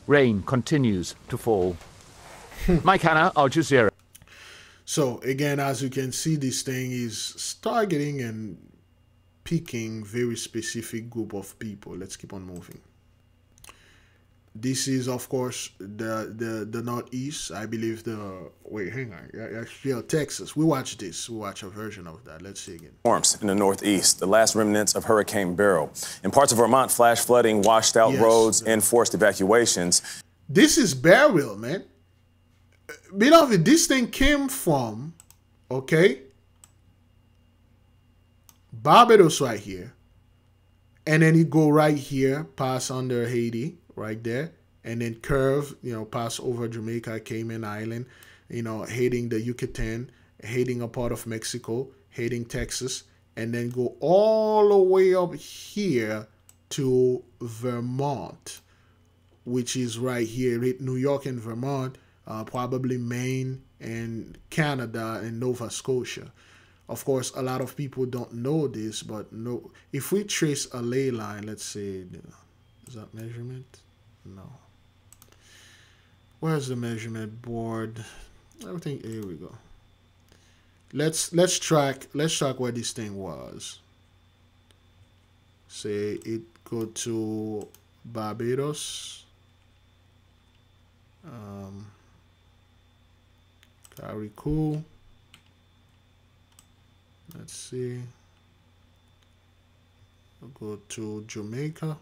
Rain continues to fall. Mike Hanna, Al Jazeera. So again, as you can see, this thing is targeting and picking very specific group of people. Let's keep on moving. This is, of course, the Northeast. I believe wait, hang on. Yeah, Texas. We watch this. We watch a version of that. Let's see again. Storms in the Northeast, the last remnants of Hurricane Beryl. In parts of Vermont, flash flooding washed out roads and forced evacuations. This is Beryl, man. Beloved, this thing came from, okay, Barbados right here. And then you go right here, pass under Haiti, right there. And then curve, pass over Jamaica, Cayman Island, hitting the Yucatan, hitting a part of Mexico, hitting Texas. And then go all the way up here to Vermont, which is right here, New York and Vermont. Probably Maine and Canada and Nova Scotia. Of course, a lot of people don't know this, but no. If we trace a ley line, let's say, is that measurement? No. Where's the measurement board? Everything. Here we go. Let's track where this thing was. Say it go to Barbados. Very cool. Let's see. I'll go to Jamaica.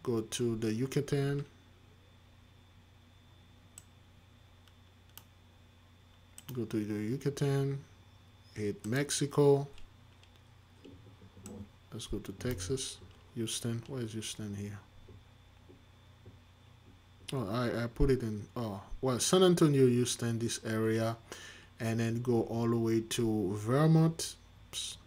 Go to the Yucatan. Go to the Yucatan. Hit Mexico. Let's go to Texas. Houston. Where is Houston here? Oh, I put it in, San Antonio, Houston, this area, and then go all the way to Vermont. Oops.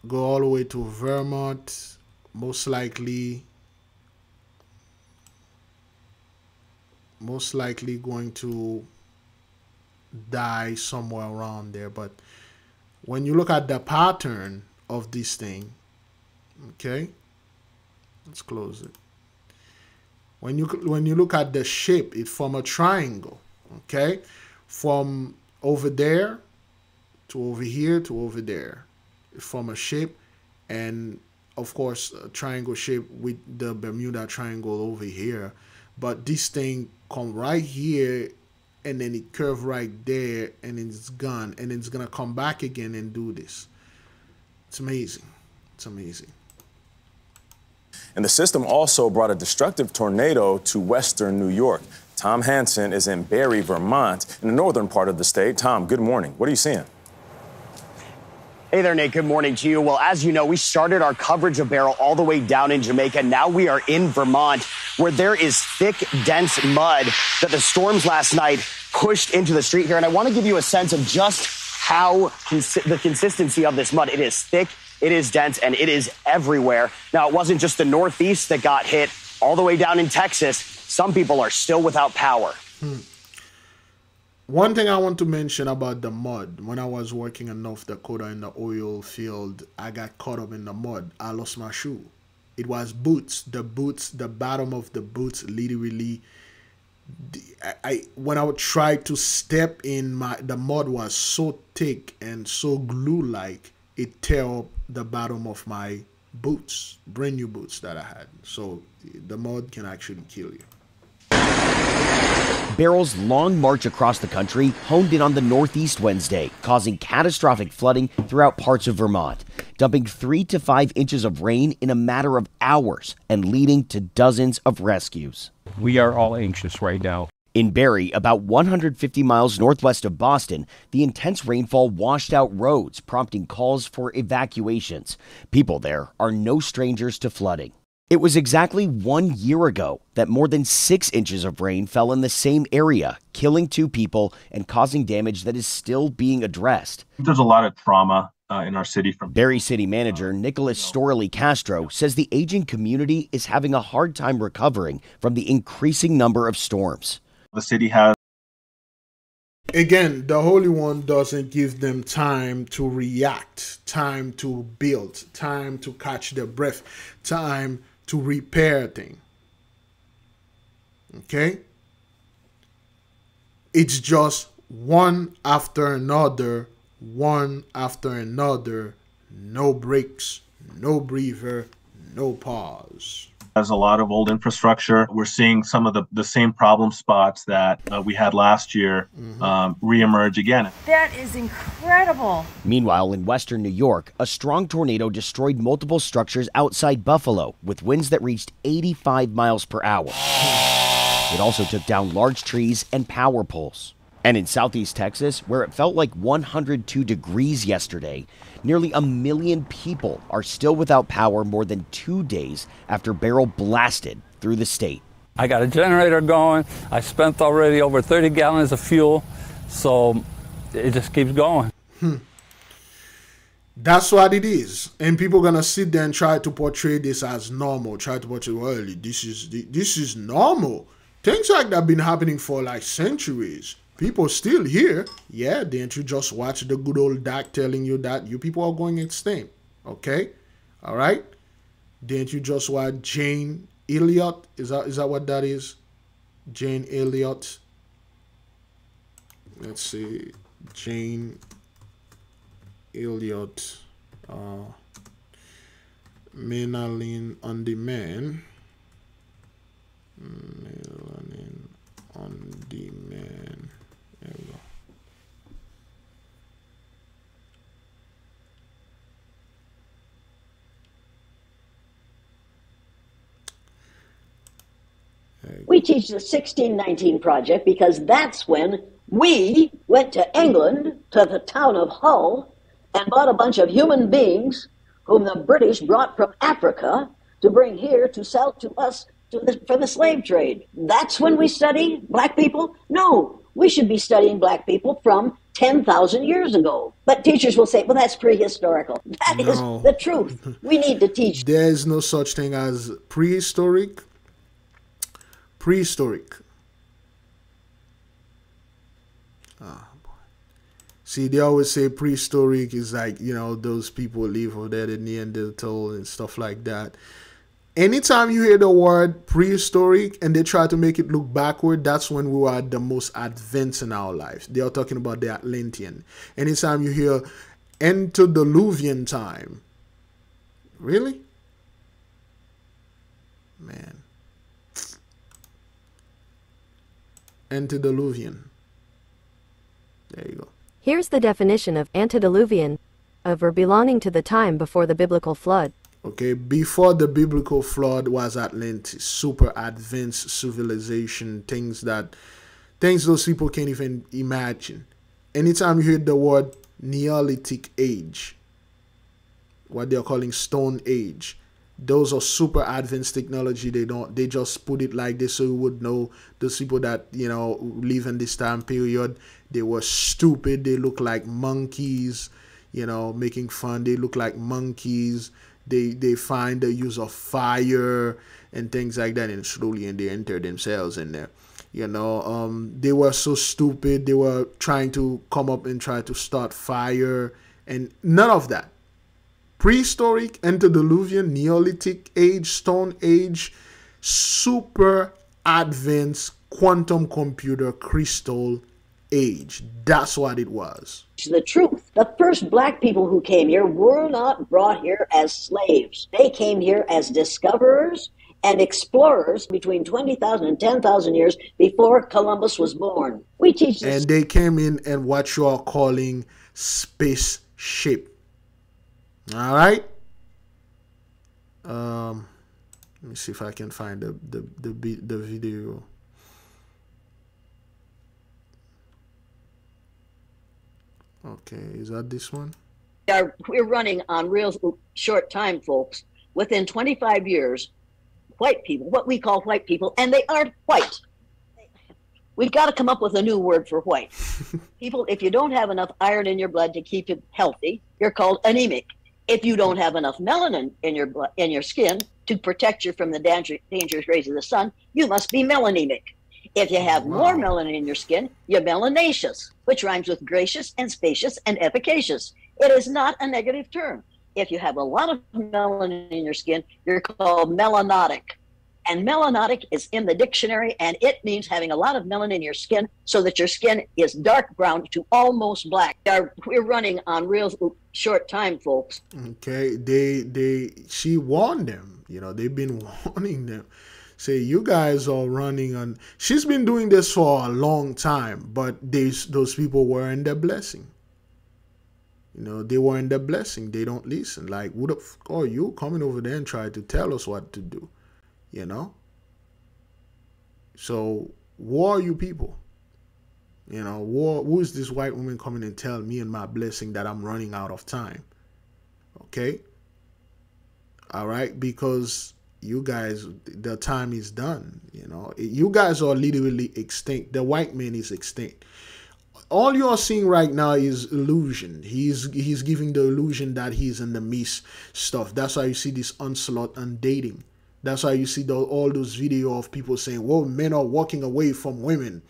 Go all the way to Vermont, most likely going to die somewhere around there. But when you look at the pattern of this thing, okay, let's close it. When you look at the shape, it forms a triangle, okay? From over there to over here to over there. from a shape, and of course a triangle shape with the Bermuda Triangle over here. But this thing come right here, and then it curve right there, and it's gone, and it's gonna come back again and do this. It's amazing. It's amazing. And the system also brought a destructive tornado to western New York. Tom Hansen is in Barry, Vermont, in the northern part of the state. Tom, good morning. What are you seeing? Hey there, Nate. Good morning to you. Well, as you know, we started our coverage of Beryl all the way down in Jamaica. Now we are in Vermont, where there is thick, dense mud that the storms last night pushed into the street here. And I want to give you a sense of just how the consistency of this mud. It is thick, it is dense, and it is everywhere. Now, it wasn't just the Northeast that got hit. All the way down in Texas, some people are still without power. One thing I want to mention about the mud, when I was working in North Dakota in the oil field, I got caught up in the mud. I lost my shoe. It was boots. The bottom of the boots literally, when I would try to step in, the mud was so thick and so glue-like, it tear up the bottom of my boots, brand new boots that I had. So the mud can actually kill you. Beryl's long march across the country honed in on the Northeast Wednesday, causing catastrophic flooding throughout parts of Vermont, dumping 3 to 5 inches of rain in a matter of hours and leading to dozens of rescues. We are all anxious right now. In Barry, about 150 miles northwest of Boston, the intense rainfall washed out roads, prompting calls for evacuations. People there are no strangers to flooding. It was exactly 1 year ago that more than 6 inches of rain fell in the same area, killing 2 people and causing damage that is still being addressed. There's a lot of trauma in our city. Barry City Manager Nicholas Storley Castro says the aging community is having a hard time recovering from the increasing number of storms. The city has... Again, the Holy One doesn't give them time to react, time to build, time to catch their breath, time to repair things. Okay? It's just one after another, no breaks, no breather, no pause. Has a lot of old infrastructure. We're seeing some of the same problem spots that we had last year reemerge again. That is incredible. Meanwhile, in western New York, a strong tornado destroyed multiple structures outside Buffalo with winds that reached 85 miles per hour. It also took down large trees and power poles. And in southeast Texas, where it felt like 102 degrees yesterday, nearly 1 million people are still without power more than 2 days after Beryl blasted through the state. I got a generator going. I spent already over 30 gallons of fuel, so it just keeps going. That's what it is. And people are going to sit there and try to portray this as normal. Try to portray, well, this is normal. Things like that have been happening for like centuries. People still here. Yeah, didn't you just watch the good old doc telling you that you people are going extinct? Okay? All right? Didn't you just watch Jane Elliott? Is that what that is? Jane Elliott. Let's see. Jane Elliott. Melanin on Demand. Melanin on Demand. There we go. We teach the 1619 project because that's when we went to England, to the town of Hull, and bought a bunch of human beings whom the British brought from Africa to bring here to sell to us for the slave trade. That's when we study black people? No, we should be studying black people from 10,000 years ago. But teachers will say, well, that's prehistorical. That is the truth. We need to teach. There is no such thing as prehistoric. Prehistoric. See, they always say prehistoric is like, you know, those people live over there, the Neanderthal and stuff like that. Anytime you hear the word prehistoric and they try to make it look backward, that's when we were at the most advanced in our lives. They are talking about the Atlantean. Anytime you hear Antediluvian time. Really? Man. Antediluvian. There you go. Here's the definition of antediluvian: of or belonging to the time before the biblical flood. Okay, before the biblical flood was Atlantis, super advanced civilization, things those people can't even imagine. Anytime you hear the word Neolithic age, what they're calling Stone Age, those are super advanced technology. They just put it like this so you would know those people that, live in this time period, they were stupid. They look like monkeys, making fun. They look like monkeys. They find the use of fire and things like that, and slowly they enter themselves in there. They were so stupid. They were trying to come up and try to start fire, and none of that. Prehistoric, antediluvian, Neolithic age, Stone Age, super advanced quantum computer crystal age. That's what it was. The truth. The first black people who came here were not brought here as slaves. They came here as discoverers and explorers between 20,000 and 10,000 years before Columbus was born. We teach this. And they came in and what you are calling spaceship. All right. Let me see if I can find the video. Okay, is that this one? We're running on real short time, folks. Within 25 years, white people, what we call white people, and they aren't white. We've got to come up with a new word for white. People, if you don't have enough iron in your blood to keep it healthy, you're called anemic. If you don't have enough melanin in your blood, in your skin to protect you from the dangerous rays of the sun, you must be melanemic. If you have more melanin in your skin, you're melanaceous, which rhymes with gracious and spacious and efficacious. It is not a negative term. If you have a lot of melanin in your skin, you're called melanotic. And melanotic is in the dictionary, and it means having a lot of melanin in your skin so that your skin is dark brown to almost black. We're running on real short time, folks. Okay, she warned them. They've been warning them. Say, you guys are running on. She's been doing this for a long time, but those people were in their blessing. They were in their blessing. They don't listen. Like, who the fuck are you coming over there and try to tell us what to do? So, who are you people? Who is this white woman coming and tell me and my blessing that I'm running out of time? Okay? All right? Because you guys, the time is done. You guys are literally extinct. The white man is extinct. All you are seeing right now is illusion. He's giving the illusion that he's in the midst stuff. That's why you see this onslaught on dating. That's why you see all those video of people saying, well, men are walking away from women.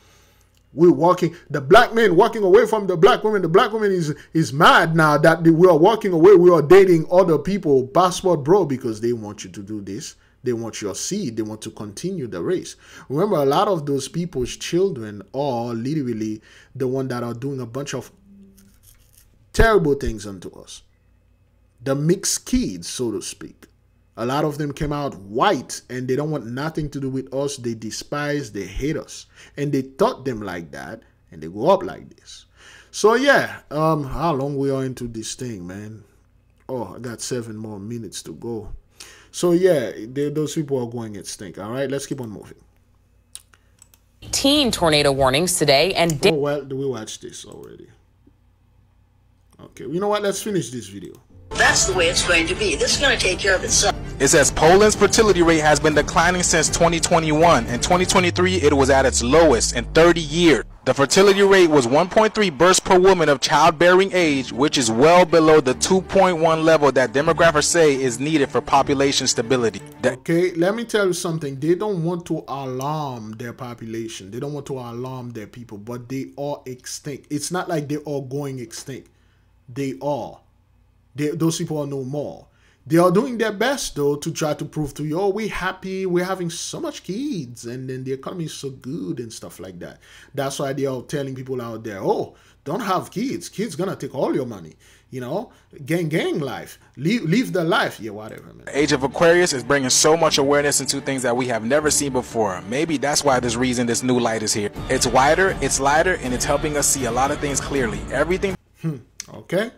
The black men walking away from the black woman. The black woman is mad now that we are walking away. We are dating other people, passport bro, because they want you to do this. They want your seed. They want to continue the race. Remember, a lot of those people's children are literally the one that are doing a bunch of terrible things unto us. The mixed kids, so to speak. A lot of them came out white and they don't want nothing to do with us. They despise, they hate us. And they taught them like that and they go up like this. So yeah, how long we are into this thing, man? Oh, I got 7 more minutes to go. So yeah, those people are going extinct. All right, let's keep on moving. 18 tornado warnings today and... Oh, well, we watched this already. Okay, you know what? Let's finish this video. That's the way it's going to be. This is going to take care of itself. It says Poland's fertility rate has been declining since 2021. In 2023, it was at its lowest in 30 years. The fertility rate was 1.3 births per woman of childbearing age, which is well below the 2.1 level that demographers say is needed for population stability. Okay, let me tell you something. They don't want to alarm their population. They don't want to alarm their people, but they are extinct. It's not like they are going extinct. They are. Those people are no more. They are doing their best, though, to try to prove to you, oh, we're happy, we're having so much kids, and then the economy is so good and stuff like that. That's why they are telling people out there, oh, don't have kids. Kids gonna take all your money. You know, gang life. Live the life. Yeah, whatever, man. Age of Aquarius is bringing so much awareness into things that we have never seen before. Maybe that's why there's reason this new light is here. It's wider, it's lighter, and it's helping us see a lot of things clearly. Everything. Okay.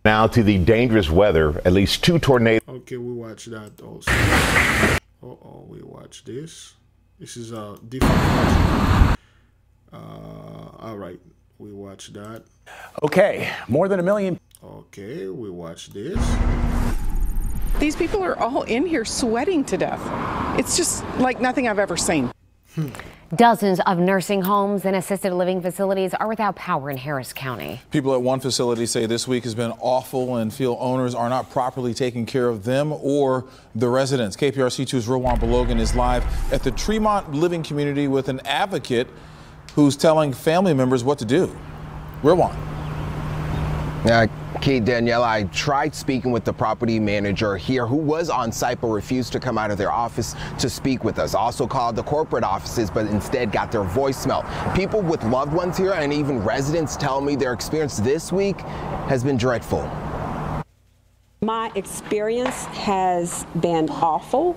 Now to the dangerous weather. At least 2 tornadoes. Okay, we watch that also. We watch this. This is a different version. All right, we watch that. Okay, more than 1 million. Okay, we watch this. These people are all in here sweating to death. It's just like nothing I've ever seen. Dozens of nursing homes and assisted living facilities are without power in Harris County. People at one facility say this week has been awful and feel owners are not properly taking care of them or the residents. KPRC2's Rowan Balogan is live at the Tremont Living Community with an advocate who's telling family members what to do. Rowan. Kate, Danielle, I tried speaking with the property manager here who was on site but refused to come out of their office to speak with us. Also called the corporate offices but instead got their voicemail. People with loved ones here and even residents tell me their experience this week has been dreadful. My experience has been awful.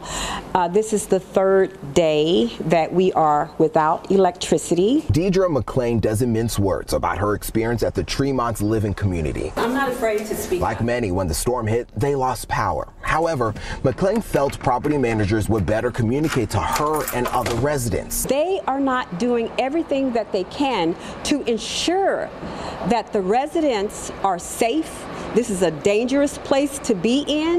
This is the 3rd day that we are without electricity. Deidre McLean doesn't mince words about her experience at the Tremont's Living Community. I'm not afraid to speak. Like many, when the storm hit, they lost power. However, McLean felt property managers would better communicate to her and other residents. They are not doing everything that they can to ensure that the residents are safe. This is a dangerous place to be in.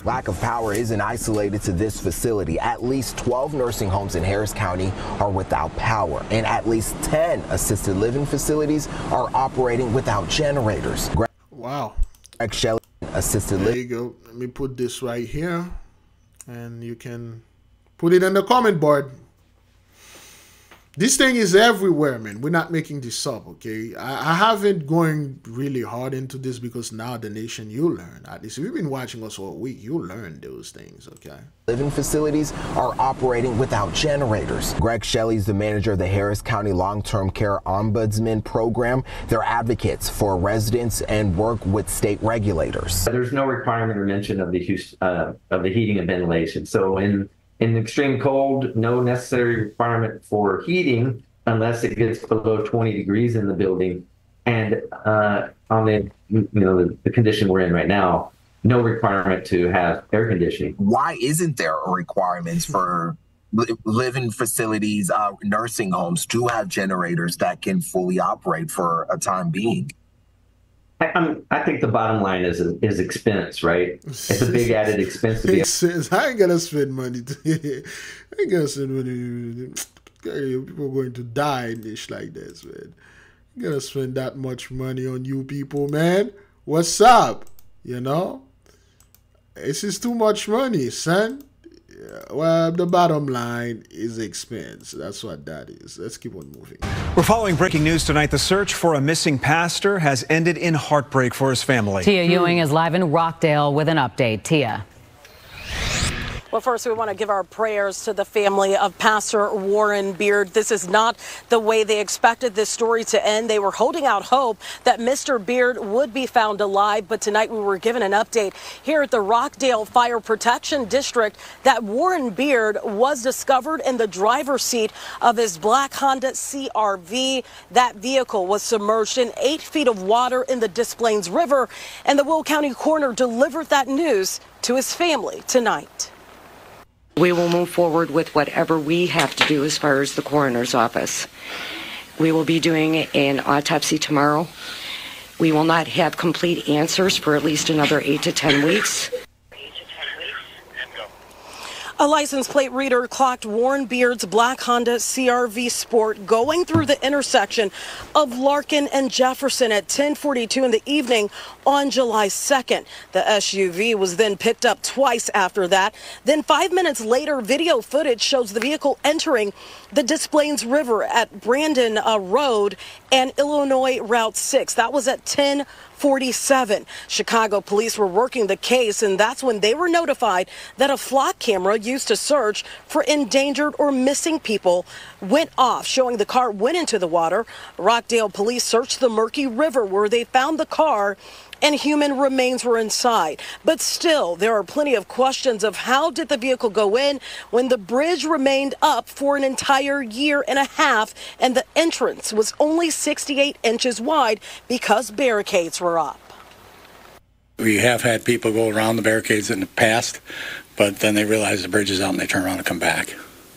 Lack of power isn't isolated to this facility. At least 12 nursing homes in Harris County are without power, and at least 10 assisted living facilities are operating without generators. Wow. Greg Shelley, assisted living. There you go. Let me put this right here, and you can put it in the comment board. This thing is everywhere, man. We're not making this up, okay? I haven't going really hard into this because now the nation, you learn. At least if you've been watching us all week, you learn those things, okay? Living facilities are operating without generators. Greg Shelley is the manager of the Harris County Long-Term Care Ombudsman Program. They're advocates for residents and work with state regulators. There's no requirement or mention of the heating and ventilation. So in extreme cold, no necessary requirement for heating unless it gets below 20 degrees in the building. And on the condition we're in right now, no requirement to have air conditioning. Why isn't there a requirement for living facilities, nursing homes to have generators that can fully operate for a time being? I think the bottom line is expense, right? It's a big added expense to be. I ain't gonna spend money. I ain't gonna spend money. People are going to die in this like this, man. I'm gonna spend that much money on you people, man. What's up? You know, this is too much money, son. Well, the bottom line is expense. That's what that is. Let's keep on moving. We're following breaking news tonight. The search for a missing pastor has ended in heartbreak for his family. Tia Ewing is live in Rockdale with an update. Tia. Well, first, we want to give our prayers to the family of Pastor Warren Beard. This is not the way they expected this story to end. They were holding out hope that Mr. Beard would be found alive. But tonight we were given an update here at the Rockdale Fire Protection District that Warren Beard was discovered in the driver's seat of his black Honda CR-V. That vehicle was submerged in 8 feet of water in the Des Plaines River. And the Will County coroner delivered that news to his family tonight. We will move forward with whatever we have to do as far as the coroner's office. We will be doing an autopsy tomorrow. We will not have complete answers for at least another 8 to 10 weeks. A license plate reader clocked Warren Beard's black Honda CR-V Sport going through the intersection of Larkin and Jefferson at 10:42 in the evening on July 2nd. The SUV was then picked up twice after that. Then 5 minutes later, video footage shows the vehicle entering the Des Plaines River at Brandon Road and Illinois Route 6. That was at 10:42. 47. Chicago police were working the case, and that's when they were notified that a flock camera used to search for endangered or missing people went off, showing the car went into the water. Rockdale police searched the murky river where they found the car, and human remains were inside. But still, there are plenty of questions of how did the vehicle go in when the bridge remained up for an entire year and a half and the entrance was only 68 inches wide because barricades were up. We have had people go around the barricades in the past, but then they realize the bridge is out and they turn around and come back.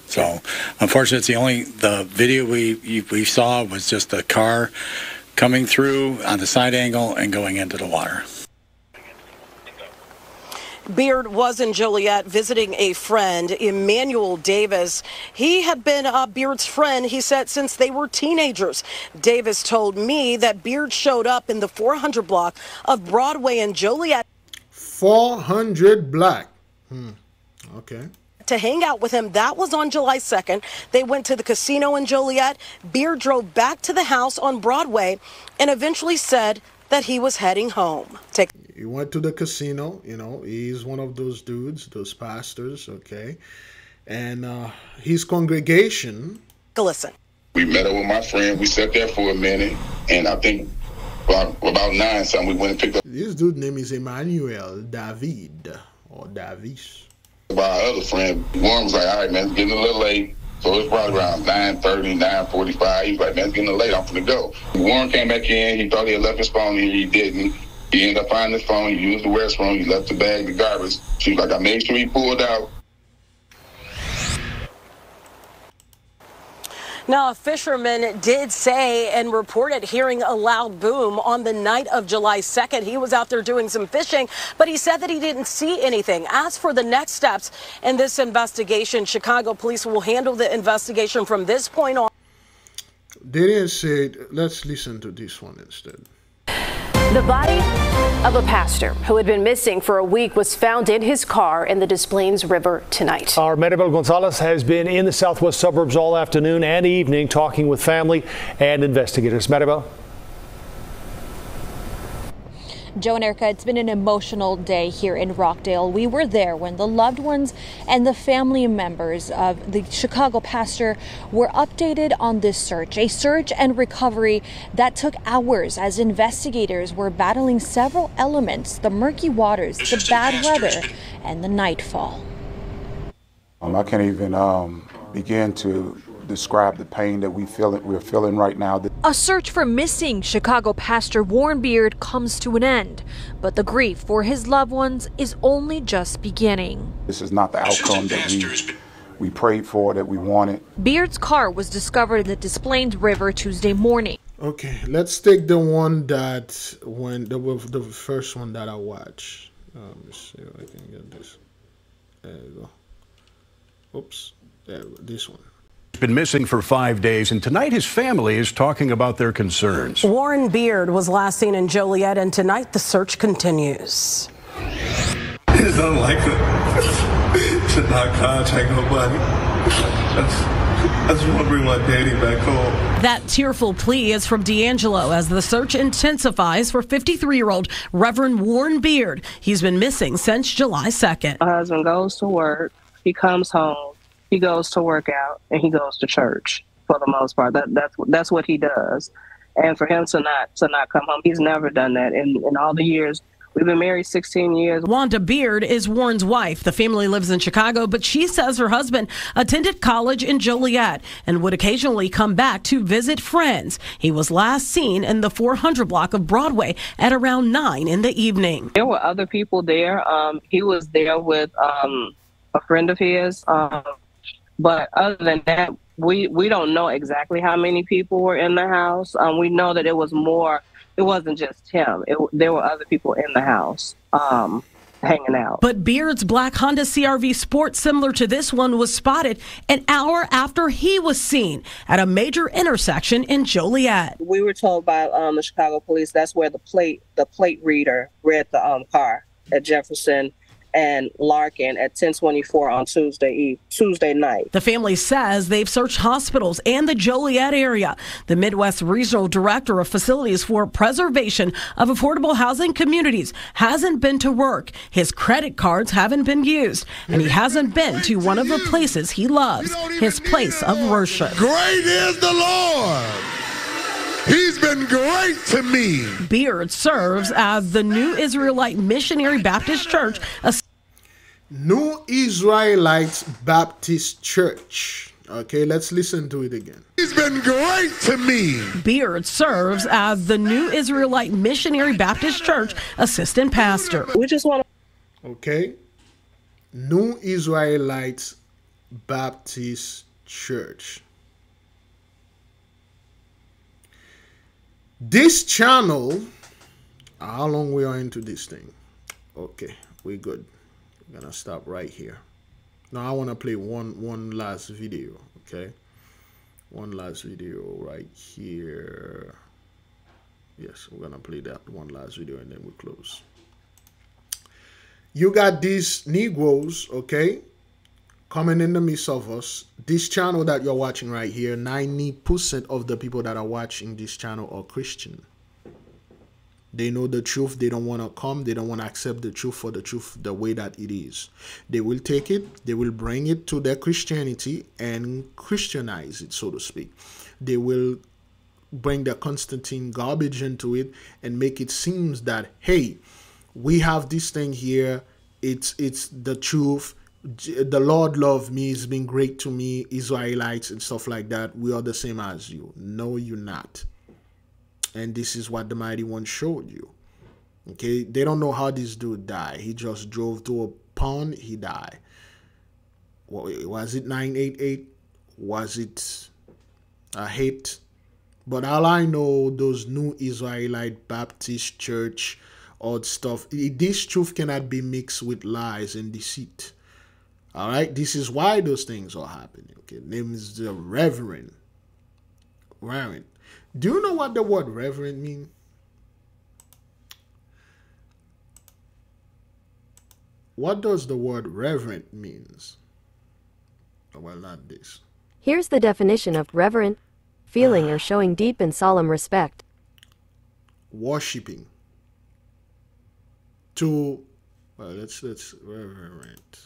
So unfortunately, the video we saw was just a car coming through on the side angle and going into the water. Beard was in Joliet visiting a friend, Emmanuel Davis. He had been Beard's friend, he said, since they were teenagers. Davis told me that Beard showed up in the 400 block of Broadway in Joliet. 400 block. Okay. To hang out with him. That was on July 2nd. They went to the casino in Joliet. Beard drove back to the house on Broadway and eventually said that he was heading home. He went to the casino. You know, he's one of those dudes, those pastors, okay? And his congregation. Listen. We met up with my friend. We sat there for a minute, and I think about 9 something, we went and picked up. This dude's name is Emmanuel David, or Davis. By our other friend, Warren was like, all right, man, it's getting a little late. So it's probably around 9:30, 9:45. He was like, man, it's getting a little late. I'm finna go. Warren came back in. He thought he had left his phone here. He didn't. He ended up finding his phone. He used the restroom. He left the bag, the garbage. She was like, I made sure he pulled out. Now, a fisherman did say and reported hearing a loud boom on the night of July 2nd. He was out there doing some fishing, but he said that he didn't see anything. As for the next steps in this investigation, Chicago police will handle the investigation from this point on. They didn't say, let's listen to this one instead. The body of a pastor who had been missing for a week was found in his car in the Des Plaines River tonight. Our Maribel Gonzalez has been in the southwest suburbs all afternoon and evening talking with family and investigators. Maribel. Joe and Erica, it's been an emotional day here in Rockdale. We were there when the loved ones and the family members of the Chicago pastor were updated on this search, a search and recovery that took hours as investigators were battling several elements: the murky waters, the bad weather, and the nightfall. I can't even begin to describe the pain that we're feeling right now. A search for missing Chicago pastor Warren Beard comes to an end, but the grief for his loved ones is only just beginning. This is not the outcome that we prayed for, that we wanted. Beard's car was discovered in the Des Plaines River Tuesday morning. Okay, let's take the one that the first one that I watched. Let me see if I can get this. There you go. Oops, there, this one. Been missing for 5 days, and tonight his family is talking about their concerns. Warren Beard was last seen in Joliet, and tonight the search continues. It's unlikely to not contact nobody. I just want to bring my daddy back home. That tearful plea is from D'Angelo as the search intensifies for 53-year-old Reverend Warren Beard. He's been missing since July 2nd. My husband goes to work, he comes home, he goes to work out, and he goes to church for the most part. That's what he does. And for him to not come home, he's never done that in all the years. We've been married 16 years. Wanda Beard is Warren's wife. The family lives in Chicago, but she says her husband attended college in Joliet and would occasionally come back to visit friends. He was last seen in the 400 block of Broadway at around 9 in the evening. There were other people there. He was there with a friend of his. But other than that, we don't know exactly how many people were in the house. We know that it was more. It wasn't just him. There were other people in the house hanging out. But Beard's black Honda CR-V Sport, similar to this one, was spotted an hour after he was seen at a major intersection in Joliet. We were told by the Chicago police that's where the plate reader read the car at Jefferson and Larkin at 1024 on Tuesday night. The family says they've searched hospitals and the Joliet area. The Midwest Regional Director of Facilities for Preservation of Affordable Housing Communities hasn't been to work. His credit cards haven't been used, and he hasn't been to one of the places he loves, his place of worship. Great is the Lord. He's been great to me. Beard serves as the New Israelite Missionary Baptist Church. New Israelite Baptist Church. Okay, let's listen to it again. He's been great to me. Beard serves as the New Israelite Missionary Baptist Church assistant pastor. We just want to. Okay. New Israelite Baptist Church. This channel, how long we are into this thing? Okay, we good. We're gonna stop right here. Now I want to play one last video. Okay, one last video right here. Yes, we're gonna play that one last video and then we close. You got these Negroes, okay, coming in the midst of us. This channel that you're watching right here, 90% of the people that are watching this channel are Christian. They know the truth. They don't want to come. They don't want to accept the truth for the truth the way that it is. They will take it. They will bring it to their Christianity and Christianize it, so to speak. They will bring the Constantine garbage into it and make it seem that, hey, we have this thing here. It's the truth. The Lord loved me. He's been great to me. Israelites and stuff like that. We are the same as you. No, you're not. And this is what the Mighty One showed you. Okay, they don't know how this dude died. He just drove to a pond. He died. Was it 988? Was it a hate? But all I know, those New Israelite Baptist Church, odd stuff. This truth cannot be mixed with lies and deceit. All right, this is why those things are happening. Okay, name is the Reverend. Reverend. Do you know what the word reverend means? What does the word reverend means? Well, not this. Here's the definition of reverent: feeling or showing deep and solemn respect. Worshipping. To, well, let's reverent.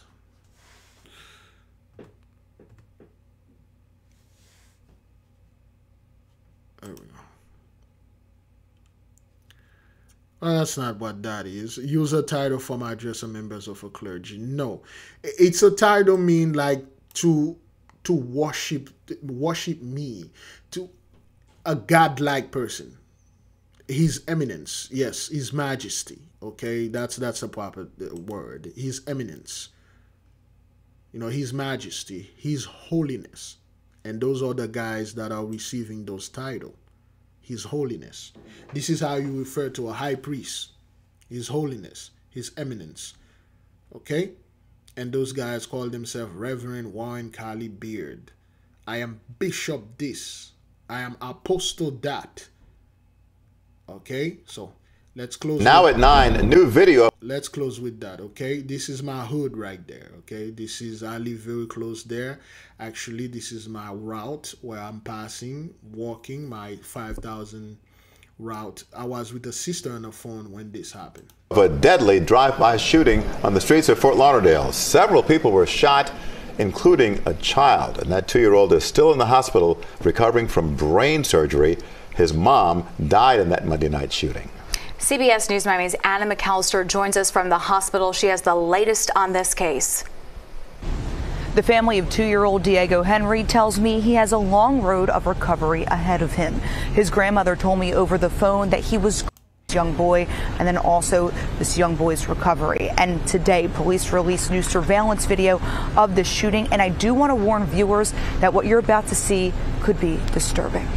There we go. Well, that's not what that is. Use a title for my address or members of a clergy. No, it's a title mean like to worship me, to a godlike person. His eminence, yes, His Majesty. Okay, that's a proper word. His eminence. You know, His Majesty, His holiness. And those are the guys that are receiving those titles. His holiness. This is how you refer to a high priest. His holiness. His eminence. Okay? And those guys call themselves Reverend Warren Carly Beard. I am Bishop this. I am Apostle that. Okay? So, let's close. Now at 9, a new video. Let's close with that, okay? This is my hood right there, okay? This is, I live very close there. Actually, this is my route where I'm passing, walking my 5,000 route. I was with a sister on the phone when this happened. Of a deadly drive-by shooting on the streets of Fort Lauderdale. Several people were shot, including a child. And that 2-year-old is still in the hospital recovering from brain surgery. His mom died in that Monday night shooting. CBS News Miami's Anna McAllister joins us from the hospital. She has the latest on this case. The family of 2-year-old Diego Henry tells me he has a long road of recovery ahead of him. His grandmother told me over the phone that he was a young boy, and then also this young boy's recovery. And today, police released new surveillance video of the shooting. And I do want to warn viewers that what you're about to see could be disturbing.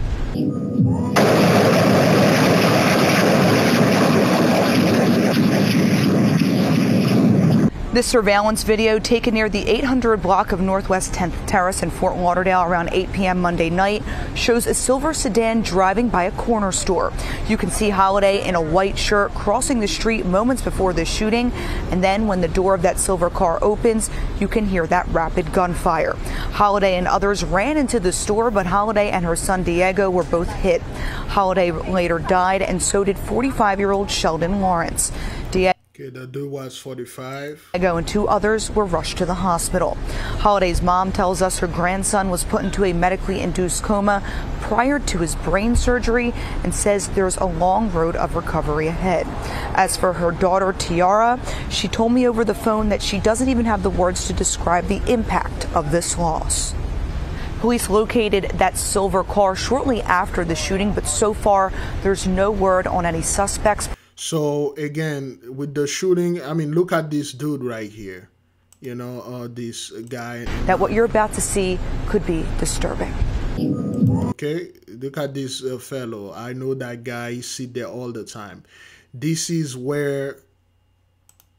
This surveillance video taken near the 800 block of Northwest 10th Terrace in Fort Lauderdale around 8 p.m. Monday night shows a silver sedan driving by a corner store. You can see Holiday in a white shirt crossing the street moments before the shooting, and then when the door of that silver car opens, you can hear that rapid gunfire. Holiday and others ran into the store, but Holiday and her son Diego were both hit. Holiday later died, and so did 45-year-old Sheldon Lawrence. Okay, the dude was 45. Diego and 2 others were rushed to the hospital. Holiday's mom tells us her grandson was put into a medically induced coma prior to his brain surgery and says there's a long road of recovery ahead. As for her daughter, Tiara, she told me over the phone that she doesn't even have the words to describe the impact of this loss. Police located that silver car shortly after the shooting, but so far there's no word on any suspects. So again, with the shooting, I mean, look at this dude right here. You know, this guy. That what you're about to see could be disturbing. Okay, look at this fellow. I know that guy. He sit there all the time. This is where,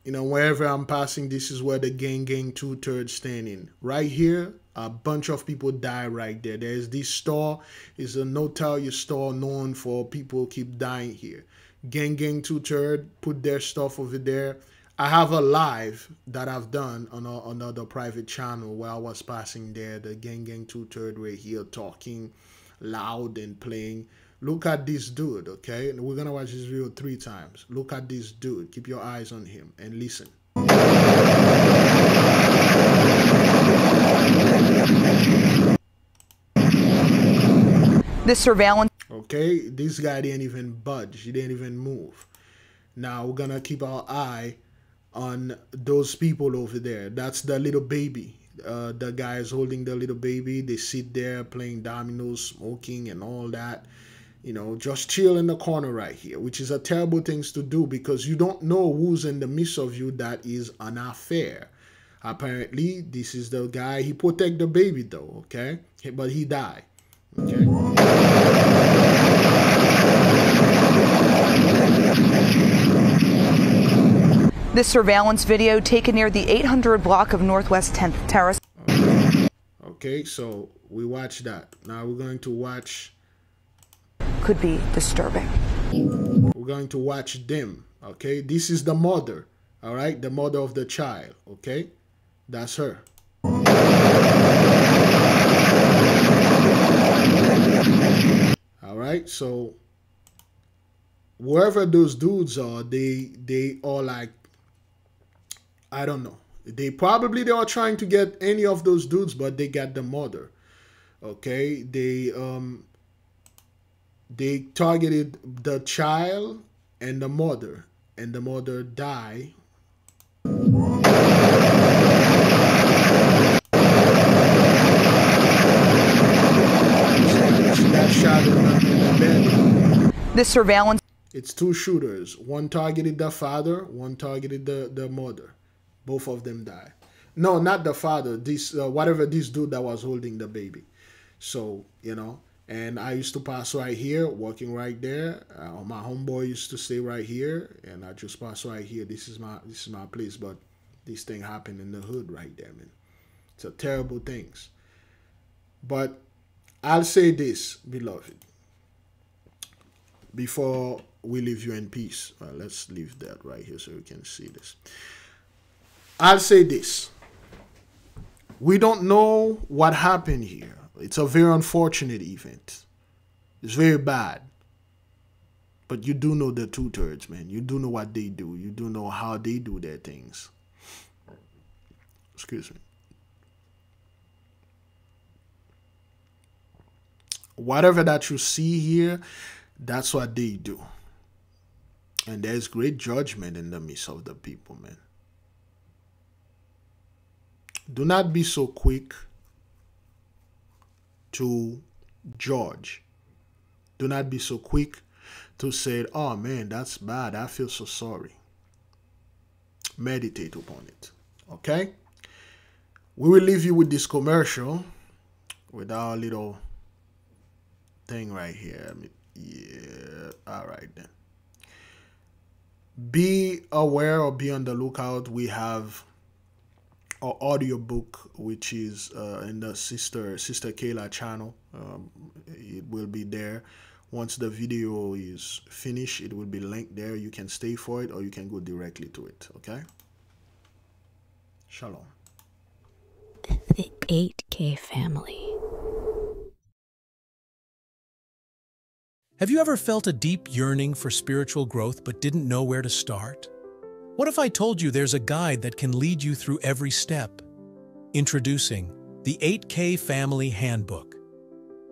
you know, wherever I'm passing, this is where the gang 2/3 standing. Right here, a bunch of people die right there. There's this store. It's a notorious store known for people keep dying here. Gang 2/3 put their stuff over there. I have a live that I've done on another private channel where I was passing there. The gang 2/3 were here talking loud and playing. Look at this dude, okay? And we're gonna watch this video 3 times. Look at this dude. Keep your eyes on him and listen. This surveillance. Okay, this guy didn't even budge. He didn't even move. Now we're gonna keep our eye on those people over there. That's the little baby. The guy is holding the little baby. They sit there playing dominoes, smoking and all that. You know, just chill in the corner right here, which is a terrible thing to do because you don't know who's in the midst of you that is an affair. Apparently, this is the guy. He protect the baby though, okay? But he died. Okay. This surveillance video taken near the 800 block of Northwest 10th Terrace. Okay, so we watched that. Now we're going to watch. Could be disturbing. We're going to watch them. Okay, this is the mother. All right, the mother of the child. Okay, that's her. All right, so wherever those dudes are, they are like, I don't know. They are trying to get any of those dudes, but they got the mother. Okay, they targeted the child and the mother died. She got shot in the bed. This surveillance. It's 2 shooters. One targeted the father, one targeted the mother. Both of them died. No, not the father. This whatever this dude that was holding the baby. So, you know, and I used to pass right here, walking right there. My homeboy used to stay right here, and I just pass right here. This is my place, but this thing happened in the hood right there, man. It's a terrible things. But I'll say this, beloved, before we leave you in peace. Well, let's leave that right here so you can see this. I'll say this. We don't know what happened here. It's a very unfortunate event. It's very bad. But you do know the 2/3, man. You do know what they do. You do know how they do their things. Excuse me. Whatever that you see here, that's what they do. And there's great judgment in the midst of the people, man. Do not be so quick to judge. Do not be so quick to say, oh man, that's bad. I feel so sorry. Meditate upon it. Okay? We will leave you with this commercial with our little thing right here. Yeah. All right then. Be aware or be on the lookout. We have our audiobook, which is in the Sister Kayla channel. It will be there. Once the video is finished, it will be linked there. You can stay for it or you can go directly to it. Okay? Shalom. The 8K family. Have you ever felt a deep yearning for spiritual growth but didn't know where to start? What if I told you there's a guide that can lead you through every step? Introducing the 8K Family Handbook.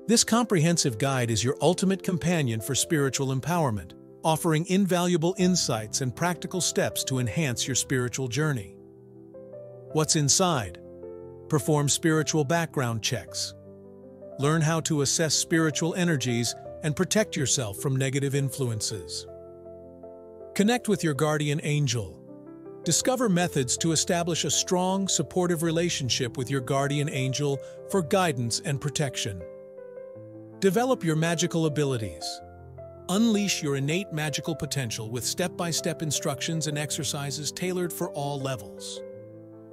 This comprehensive guide is your ultimate companion for spiritual empowerment, offering invaluable insights and practical steps to enhance your spiritual journey. What's inside? Perform spiritual background checks. Learn how to assess spiritual energies and protect yourself from negative influences. Connect with your guardian angel. Discover methods to establish a strong, supportive relationship with your guardian angel for guidance and protection. Develop your magical abilities. Unleash your innate magical potential with step-by-step instructions and exercises tailored for all levels.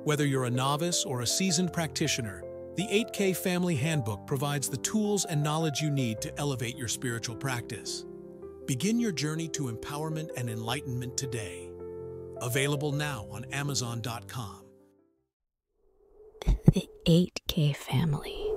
Whether you're a novice or a seasoned practitioner, the 8K Family Handbook provides the tools and knowledge you need to elevate your spiritual practice. Begin your journey to empowerment and enlightenment today. Available now on Amazon.com. The 8K family.